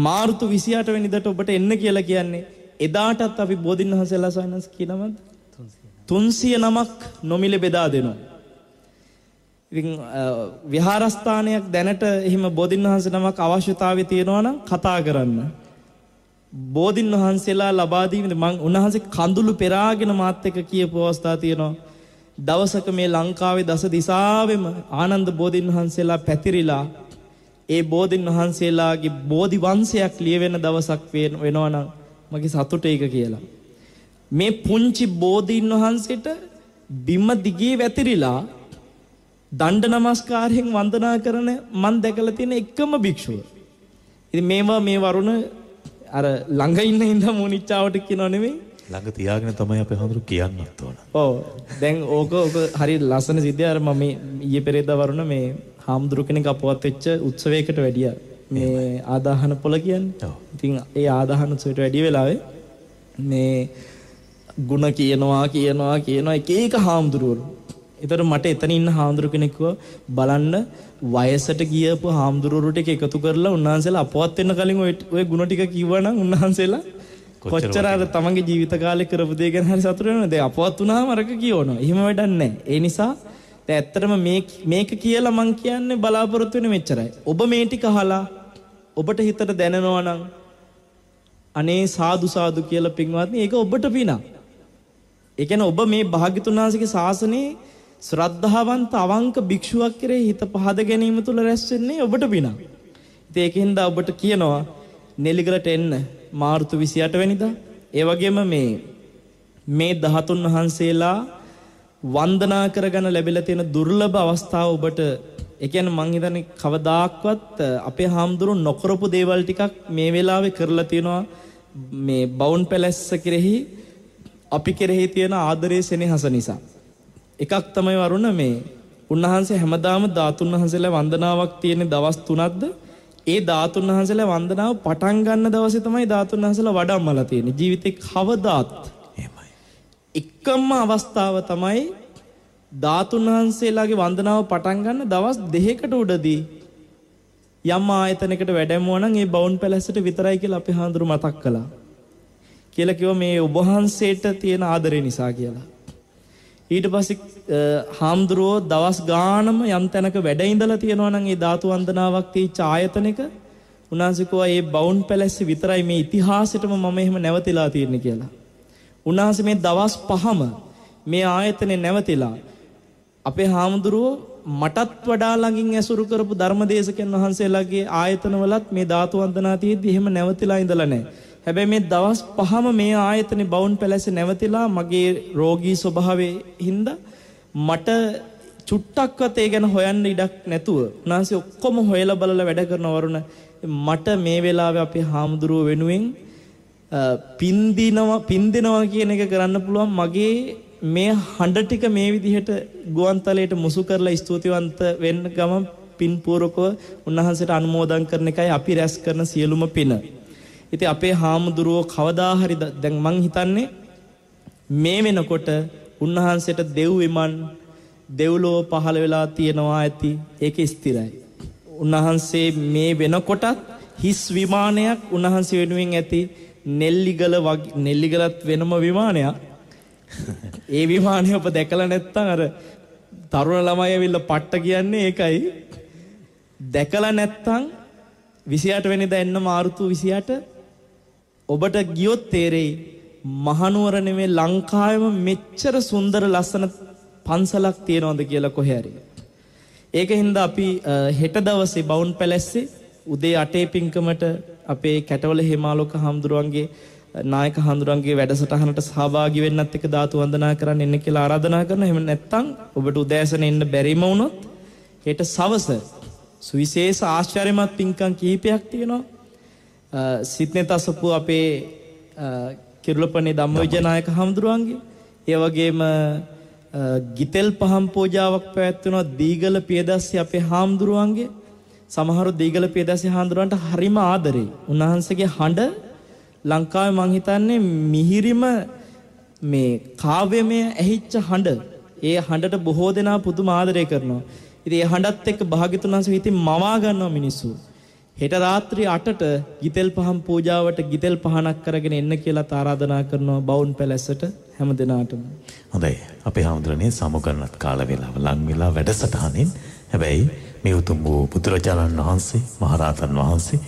මාර්තු 28 වෙනිදාට ඔබට එන්න කියලා කියන්නේ එදාටත් අපි බෝධින් වහන්සේලා සයන්ස් කියනවද 300 නමක් නොමිලේ බෙදා දෙනවා. ඉතින් විහාරස්ථානයක් දැනට එහෙම බෝධින් වහන්සේ නමක් අවශ්‍යතාවය තියෙනවා නම් කතා කරන්න. බෝධින් වහන්සේලා ලබා දීමේ මම උන්වහන්සේ කඳුළු පෙරාගෙන මාත් එක්ක කියපු අවස්ථා තියෙනවා. දවසක මේ ලංකාවේ දස දිසාවෙම ආනන්ද බෝධින් වහන්සේලා පැතිරිලා ඒ බෝධින් වහන්සේලාගේ බෝධි වංශයක් ලියවෙන දවසක් වෙනවා නම් මගේ සතුට ඒක කියලා. මේ පුංචි බෝධීන් වහන්සේට බිම දිගේ වැතිරිලා දණ්ඩ නමස්කාරයෙන් වන්දනා කරන මන් දැකලා තියෙන එකම භික්ෂුව. ඉතින් මේවා මේ වරුණ අර ළඟ ඉන්න ඉඳ මොනිච්චාවට කියනව නෙමෙයි ළඟ තියාගෙන තමයි අපේ හඳුරු කියන්නත් ඕන. ඔව් දැන් ඕක හරි ලස්සන සිද්ධිය. අර මම ඊයේ පෙරේදා වරුණ මේ හාමුදුරු කෙනෙක් අපවත් වෙච්ච උත්සවයකට වැඩියා. මේ ආදාහන පොළ කියන්නේ. ඉතින් ඒ ආදාහන උත්සවයට වැඩි වෙලාවේ මේ ಗುಣ කියනවා එක එක හාමුදුරුවෝ. ඒතර මට එතන ඉන්න හාමුදුරු කෙනෙක්ව බලන්න වයසට ගියපු හාමුදුරුවෝ ටික එකතු කරලා උන්වහන්සේලා අපවත් වෙන්න කලින් ඔය ಗುಣ ටික කිව්වනම් උන්වහන්සේලා කොච්චර අර තමන්ගේ ජීවිත කාලේ කරපු දේ ගැන හරි සතුටු වෙනවද? දැන් අපවත් වුණාම අරක කියවනවා. එහෙම වැඩක් නැහැ. ඒ නිසා දැන් ඇත්තටම මේක කියලා මං කියන්නේ බලාපොරොත්තු වෙන්නේ මෙච්චරයි. ඔබ මේ ටික අහලා ඔබට හිතට දැනෙනවා නම් අනේ සාදු සාදු කියලා පින්වත්නි ඒක ඔබට පිනක්. ඒ කියන්නේ ඔබ මේ භාග්‍යතුන් වහන්සේගේ ශාසනයේ ශ්‍රද්ධාවන්ත අවංක භික්ෂුවක් කෙරෙහි හිත පහද ගැනීම තුල රැස් වෙන්නේ ඔබට පිනක්. ඉතින් ඒකෙන්ද ඔබට කියනවා නෙලිගලට එන්න මාර්තු 28 වෙනිදා. ඒ වගේම මේ 13 වහන්සේලා වන්දනා කරගෙන ලැබිලා තියෙන දුර්ලභ අවස්ථාව ඔබට ඒ කියන්නේ මං හිතන්නේ කවදාක්වත් අපේ හාමුදුරුවෝ නොකරපු දේවල් ටිකක් මේ වෙලාවේ කරලා තියෙනවා. මේ බවුන් පැලැස්ස කෙරෙහි අපි කෙරෙහි තියෙන ආදරයේ සෙනෙහස නිසා. එකක් තමයි වරුණ මේ උන්වහන්සේ හැමදාම ධාතුන් වහන්සේලා වන්දනාවක් තියෙන දවස් 3ක්ද ඒ ධාතුන් වහන්සේලා වන්දනාව පටන් ගන්න දවසේ තමයි ධාතුන් වහන්සේලා වඩම්මලා තියෙන්නේ. ජීවිතේ කවදාත් එහෙමයි. එකම අවස්ථාව තමයි ධාතුන් වහන්සේලාගේ වන්දනාව පටන් ගන්න දවස් 2කට උඩදී යම් ආයතනයකට වැඩමුවා නම් ඒ බවුන් පැලැස්සට විතරයි කියලා අපේ හාමුදුරු මතක් කළා. කියලා කිව්වා මේ ඔබ වහන්සේට තියෙන ආදරය නිසා කියලා. ඊට පස්සේ හාමුදුරුවෝ දවස් ගානම යම් තැනක වැඩ ඉඳලා තියෙනවා නම් ඒ ධාතු වන්දනාවක් තීච්ච ආයතනයක උන්වහන්සේ කිව්වා මේ බවුන් පැලැස්ස විතරයි මේ ඉතිහාසෙටම මම එහෙම නැවතිලා තියෙන්නේ කියලා. උන්වහන්සේ මේ දවස් 5ම මේ ආයතනේ නැවතිලා අපේ හාමුදුරුවෝ මටත් වඩා ළඟින් ඇසුරු කරපු ධර්මදේශකයන් වහන්සේලාගේ ආයතනවලත් මේ ධාතු වන්දනා තියෙද්දි එහෙම නැවතිලා ඉඳලා නැහැ. හැබැයි මේ දවස් 5ම මේ ආයතනේ බවුන් පැලැස්ස නැවතිලා මගේ රෝගී ස්වභාවයේ හින්දා මට චුට්ටක්වත් ඒ ගැන හොයන්න ඉඩක් නැතුව උන්වහන්සේ ඔක්කොම හොයලා බලලා වැඩ කරන වරුණ මට මේ වෙලාවේ අපේ හාමුදුරුවෝ වෙනුවෙන් පින් දෙනවා කියන එක කරන්න පුළුවන්. මගේ මේ හඬ ටික මේ විදිහට ගුවන්තලයට මුසු කරලා ස්තුතිවන්ත වෙන්න ගමන් පින්පූර්වකව උන්වහන්සේට අනුමෝදන් කරන එකයි අපි රැස් කරන සියලුම පින. ඉතින් අපේ හාමුදුරුවෝ කවදා හරි දැන් මං හිතන්නේ මේ වෙනකොට උන්වහන්සේට දෙව් විමන් දෙව්ලොව පහළ වෙලා තියෙනවා ඇති. ඒක ස්ථිරයි. උන්වහන්සේ මේ වෙනකොටත් හිස් විමානයක් උන්වහන්සේ වෙනුවෙන් ඇති. නෙල්ලිගලත් වෙනම විමානයක්. ඒ විමානය ඔබ දැකලා නැත්නම් අර තරුණ ළමයි ඇවිල්ලා පට්ට කියන්නේ ඒකයි. දැකලා නැත්නම් 28 වෙනිදා එන්න මාර්තු 28 ඔබට ගියොත් තේරෙයි මහනුවර නෙමේ ලංකාවේම මෙච්චර සුන්දර ලස්සන පන්සලක් තියෙනවද කියලා කොහේ හරි. ඒකින්ද අපි හෙට දවසේ බවුන් පැලැස්සේ උදේ 8 පින්කමට අපේ කැටවල හේමාලෝක හාමුදුරුවන්ගේ නායක හාමුදුරුවන්ගේ වැඩසටහනට සහභාගී වෙන්නත් එක්ක ධාතු වන්දනා කරන්න එන්න කියලා ආරාධනා කරනවා. එහෙම නැත්නම් ඔබට උදෑසන එන්න බැරිම වුණොත් හෙට සවස සුවිශේෂ ආශ්චර්යමත් පින්කම් කිහිපයක් තියෙනවා. සිත්නේ තසපු අපේ කිරුළපනේ ධම්මවිජයනායක හාමුදුරුවන්ගේ ඒ වගේම ගිතෙල් පහම් පූජාවක් පැවැත්වෙනවා දීගල පියදස්සේ අපේ හාමුදුරුවන්ගේ. සමහර දීගල පියදස්සේ හාමුදුරුවන්ට හරිම ආදරෙයි. උන්වහන්සේගේ හඬ ලංකාවේ මං හිතන්නේ මිහිරිම මේ කාව්‍යමය ඇහිච්ච හඬ. ඒ හඬට බොහෝ දෙනා පුදුම ආදරය කරනවා. ඉතින් ඒ හඬත් එක්ක භාග්‍යතුන් වහන්සේ හිතින් මවා ගන්නවා මිනිස්සු. හෙට රාත්‍රී 8ට ගිතෙල් පහම් පූජාවට ගිතෙල් පහනක් කරගෙන එන්න කියලා ආරාධනා කරනවා බවුන් පැලැස්සට හැම දිනාටම. හොඳයි. අපේ හාමුදුරනේ සමුගන්නත් කාල වේලාව ලං වෙලා වැඩසටහනින්. හැබැයි මේ උතුම් වූ බුදුරජාණන් වහන්සේ මහරහතන් වහන්සේ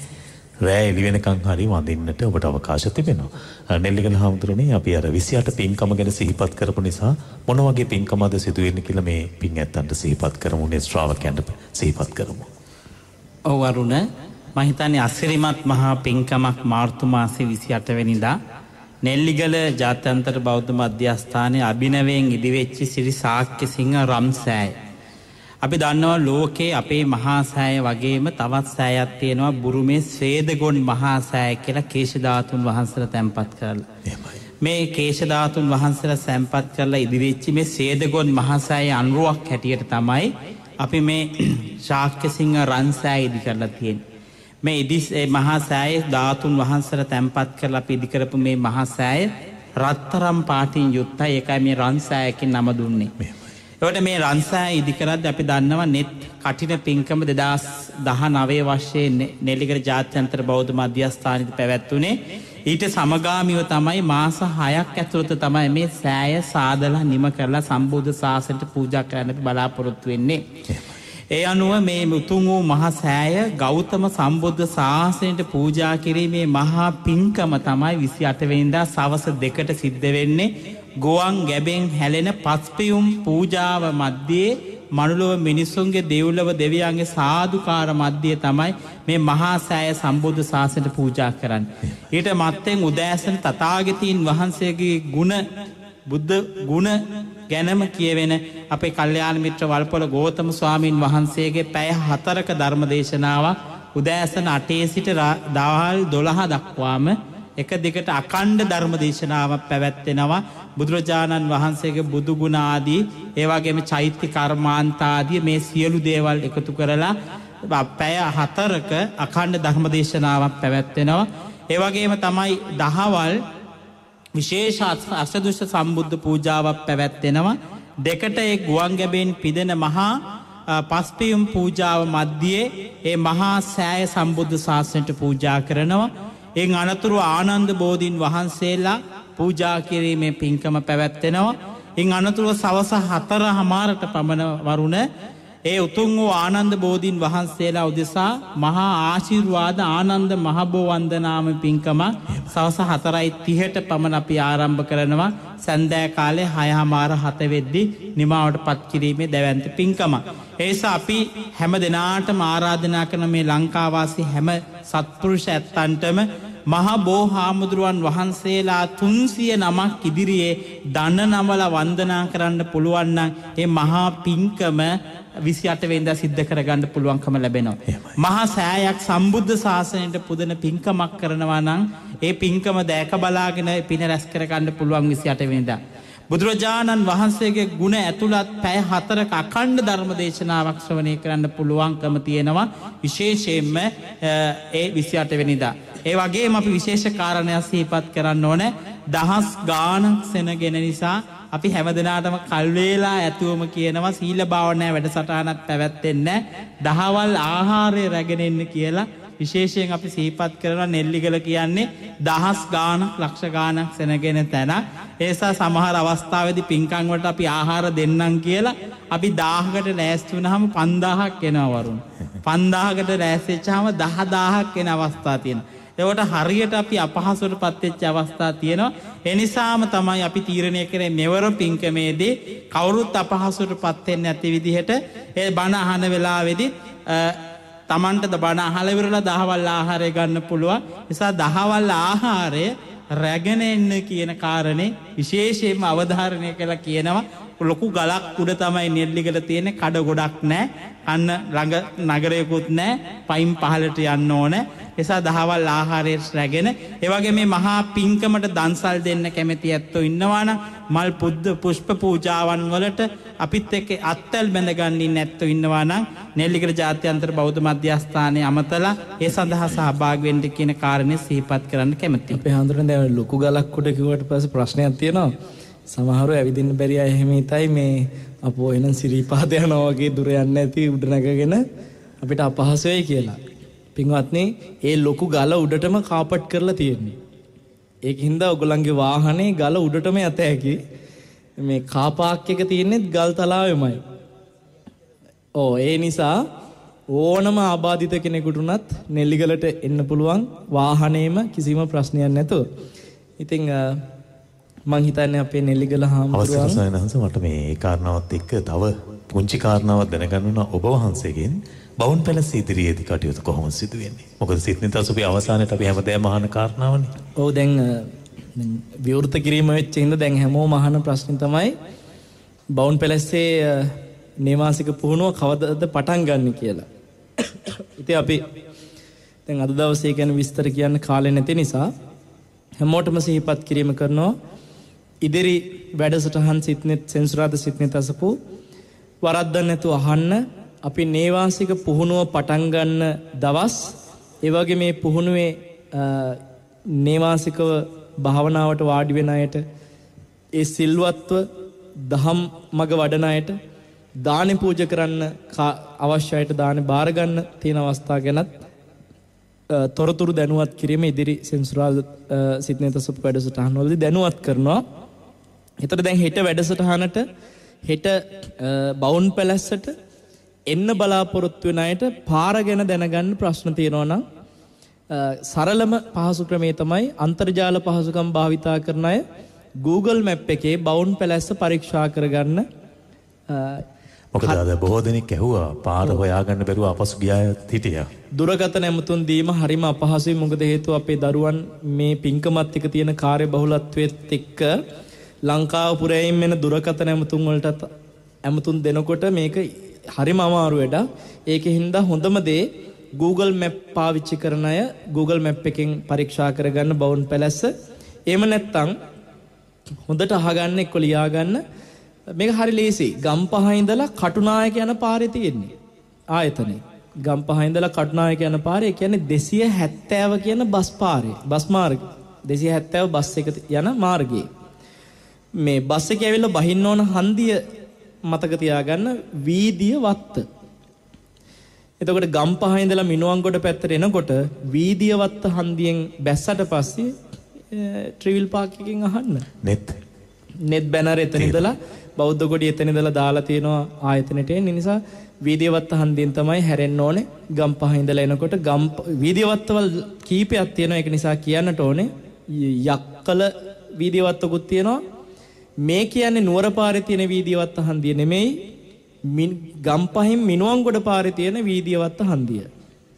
රැය එළි වෙනකන් හරි වඳින්නට ඔබට අවකාශ තිබෙනවා. නෙල්ලිගල හාමුදුරනේ අපි අර 28 පින්කම ගැන සිහිපත් කරපු නිසා මොන වගේ පින්කමද සිදු වෙන්නේ කියලා මේ පින් ඇත්තන්ට සිහිපත් කරමු. නේ ශ්‍රාවකයන්ට සිහිපත් කරමු. ඔව් අරුණ මම හිතන්නේ අසිරිමත් මහා පින්කමක් මාර්තු මාසේ 28 වෙනිදා නෙල්ලිගල ජාත්‍යන්තර බෞද්ධ මධ්‍යස්ථානයේ අභිනවයෙන් ඉදිවෙච්ච ශ්‍රී ශාක්‍ය සිංහ රම්සෑය. අපි දන්නවා ලෝකේ අපේ මහා සෑය වගේම තවත් සෑයක් තියෙනවා බුරුමේ ස්වේදගොන් මහා සෑය කියලා කේශධාතුන් වහන්සේලා තැන්පත් කරලා. මේ කේශධාතුන් වහන්සේලා තැන්පත් කරලා ඉදිරිච්ච මේ ස්වේදගොන් මහා සෑය අනුරුවක් හැටියට තමයි අපි මේ ශාක්‍ය සිංහ රන්සෑය ඉදි කරලා තියෙන්නේ. මේ මහා සෑය ධාතුන් වහන්සේලා තැන්පත් කරලා අපි ඉදි කරපු මේ මහා සෑය රත්තරම් පාටින් යුක්තයි. ඒකයි මේ රන්සෑයකින් නම දුන්නේ. ඒකට මේ රන්සෑය ඉදි කරද්දී අපි දන්නවා net කටින පින්කම 2019 වර්ෂයේ නෙල්ලිගල ජාත්‍යන්තර බෞද්ධ මධ්‍යස්ථානයේ පැවැත්වුණේ. ඊට සමගාමීව තමයි මාස 6ක් ඇතුළත තමයි මේ සෑය සාදලා නිම කරලා සම්බුද්ධ ශාසනයට පූජා කරන්න අපි බලාපොරොත්තු වෙන්නේ. ඒ අනුව මේ උතුම් වූ මහා සෑය ගෞතම සම්බුද්ධ ශාසනයට පූජා කිරීමේ මහා පින්කම තමයි 28 වෙනිදා සවස් 2ට සිද්ධ වෙන්නේ. ගෝවන් ගැබෙන් හැලෙන පස්පියුම් පූජාව මැද්දේ මනුලොව මිනිසුන්ගේ දෙව්ලොව දෙවියන්ගේ සාදුකාර මැද්දේ තමයි මේ මහා සෑය සම්බුද්ධ ශාසනයට පූජා කරන්නේ. ඊට මත්තෙන් උදෑසන තථාගතයන් වහන්සේගේ ගුණ බුද්ධ ගුණ ගැනම කියවෙන අපේ කල්යාණ මිත්‍ර වල්පොල ගෞතම ස්වාමීන් වහන්සේගේ පැය 4ක ධර්ම දේශනාවක් උදෑසන 8 සිට දවල් 12 දක්වාම එක දිගට අඛණ්ඩ ධර්ම දේශනාවක් පැවැත්වෙනවා. බුදුරජාණන් වහන්සේගේ බුදු ගුණ ආදී ඒ වගේම චෛත්‍ය කර්මාන්ත ආදී මේ සියලු දේවල් එකතු කරලා පැය 4ක අඛණ්ඩ ධර්ම දේශනාවක් පැවැත්වෙනවා. ඒ වගේම තමයි දහවල් විශේෂ අෂ්ටදශ සම්බුද්ධ පූජාවක් පැවැත්වෙනවා. දෙකට ඒ ගුවන් ගැබෙන් පිදෙන මහා පස්පියුම් පූජාව මැද්දේ ඒ මහා සෑය සම්බුද්ධ ශාසනයට පූජා කරනවා. එන් අනතුරු ආනන්ද බෝධීන් වහන්සේලා පූජා කිරීමේ පින්කම පැවැත්වෙනවා. ඉන් අනතුරුව සවස 4:00ට පමණ වරුණ ඒ උතුම් වූ ආනන්ද බෝධීන් වහන්සේලා උදෙසා මහා ආශිර්වාද ආනන්ද මහබෝ වන්දනාම පින්කම සවස 4:30ට පමණ අපි ආරම්භ කරනවා. සන්ධ්‍යා කාලේ 6:00 වෙද්දී නිමාවට පත් කිරීමේ දැවැන්ත පින්කම. ඒ නිසා අපි හැම දිනාටම ආරාධනා කරන මේ ලංකාවාසී හැම සත්පුරුෂ ඇත්තන්ටම මහා බෝ හාමුදුරුවන් වහන්සේලා 309ක් ඉදිරියේ දන නමල වන්දනා කරන්න පුළුවන් නම් ඒ මහා පින්කම 28 වෙනිදා සිද්ධ කරගන්න පුළුවන්කම ලැබෙනවා. මහා සෑයක් සම්බුද්ධ ශාසනයට පුදන පින්කමක් කරනවා නම් ඒ පින්කම දැක බලාගෙන පින රැස් කරගන්න පුළුවන් 28 වෙනිදා. බුදුරජාණන් වහන්සේගේ ගුණ ඇතුළත් පැය 4ක අඛණ්ඩ ධර්ම දේශනාවක් ශ්‍රවණය කරන්න පුළුවන්කම තියෙනවා විශේෂයෙන්ම ඒ 28 වෙනිදා. ඒ වගේම අපි විශේෂ කාරණයක් සිහිපත් කරන්න ඕනේ. දහස් ගාණක් සෙනගෙන නිසා අපි හැමදෙනාටම කල් වේලා ඇතුවම කියනවා සීල භාවනා වැඩසටහනක් පැවැත්වෙන්නේ දහවල් ආහාරය රැගෙන ඉන්න කියලා විශේෂයෙන් අපි සිහිපත් කරනවා. නෙල්ලිගල කියන්නේ දහස් ගාණක් ලක්ෂ ගාණක් සෙනගෙන තැන. ඒසා සමහර අවස්ථාවේදී පින්කම් වලට අපි ආහාර දෙන්නම් කියලා අපි 1000කට ලෑස්ති වුණාම 5000ක් එනවා වරුන්. 5000කට ලෑස්ති වෙච්චාම 10000ක් එන අවස්ථා තියෙනවා. ඒවට හරියට අපි අපහසුටපත් වෙච්ච අවස්ථා තියෙනවා. ඒ නිසාම තමයි අපි තීරණය කරේ මෙවර පින්කමේදී කවුරුත් අපහසුටපත් වෙන්නේ නැති විදිහට ඒ බණ අහන වෙලාවේදී තමන්ට බණ අහලා ඉවරලා දහවල් ආහාරය ගන්න පුළුවන්. නිසා දහවල් ආහාරය රැගෙන එන්න කියන කාරණේ විශේෂයෙන්ම අවධාරණය කළා කියනවා. ලොකු ගලක් උඩ තමයි නෙල්ලිගල තියෙන්නේ. කඩ ගොඩක් නැහැ. අන්න ළඟ නගරයකුත් නැහැ. පයින් පහලට යන්න ඕනේ. එසා දහවල් ආහාරය රැගෙන ඒ වගේ මේ මහා පින්කමට දන්සල් දෙන්න කැමති ඇත්තෝ ඉන්නවා නම් මල් පුෂ්ප පූජාවන් වලට අපිත් එක්ක අත්තල් බැඳ ගන්න නැත්තෝ ඉන්නවා නම් නෙල්ලිගල ජාත්‍යන්තර බෞද්ධ මධ්‍යස්ථානයේ අමතලා ඒ සඳහා සහභාගී වෙන්න කියන කාරණේ සිහිපත් කරන්න කැමතියි. අපේ හඳුනන දැන් ලොකු ගලක් උඩ කිව්වට පස්සේ ප්‍රශ්නයක් තියෙනවා. සමහරව ඇවිදින්න බැරි අය එහෙම හිතයි මේ අපෝ එනන් සිරිපාද යනවා වගේ දුර යන්නේ නැති උඩ නැගගෙන අපිට අපහසු වෙයි කියලා. පින්වත්නි, ඒ ලොකු ගල උඩටම කාපට් කරලා තියෙන්නේ. ඒකින්ද ඔයගොල්ලන්ගේ වාහනේ ගල උඩටම යත හැකි. මේ කාර් පාක් එක තියෙන්නේ ගල් තලාවෙමයි. ඒ නිසා ඕනම ආබාධිත කෙනෙකුට උනත් නෙල්ලිගලට එන්න පුළුවන් වාහනේම කිසිම ප්‍රශ්නයක් නැතුව. ඉතින් මං හිතන්නේ අපේ නෙල්ලිගල හාමුදුරුවෝ මට මේ කාරණාවත් එක්ක තව පුංචි කාරණාවක් දැනගන්න ඕන ඔබ වහන්සේගෙන්. බවුන් පැලස් ඉදිරියේදී කටයුතු කොහොමද සිදු වෙන්නේ? මොකද සිත්නිතස් අපි අවසානයේ අපි හැමදේම අහන කාරණාවනේ. ඔව් දැන් විවෘත කිරීම වෙච්ච හින්දා දැන් හැමෝම අහන ප්‍රශ්නේ තමයි බවුන් පැලස්සේ නේවාසික පුහුණුව කවදද පටන් ගන්න කියලා. ඉතින් අපි දැන් අද දවසේ ගැන විස්තර කියන්න කාලෙ නැති නිසා හැමෝටම සිහිපත් කිරීම කරනවා. ඉදිරි වැඩසටහන් සිත්නෙත් සෙන්සුරාදා සිත්නෙත් අසපු වරද්දක් නැතුව අහන්න. අපි නේවාසික පුහුණුව පටන් ගන්න දවස් ඒ වගේ මේ පුහුණුවේ නේවාසිකව භාවනාවට වාඩි වෙන අයට ඒ සිල්වත්ව දහම් මග වඩන අයට දාන පූජා කරන්න අවශ්‍යයට දාන බාර ගන්න තියෙන අවස්ථා ගැනත් තොරතුරු දැනුවත් කිරීම ඉදිරි සෙන්සුරාදා සිත්නෙත් අසපු වැඩසටහන් වලදී දැනුවත් කරනවා. ඒතර දැන් හෙට වැඩසටහනට හෙට බවුන් පැලැස්සට එන්න බලාපොරොත්තු වෙන අයට පාර ගැන දැනගන්න ප්‍රශ්න තියෙනවා නම් සරලම පහසු ක්‍රමේ තමයි අන්තර්ජාල පහසුකම් භාවිතා කරන අය Google Map එකේ බවුන් පැලැස්ස පරීක්ෂා කරගන්න. මොකද අද බොහෝ දෙනෙක් ඇහුවා පාර හොයාගන්න බැරුව අපසු ගියා හිටියා. දුරකථන ඇමතුම් දීම හරිම අපහසුයි. මොකද හේතුව අපේ දරුවන් මේ පින්කමත් එක්ක තියෙන කාර්ය බහුලත්වයේත් එක්ක ලංකාව පුරෑයින් වෙන දුරකථන ඇමතුම් වලට ඇමතුම් දෙනකොට මේක හරිම අමාරු වැඩ. ඒකෙ හින්දා හොඳම දේ Google Map පාවිච්චි කරන අය Google Map එකෙන් පරීක්ෂා කරගන්න බවුන් පැලැස්ස. එහෙම නැත්නම් හොඳට අහගන්න එක්ක ලියා ගන්න. මේක හරි ලේසි. ගම්පහ ඉඳලා කටුනායක යන පාරේ තියෙන්නේ. ආයතනේ. ගම්පහ ඉඳලා කටුනායක යන පාරේ කියන්නේ 270 කියන බස් පාරේ. බස් මාර්ගය. 270 බස් එක යන මාර්ගයේ. මේ බස් එක ඇවිල්ලා බහින්න ඕන හන්දිය මතක තියාගන්න වීදිය වත්ත. එතකොට ගම්පහ ඉඳලා මිනුවන්ගොඩ පැත්තට එනකොට වීදිය වත්ත හන්දියෙන් බැස්සට පස්සේ ට්‍රිවිල් පාක් එකකින් අහන්න. නෙත් බැනර් එතන ඉඳලා බෞද්ධ කොඩිය එතන ඉඳලා දාලා තියෙනවා ආයතනෙට. ඒ නිසා වීදිය වත්ත හන්දියෙන් තමයි හැරෙන්න ඕනේ. ගම්පහ ඉඳලා එනකොට වීදිය වත්තවල කීපයක් තියෙනවා. ඒක නිසා කියන්නට ඕනේ යක්කල වීදිය වත්තකුත් තියෙනවා. මේ කියන්නේ නුවර පාරේ තියෙන වීදියවත්ත හන්දිය නෙමෙයි. ගම්පහින් මිනුවන්ගොඩ පාරේ තියෙන වීදියවත්ත හන්දිය.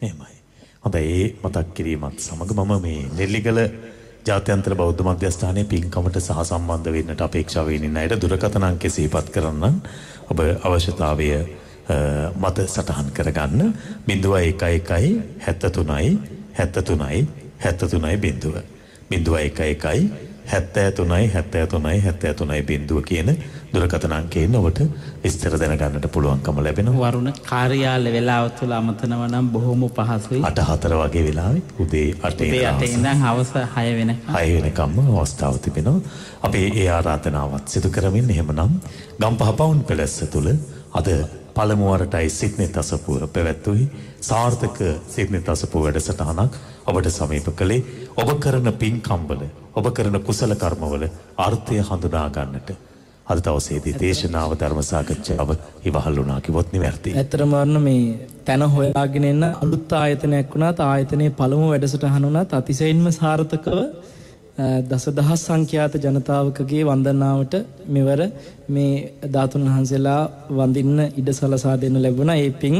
එහෙමයි. හොඳයි. ඒ මතක් කිරීමත් සමග මම මේ නෙල්ලිගල ජාත්‍යන්තර බෞද්ධ මධ්‍යස්ථානයේ පින්කමට සහ සම්බන්ධ වෙන්නට අපේක්ෂා වෙනින් අයට දුරකථන අංකය සිහිපත් කරන්න. ඔබ අවශ්‍යතාවය මත සටහන් කරගන්න 0111 73 73 73 0 0111 73 73 73 බිංදුව කියන දුරකථන අංකයෙන් ඔබට විස්තර දැනගන්නට පුළුවන්කම ලැබෙනවා. වරුණ කාර්යාල වෙලාව තුළ අමතනව නම් බොහොම පහසුයි. 8:04 වගේ වෙලාවේ උදේ 8 ඉඳන් හවස 6 වෙනකම්ම අවස්ථාව තිබෙනවා. අපි ඒ ආරාධනාවත් සිදු කරමින් එහෙමනම් ගම්පහ පවුන් පැලැස්ස තුළ අද පළමු වරටයි සිග්නෙට් අසපුව පැවැත්වුවේ සාර්ථක සිග්නෙට් අසපුව වැඩසටහනක් ඔබට සමීප කළේ ඔබ කරන පින්කම්වල ඔබ කරන කුසල කර්මවල අර්ථය හඳුනා ගන්නට අද දවසේදී දේශනාව ධර්ම සාකච්ඡාව ඉවහල් වුණා කිව්වොත් නිවැරදි. ඇත්තටම වරණ මේ තන හොයාගෙන එන්න අලුත් ආයතනයක් වුණාත් ආයතනයේ පළමු වැඩසටහන වුණාත් අතිශයින්ම සාර්ථකව දසදහස් සංඛ්‍යාත ජනතාවකගේ වන්දනාවට මෙවර මේ ධාතුන් වහන්සේලා වඳින්න ඉඩ සලසා දෙන්න ලැබුණා. ඒ පින්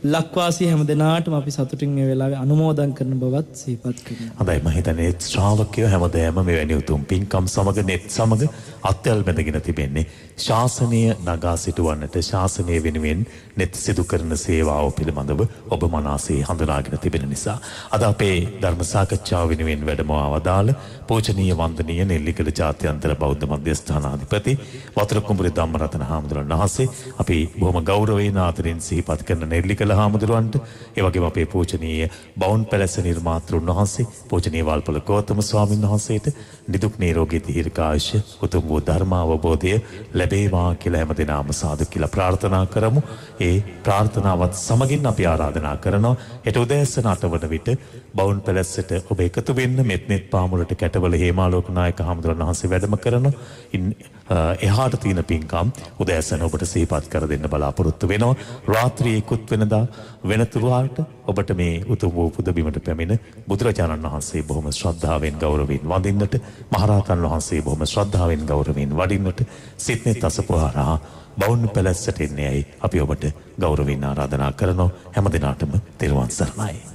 ලක්වාසී හැමදෙනාටම අපි සතුටින් මේ වෙලාවේ අනුමෝදන් කරන බවත් සිහිපත් කරනවා. හොඳයි මම හිතන්නේ ශ්‍රාවකයෝ හැමදේම මෙවැනි උතුම් පින්කම් සමග net සමග අත්යල් බැඳගෙන තිබෙන්නේ ශාසනය නගා සිටවන්නට ශාසනය වෙනුවෙන් net සිදු කරන සේවාව පිළිබඳව ඔබ මනසේ හඳුනාගෙන තිබෙන නිසා අද අපේ ධර්ම සාකච්ඡාව වෙනුවෙන් වැඩමවා වදාළ පූජනීය වන්දනීය නෙල්ලිකල ජාත්‍යන්තර බෞද්ධ මධ්‍යස්ථානාධිපති වතුරුකුඹුරේ ධම්මරතන හාමුදුරන් වහන්සේ අපි බොහොම ගෞරවයෙන් ආදරෙන් සිහිපත් කරන නෙල්ලිකල හාමුදුරුවන්ට ඒ වගේම අපේ පූජනීය බවුන් පැලැස්ස නිර්මාතෘන් වහන්සේ පූජනීය වල්පොල ගෞතම ස්වාමීන් වහන්සේට නිදුක් නිරෝගී දීර්ඝායුෂ උතුම් වූ ධර්ම අවබෝධය ලැබේවා කියලා හැමදෙනාම සාදු කියලා ප්‍රාර්ථනා කරමු. ඒ ප්‍රාර්ථනාවත් සමගින් අපි ආරාධනා කරනවා හෙට උදෑසන 8 වන විට බවුන් පැලැස්සට ඔබ එකතු වෙන්න මෙත්නෙත් පාමුලට කැටවල හේමාලෝක නායක හාමුදුරන් වහන්සේ වැඩම කරනවා. එහාට තියෙන පින්කම් උදෑසන ඔබට සිහිපත් කර දෙන්න බලාපොරොත්තු වෙනවා. රාත්‍රියේ ඉක්ුත් වෙනදා වෙනතුරුාට ඔබට මේ උතුම් වූ පුදබිමට පැමිණ බුදුරජාණන් වහන්සේ බොහොම ශ්‍රද්ධාවෙන් ගෞරවයෙන් වඳින්නට මහරහතන් වහන්සේ බොහොම ශ්‍රද්ධාවෙන් ගෞරවයෙන් වඩින්නට සිග්නෙට් අසපුවාරා බවුන් පැලැස්සට එන්නේයි අපි ඔබට ගෞරවයෙන් ආරාධනා කරනවා. හැම දිනාටම තෙරුවන් සරණයි.